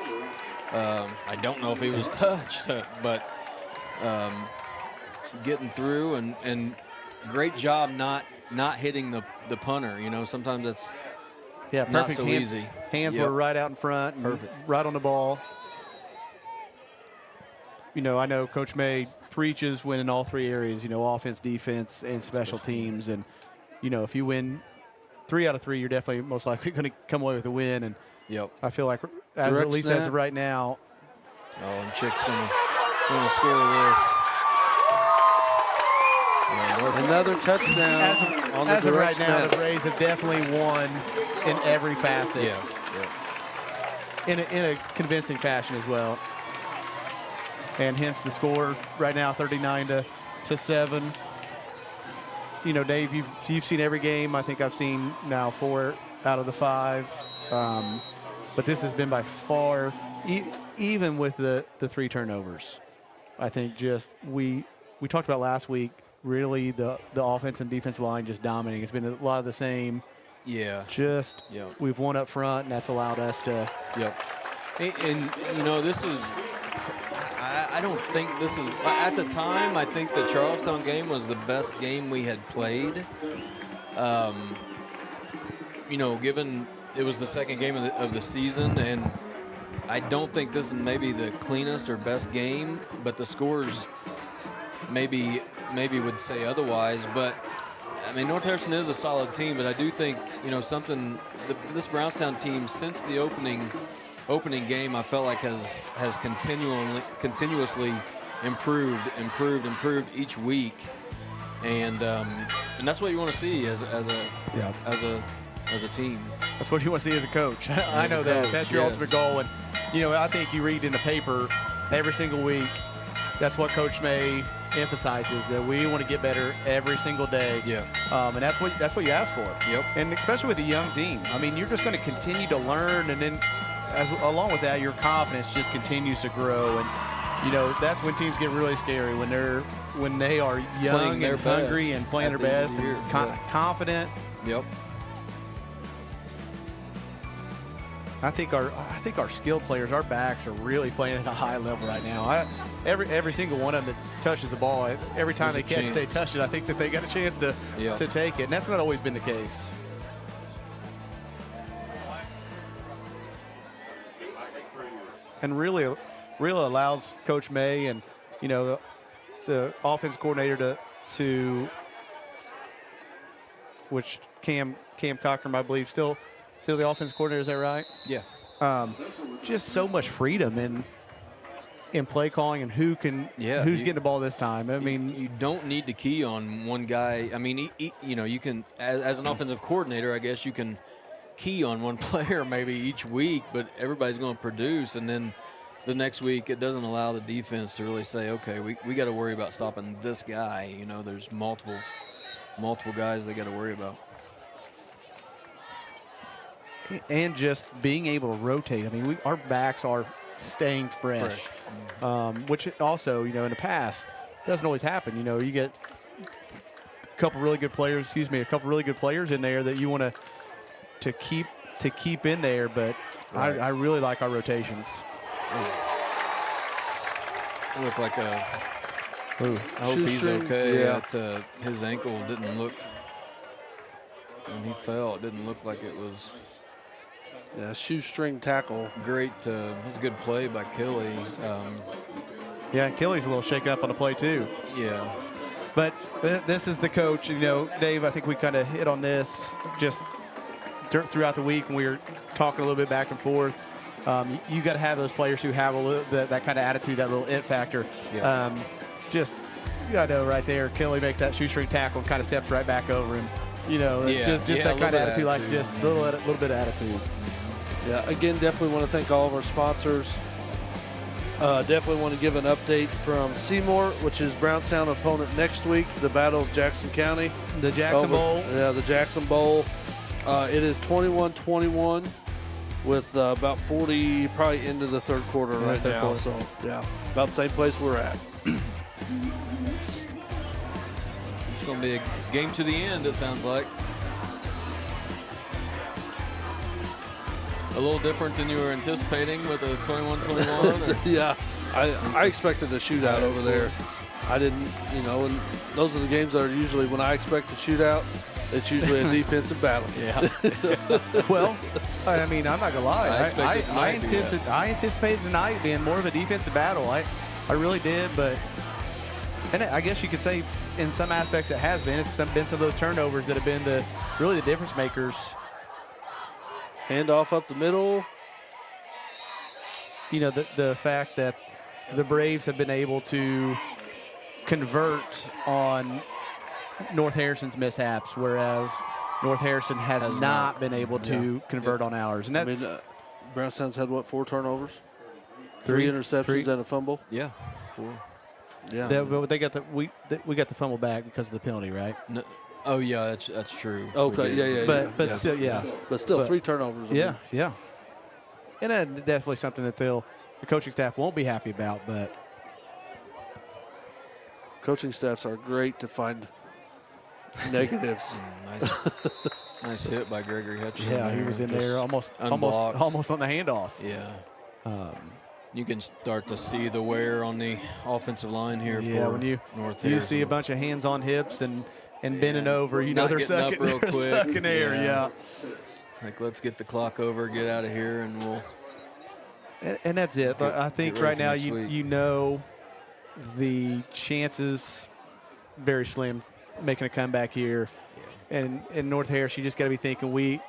I don't know if he was touched, but getting through and great job not hitting the punter. Sometimes that's perfect. not so hands, easy. Hands Yep. were right out in front. And Perfect. right on the ball. I know Coach May preaches winning all 3 areas, offense, defense, and special teams. And, if you win 3 out of 3, you're definitely most likely going to come away with a win. And Yep. I feel like, at least as of right now. Oh, and Chick's gonna score this. Another touchdown on the As of right direct now, snap. the Braves have definitely won in every facet. Yeah. In a convincing fashion as well. And hence the score right now, 39-7. Dave, you've seen every game. I think I've seen now 4 out of the 5. But this has been by far, even with the 3 turnovers, I think just we talked about last week, really the offense and defensive line just dominating. It's been a lot of the same. Yeah. Just we've won up front, and that's allowed us to. Yep. And you know, this is. I don't think this is at the time. I think the Charlestown game was the best game we had played. You know, given it was the second game of the season, and I don't think this is maybe the cleanest or best game, but the scores maybe would say otherwise. But I mean, North Harrison is a solid team, but I do think, you know, this Brownstown team since the opening game, I felt like has continuously improved each week, and that's what you want to see as a team. That's what you want to see as a coach. I know that. That's your ultimate goal. And, you know, I think you read in the paper every single week, that's what Coach May emphasizes, that we want to get better every single day. Yeah. And that's what you ask for. Yep. And especially with a young team. I mean, you're just going to continue to learn, and then along with that, your confidence just continues to grow. And, you know, that's when teams get really scary, when they are young and hungry and playing their best and confident. Yep. I think our skilled players, our backs, are really playing at a high level right now. Every single one of them that touches the ball, every time they touch it, I think that they got a chance to take it, and that's not always been the case. And really allows Coach May and, you know, the offense coordinator to which Cam Cochran, I believe, still the offense coordinator. Is that right? Yeah. Just so much freedom in play calling and who's getting the ball this time. I mean, you don't need to key on one guy. I mean, you know, you can as an offensive coordinator, I guess you can key on one player maybe each week, but everybody's going to produce, and then the next week it doesn't allow the defense to really say, okay, we got to worry about stopping this guy. You know, there's multiple guys they got to worry about. And just being able to rotate. I mean, our backs are staying fresh. Which also, you know, in the past doesn't always happen. You know, you get a couple really good players in there that you want to keep in there, but right. I really like our rotations. It looked like I hope he's okay. Yeah. His ankle didn't look, when he fell, it didn't look like it was. Yeah, shoestring tackle. Great. It was a good play by Kelly. Yeah, Kelly's a little shaken up on the play too. Yeah. But this is the coach. You know, Dave, I think we kind of hit on this just throughout the week when we were talking a little bit back and forth. You got to have those players who have a little that kind of attitude, that little it factor. Yeah. Just, you got to know right there, Kelly makes that shoestring tackle and kind of steps right back over him. You know, just that kind of attitude, like just a little bit of attitude. Yeah, again, definitely want to thank all of our sponsors. Definitely want to give an update from Seymour, which is Brownstown opponent next week, the Battle of Jackson County. The Jackson Bowl. Yeah, the Jackson Bowl. It is 21-21 with about 40, probably into the third quarter right now. So, yeah, about the same place we're at. It's going to be a game to the end, it sounds like. A little different than you were anticipating with a 21-21? Yeah, I expected a shootout over there. I didn't, you know, and those are the games that are usually when I expect a shootout, it's usually a defensive battle. Yeah. Well, I mean, I'm not going to lie. I anticipated tonight being more of a defensive battle. I really did, but and I guess you could say in some aspects it has been. It's been some of those turnovers that have been really the difference makers. Handoff up the middle. You know, the fact that the Braves have been able to convert on North Harrison's mishaps, whereas North Harrison has not been able to convert on ours. And that, I mean, Brownstown's had, 4 turnovers? 3 interceptions and a fumble? Yeah, 4. Yeah. They got we got the fumble back because of the penalty, right? No. Oh yeah, that's true. Okay, yeah. But still, yeah. But still, 3 turnovers. Yeah. And that's definitely something that the coaching staff won't be happy about. But Coaching staffs are great to find negatives. Nice hit by Gregory Hutchinson. Yeah, he was in there almost on the handoff. Yeah. You can start to see the wear on the offensive line here. Yeah, for when you North see a bunch of hands on hips and bending over, you know they're stuck, real quick. stuck in air. Yeah. It's like, let's get the clock over, get out of here, and we'll. And that's it. But I think right now you know the chances very slim making a comeback here. And in North Harris, you just got to be thinking we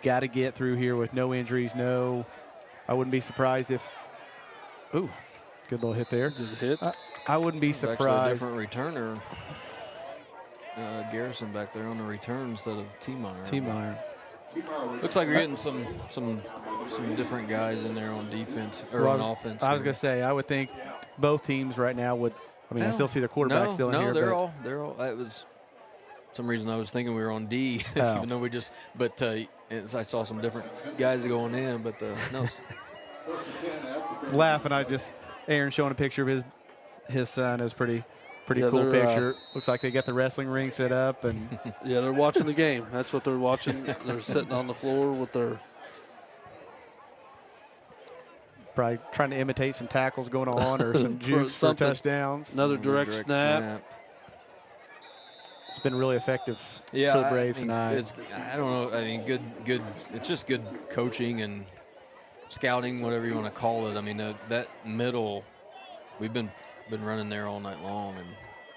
got to get through here with no injuries. No, I wouldn't be surprised if. Ooh, good little hit there. Good hit. I wouldn't be surprised. Actually a different returner. Garrison back there on the return instead of T-Meyer. T-Meyer. Looks like we're getting some different guys in there on defense or on offense. I was going to say, I would think both teams right now would. I mean, I still see the quarterback still in here. No, they're all. It was some reason I was thinking we were on D, even though we just. But I saw some different guys going in, but no. Laughing, Aaron showing a picture of his son. It was pretty cool picture. Looks like they got the wrestling ring set up, and yeah, they're watching the game. That's what they're watching. They're sitting on the floor with their. Probably trying to imitate some tackles going on or some jukes for touchdowns. Another direct snap. It's been really effective for the Braves tonight. I don't know. I mean, good. It's just good coaching and scouting, whatever you want to call it. I mean, that middle, we've been running there all night long, and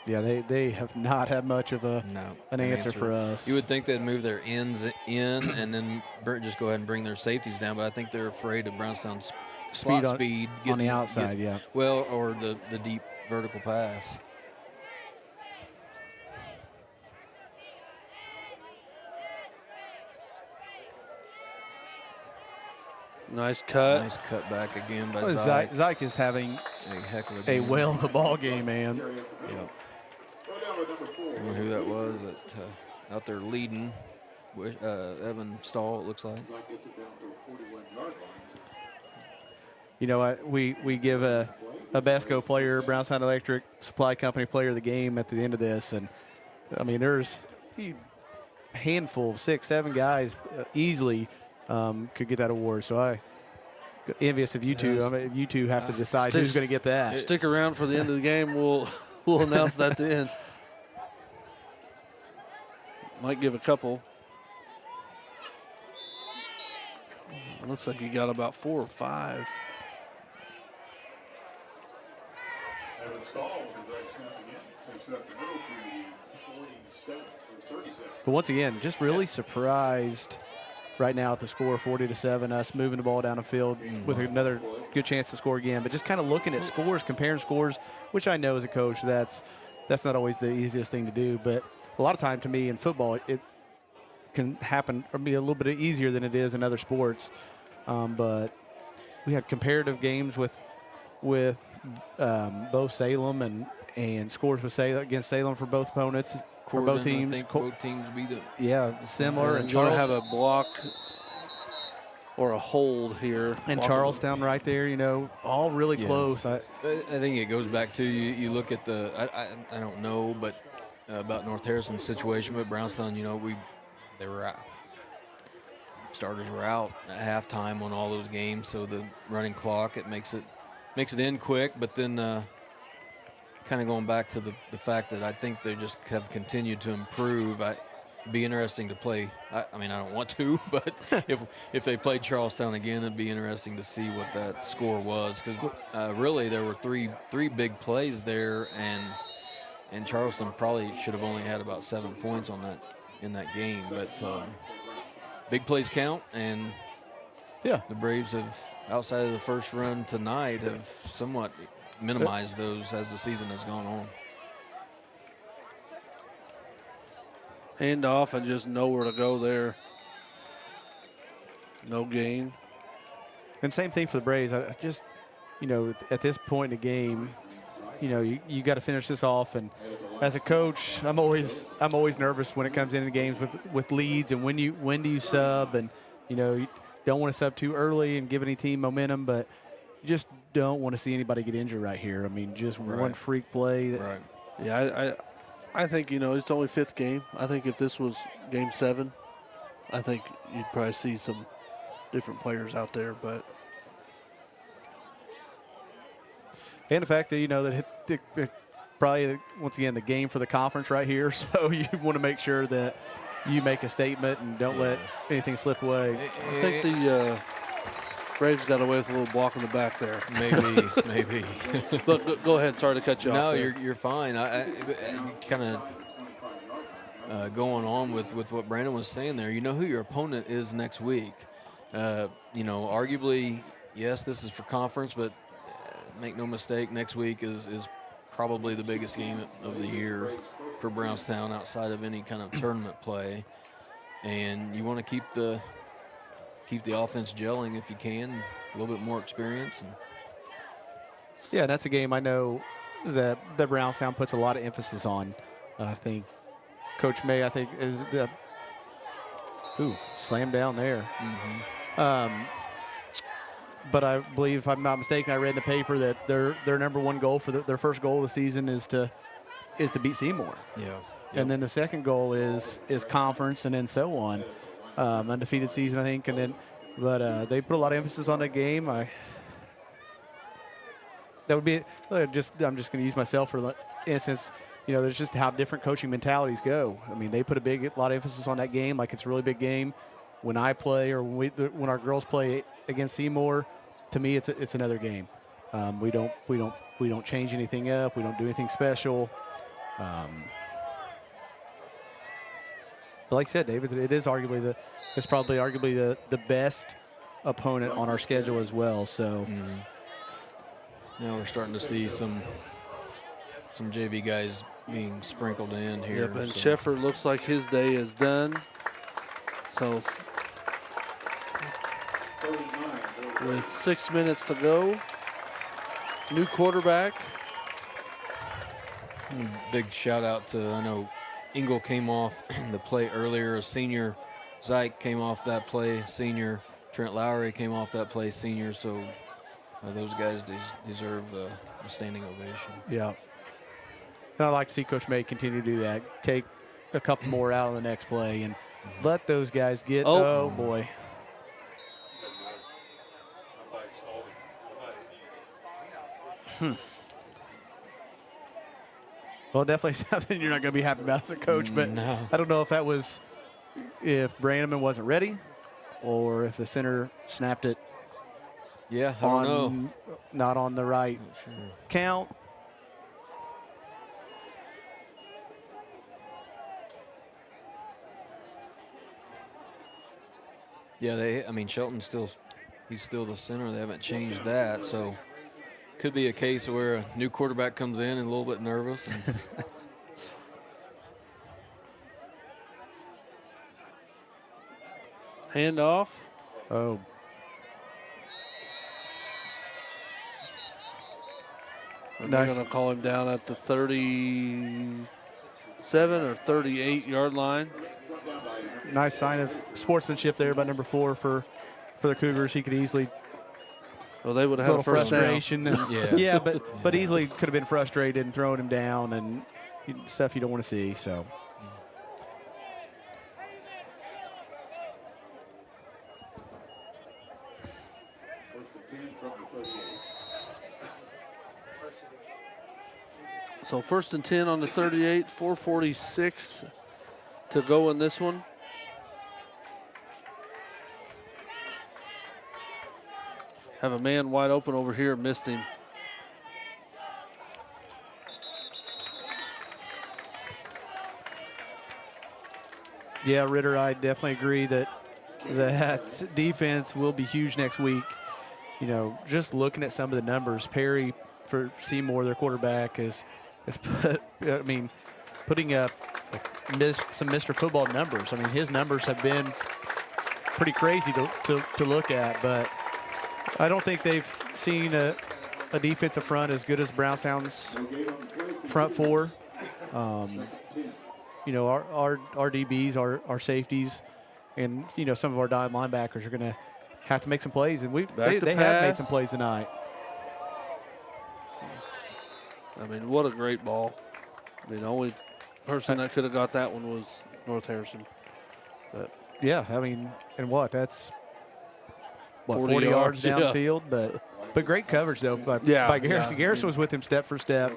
yeah, they have not had much of an answer for us. You would think they'd move their ends in and then just go ahead and bring their safeties down, but I think they're afraid of Brownstown's speed on the outside, Well, or the deep vertical pass. Nice cut. Nice cut back again by Zyke. Zyke is having a heck of a whale of a ball game, man. Yep. I don't know who that was out there leading. Evan Stahl, it looks like. You know, we give a BESCO player, Brownstown Electric Supply Company player of the game at the end of this. And, I mean, there's a handful, 6, 7 guys easily could get that award. So I'm envious of you two. I mean, you two have to decide who's going to get that. Stick around for the end of the game. We'll announce that at the end. Might give a couple. It looks like he got about 4 or 5. But once again, just really surprised right now at the score, 40-7, us moving the ball down the field with another good chance to score again. But just kind of looking at scores, comparing scores, which I know as a coach that's not always the easiest thing to do. But a lot of time to me in football, it can happen or be a little bit easier than it is in other sports. But we had comparative games with both Salem and scores against Salem for both opponents, for both teams. I think both teams beat it. Yeah, similar. And you're going to have a block or a hold here. And Charlestown right there, you know, all really close. I think it goes back to you look at I don't know, but about North Harrison's situation, but Brownstown, you know, they were out. Starters were out at halftime on all those games, so the running clock, it makes it end quick, but then kind of going back to the fact that I think they just have continued to improve. It'd be interesting to play. I mean, I don't want to, but if they played Charlestown again, it'd be interesting to see what that score was, because really there were three big plays there, and Charleston probably should have only had about 7 points in that game, but big plays count, and the Braves have, outside of the first run tonight, have somewhat minimized those as the season has gone on. Hand off and just nowhere to go there. No gain. And same thing for the Braves. I just, you know, at this point in the game, you know, you got to finish this off. And as a coach, I'm always nervous when it comes into games with leads and when do you sub, and you know, you don't want to sub too early and give any team momentum, but you just don't want to see anybody get injured right here. I mean, just one freak play Yeah, I think, it's only 5th game. I think if this was game 7, I think you'd probably see some different players out there. But And the fact that, that it probably, once again, the game for the conference right here. So you want to make sure that you make a statement and don't let anything slip away. I think the Braves got away with a little block in the back there. Maybe. But go ahead. Sorry to cut you off. No, there. you're fine. I kind of going on with what Brandon was saying there. You know who your opponent is next week. Arguably, yes, this is for conference, but make no mistake, next week is probably the biggest game of the year for Brownstown outside of any kind of tournament play. And you want to keep the offense gelling if you can, a little bit more experience. Yeah, that's a game I know that Brownstown puts a lot of emphasis on. I think Coach May, is the slam down there. But I believe, if I'm not mistaken, I read in the paper that their number one goal for their first goal of the season is to beat Seymour. Yeah. And then the second goal is conference, and then so on. Undefeated season, I think, but they put a lot of emphasis on that game. I'm just going to use myself for instance. There's just how different coaching mentalities go. I mean, they put a lot of emphasis on that game, like it's a really big game. When I play, or when our girls play against Seymour, to me it's another game. We don't change anything up. We don't do anything special. But like I said, David, it's probably arguably the best opponent on our schedule as well. So now we're starting to see some JV guys being sprinkled in here. Yep, and Sheffer looks like his day is done. So with 6 minutes to go, new quarterback. Big shout out to, I know Engel came off the play earlier, a senior. Zyke came off that play, senior. Trent Lowry came off that play, senior. So those guys deserve a standing ovation. Yeah. And I'd like to see Coach May continue to do that. Take a couple more out on the next play and let those guys get. Oh boy. Well, definitely something you're not going to be happy about as a coach, but No. I don't know if Brannaman wasn't ready or if the center snapped it. Yeah, I don't know. Not on the right count. Yeah, Shelton's he's still the center. They haven't changed that, so could be a case where a new quarterback comes in and a little bit nervous. Handoff. Oh. And Nice. they're going to call him down at the 37 or 38-yard line. Nice sign of sportsmanship there by number 4 for the Cougars. He could easily Well, they would have a had a little first down. frustration. And Yeah. but easily could have been frustrated and thrown him down and stuff you don't want to see. So. So 1st and 10 on the 38, 4:46 to go in this one. Have a man wide open over here, missed him. Yeah, Ritter, I definitely agree that defense will be huge next week. Just looking at some of the numbers, Perry for Seymour, their quarterback, is putting up some Mr. Football numbers. His numbers have been pretty crazy to look at, but I don't think they've seen a defensive front as good as Brownstown's front four. Our DBs, our safeties, and some of our dime linebackers are going to have to make some plays, and they have made some plays tonight. What a great ball. I mean, the only person that could have got that one was North Harrison. But Yeah, I mean, and that's 40 40 yards yards, yeah. downfield, but great coverage though by Garrison. Garrison was with him step for step.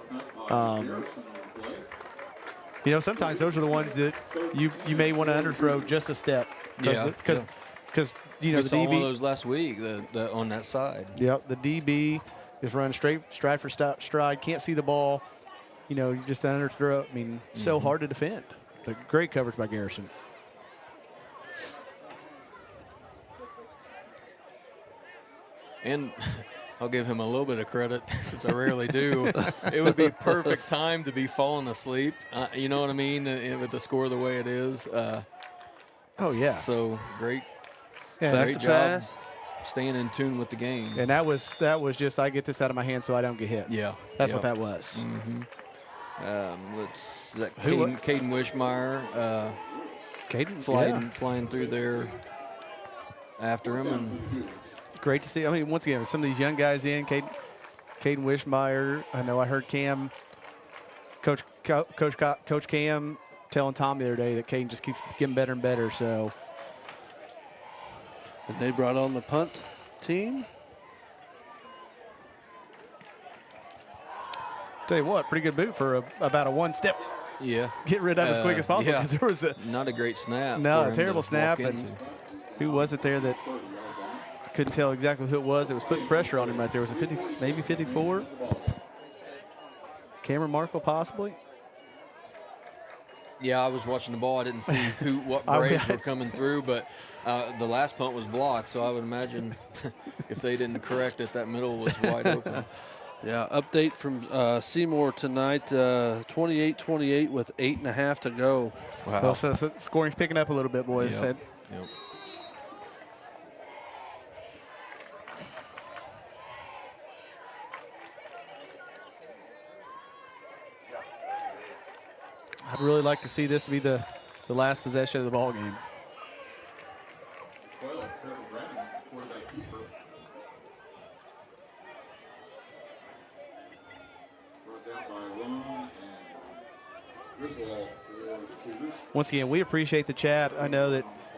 Sometimes those are the ones that you may want to underthrow just a step. Because we the saw DB one of those last week the on that side. Yep, the DB is running stride for stride. Can't see the ball. You just underthrow. I mean, so hard to defend. But great coverage by Garrison. And I'll give him a little bit of credit since I rarely do. It would be perfect time to be falling asleep. You know what I mean? With the score the way it is. Oh yeah. So great. And back great to job pass. staying in tune with the game. And that was just I get this out of my hand so I don't get hit. Yeah. That's what that was. Let's let Caden Wishmeyer flying through there after him, and great to see. I mean, once again, some of these young guys in Caden Wishmeyer. I know I heard Cam, Coach Cam, telling Tom the other day that Caden just keeps getting better and better. So, And they brought on the punt team. Tell you what, pretty good boot for about a one-step. yeah, Get rid of as quick as possible because there was not a great snap. No, for a him terrible to snap, walk and into. who was it there that I couldn't tell exactly who it was that was putting pressure on him right there? Was it 50, maybe 54? Cameron Markle, possibly? Yeah, I was watching the ball. I didn't see what Braves were coming through, but the last punt was blocked, so I would imagine if they didn't correct it, that middle was wide open. Yeah, update from Seymour tonight, 28-28 with 8.5 to go. Wow. Well, so scoring's picking up a little bit, boys. Yep. Yep. I'd really like to see this to be the last possession of the ball game. Well, Trevor Brennan, quarterback keeper. Brought down by Lone and Griswold for the Cougars. Once again, we appreciate the chat. I know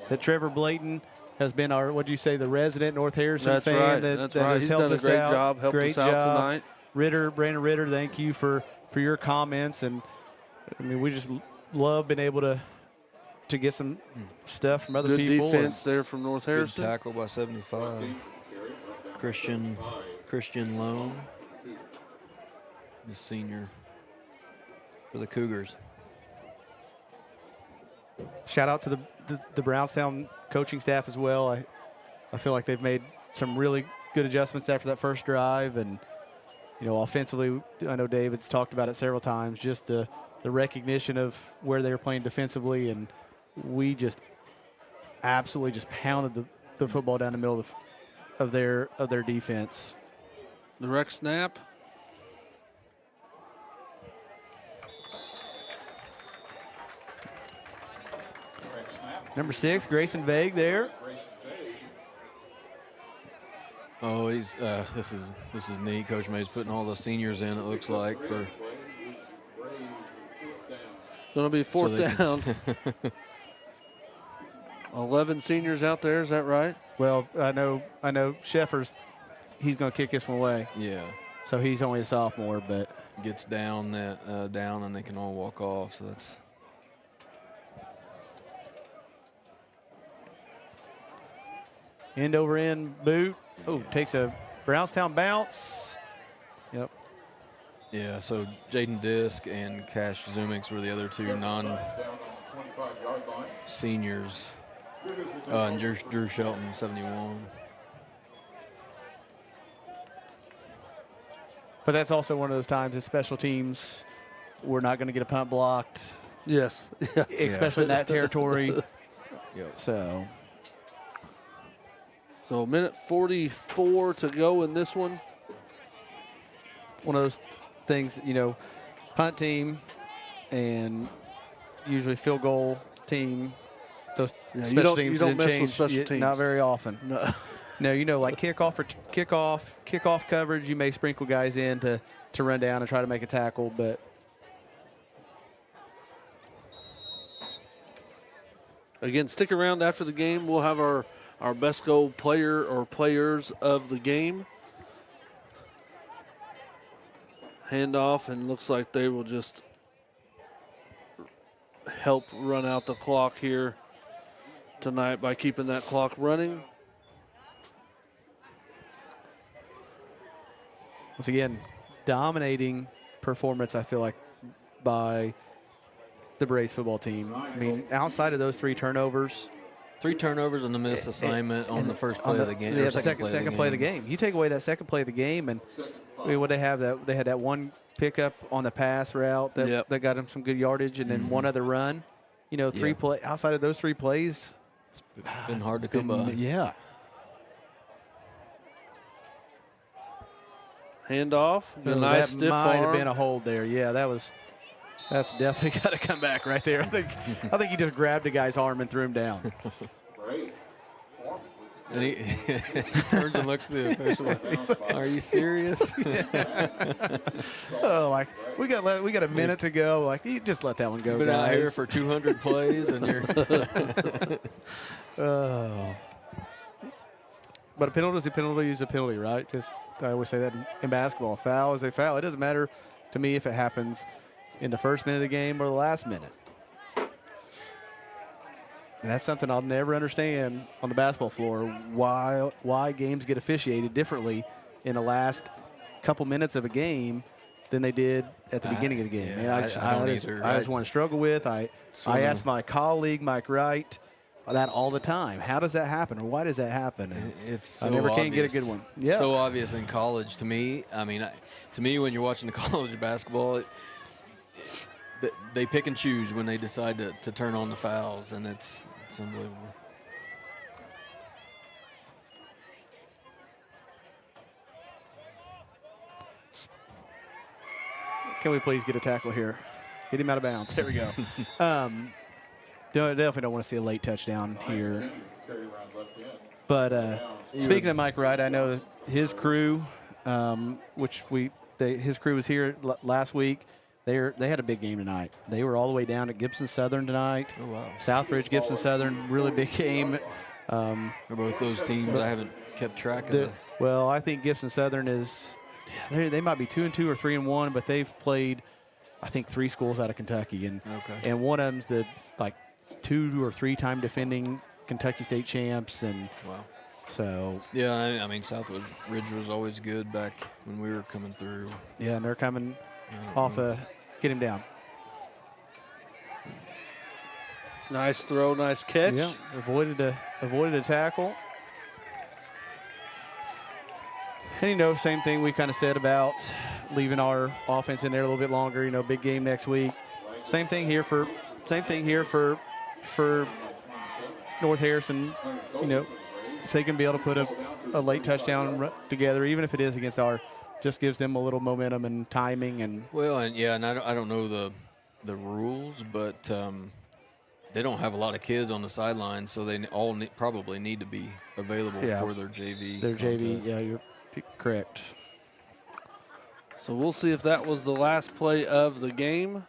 that Trevor Blayton has been our, what do you say, the resident North Harrison That's fan right. that That's has right. He's helped done a us great out. job. Helped Great us out job. tonight. Brandon Ritter, thank you for your comments. And, I mean, we just love being able to get some stuff from other Good people. defense there from North Good Harrison. tackle by 75. Christian Lone, the senior for the Cougars. Shout out to the Brownstown coaching staff as well. I feel like they've made some really good adjustments after that first drive. And, offensively, I know David's talked about it several times, just the recognition of where they were playing defensively. And we just absolutely just pounded the football down the middle of their defense. The rec snap. Number 6, Grayson Vague there. Oh, he's this is neat. Coach May's putting all the seniors in. It looks like for Going to be fourth So they down. 11 seniors out there. Is that right? Well, I know Sheffers, he's going to kick this one away. yeah, So he's only a sophomore, but gets down and they can all walk off. So that's end over end boot. Oh, takes a Brownstown bounce. Yep. yeah. So Jaden Disk and Cash Zumix were the other two $25-yard line. non-seniors. And Drew Shelton, 71. But that's also one of those times as special teams, we're not going to get a punt blocked, Yes. Yeah. especially in that territory. Yep. So, So a minute 44 to go in this one. one of those things, punt team and usually field goal team, those Yeah, you special don't- teams you don't didn't mess with change special teams. not very often. No. No, like kickoff coverage, you may sprinkle guys in to run down and try to make a tackle, but Again, stick around after the game. We'll have our best goal player or players of the game. Handoff, and looks like they will just help run out the clock here tonight by keeping that clock running. Once again, dominating performance, I feel like, by the Braves football team. I mean, outside of those 3 turnovers. 3 turnovers and a missed assignment on the first play of the game. Yeah, the second play of the game. You take away that second play of the game, and what they have, they had that one pickup on the pass route that got them some good yardage, and then one other run. You know, outside of those 3 plays, it's been hard to come by. Yeah. Handoff, a nice stiff might have arm. been a hold there. Yeah, that's definitely got to come back right there. I think he just grabbed the guy's arm and threw him down. And he turns and looks at the official. Like, are you serious? Oh, like we got a minute to go. Like, you just let that one go, Been guys. out here for 200 plays, and you're. Oh. But a penalty is a penalty, right? Just I always say that in basketball. A foul is a foul. It doesn't matter to me if it happens in the first minute of the game or the last minute. And that's something I'll never understand on the basketball floor, why games get officiated differently in the last couple minutes of a game than they did at the beginning of the game. Yeah, I just want to struggle with. I ask my colleague, Mike Wright, that all the time. How does that happen, or why does that happen? And it's so I never obvious. can get a good one. Yeah. So obvious in college to me. I mean, to me, when you're watching the college basketball, they pick and choose when they decide to turn on the fouls, and it's unbelievable. Can we please get a tackle here? Get him out of bounds. There we go. Definitely don't want to see a late touchdown here. But speaking of Mike Wright, I know his crew, his crew was here last week. They had a big game tonight. They were all the way down at Gibson Southern tonight. Oh, wow. Southbridge, Gibson Southern, really big game. Are both those teams? I haven't kept track of Well, I think Gibson Southern is they might be 2-2 or 3-1, but they've played, I think, 3 schools out of Kentucky, and one of them's the 2 or 3 time defending Kentucky State champs, and wow. So yeah, I mean Southridge was always good back when we were coming through. Yeah, and they're coming off get him down. Nice throw, nice catch. Yeah, avoided a tackle. And same thing we kind of said about leaving our offense in there a little bit longer. Big game next week. Same thing here for North Harrison. If they can be able to put a late touchdown together, even if it is against just gives them a little momentum and timing and. Well, and I don't know the rules, but they don't have a lot of kids on the sidelines, so they all probably need to be available for their JV. JV, yeah, you're correct. So we'll see if that was the last play of the game.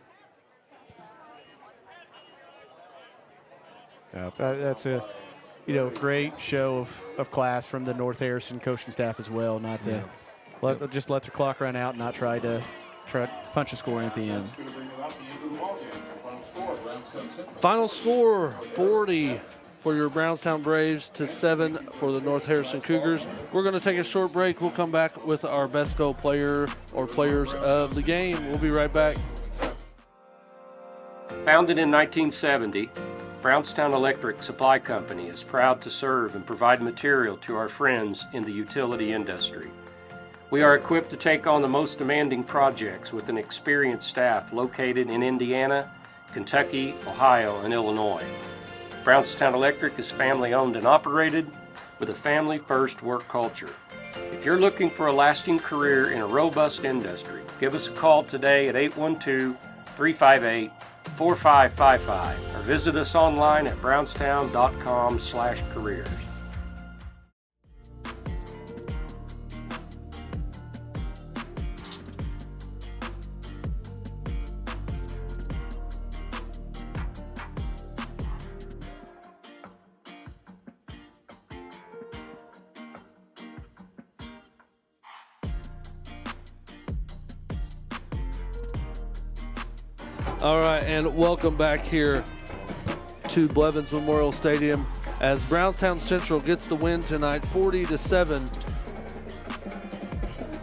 Yeah, that's a great show of class from the North Harrison coaching staff as well. Not to just let the clock run out and not try to punch a score at the end. Final score 40 for your Brownstown Braves to 7 for the North Harrison Cougars. We're going to take a short break. We'll come back with our best goal player or players of the game. We'll be right back. Founded in 1970, Brownstown Electric Supply Company is proud to serve and provide material to our friends in the utility industry. We are equipped to take on the most demanding projects with an experienced staff located in Indiana, Kentucky, Ohio, and Illinois. Brownstown Electric is family-owned and operated with a family-first work culture. If you're looking for a lasting career in a robust industry, give us a call today at 812-358-4555 or visit us online at brownstown.com/careers. All right, and welcome back here to Blevins Memorial Stadium as Brownstown Central gets the win tonight, 40-7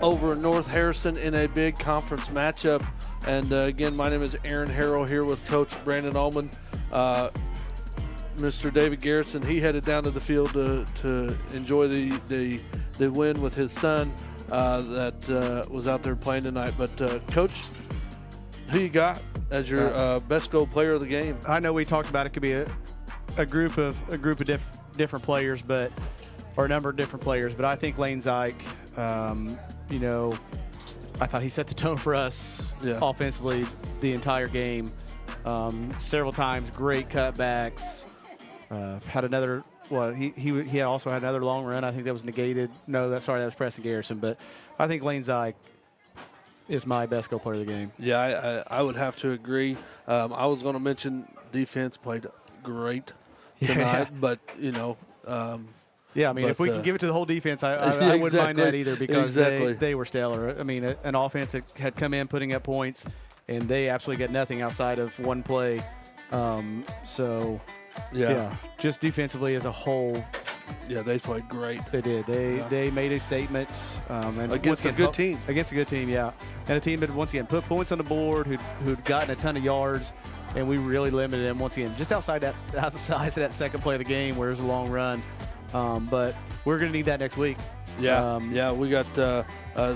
over North Harrison in a big conference matchup. And again, my name is Aaron Harrell here with Coach Brandon Ullman. Mr. David Garrettson, he headed down to the field to enjoy the win with his son that was out there playing tonight. But Coach, who you got as your best goal player of the game? I know we talked about it could be a group of different players, or a number of different players. But I think Lane Zyke, I thought he set the tone for us offensively the entire game. Several times, great cutbacks. Had another. He also had another long run. I think that was negated. No, that was Preston Garrison. But I think Lane Zyke is my best goal player of the game. Yeah, I would have to agree. I was going to mention defense played great tonight, but yeah, I mean, if we can give it to the whole defense, I wouldn't mind that either, because they were stellar. I mean, an offense that had come in putting up points, and they absolutely got nothing outside of one play. Just defensively as a whole. Yeah, they played great. They did. They made a statement. And against a good team. Against a good team, yeah. And a team that, once again, put points on the board, who'd gotten a ton of yards, and we really limited them, once again, just outside of that second play of the game where it was a long run. But we're going to need that next week. Yeah, we got the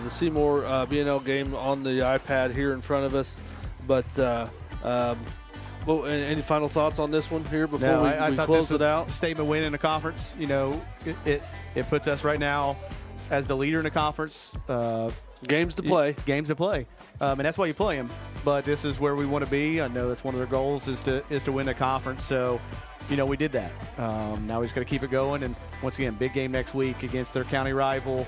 Seymour B&L game on the iPad here in front of us. But any final thoughts on this one here before we close it out? Statement win in the conference. It puts us right now as the leader in the conference. Games to play. And that's why you play them. But this is where we want to be. I know that's one of their goals is to win the conference. So, we did that. Now we just got to keep it going. And once again, big game next week against their county rival.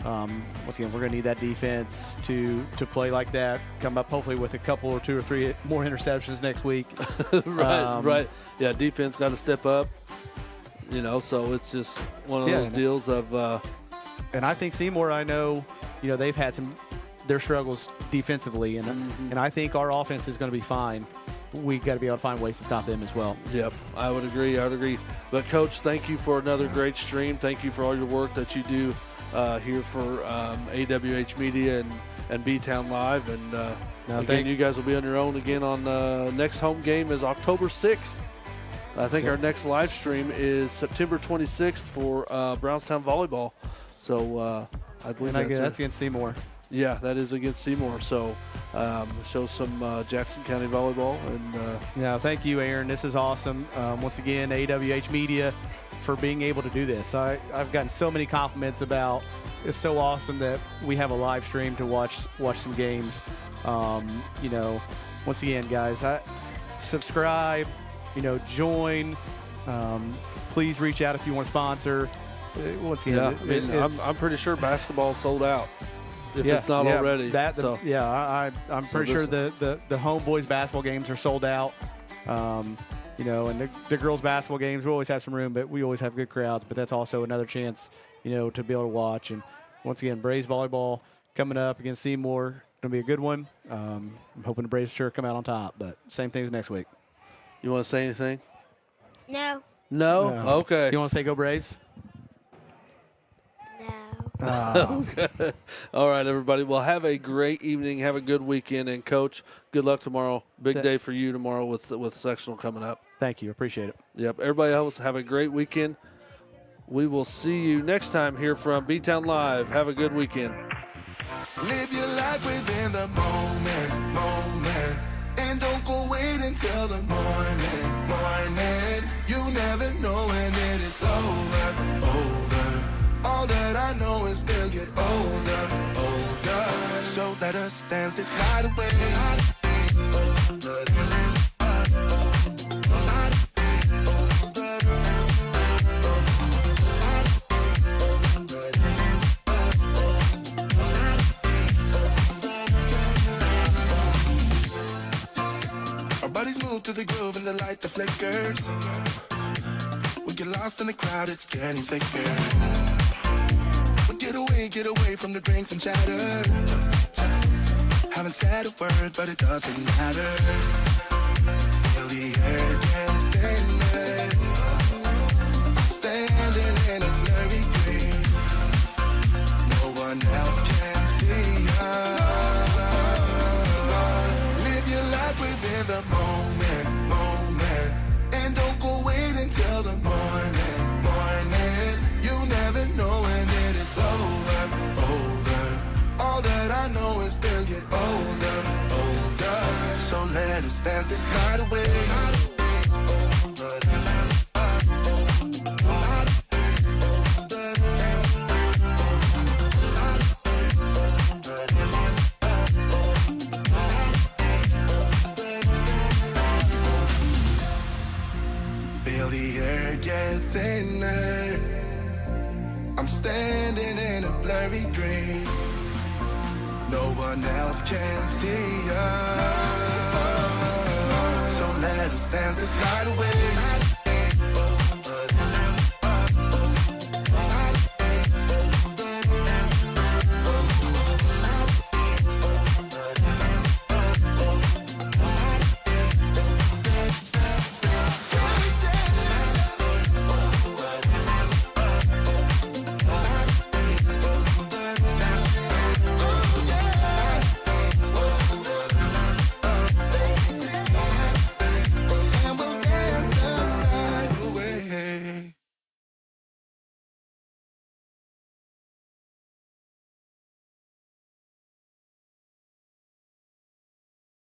Once again, we're going to need that defense to play like that. Come up hopefully with a couple or 2 or 3 more interceptions next week. Right. Yeah, defense got to step up. So it's just one of those deals of. And I think Seymour, I know, they've had their struggles defensively, and I think our offense is going to be fine. We got to be able to find ways to stop them as well. Yep, I would agree. But Coach, thank you for another great stream. Thank you for all your work that you do here for AWH Media and B-Town Live. And again, you guys will be on your own again on the next home game is October 6th. I think our next live stream is September 26th for Brownstown Volleyball. So I believe that's against Seymour. Yeah, that is against Seymour. So show some Jackson County volleyball. And thank you, Aaron. This is awesome. Once again, AWH Media for being able to do this. I've gotten so many compliments about it's so awesome that we have a live stream to watch some games. Once again, guys, subscribe, join. Please reach out if you want to sponsor. Once again, I'm pretty sure basketball sold out. If it's not already. I'm pretty sure the homeboys basketball games are sold out. And the girls basketball games, we always have some room, but we always have good crowds. But that's also another chance, to be able to watch. And once again, Braves volleyball coming up against Seymour, going to be a good one. I'm hoping the Braves come out on top, but same things next week. You want to say anything? No. No? Okay. Do you want to say go Braves? Okay. All right, everybody. Well, have a great evening. Have a good weekend. And, Coach, good luck tomorrow. Big day for you tomorrow with sectional coming up. Thank you. Appreciate it. Yep. Everybody else, have a great weekend. We will see you next time here from B-Town Live. Have a good weekend. Live your life within the moment. And don't go wait until the morning. You never know when it is over. All that I know is we'll get older. So let us dance this night away. Our bodies move to the groove and the light that flickers. We get lost in the crowd, it's getting thicker. Get away from the drinks and chatter. Haven't said a word, but it doesn't matter. Feel the air get thinner. I'm standing in a blurry dream. No one else can see us. Live your life within the moment, moment. And don't go wait until the morning, morning. You never know when it is over, over. All that I know is we'll get older, older. So let us dance this night away. Feel the air get thinner. I'm standing in a blurry dream. No one else can see us. So let us dance this night away.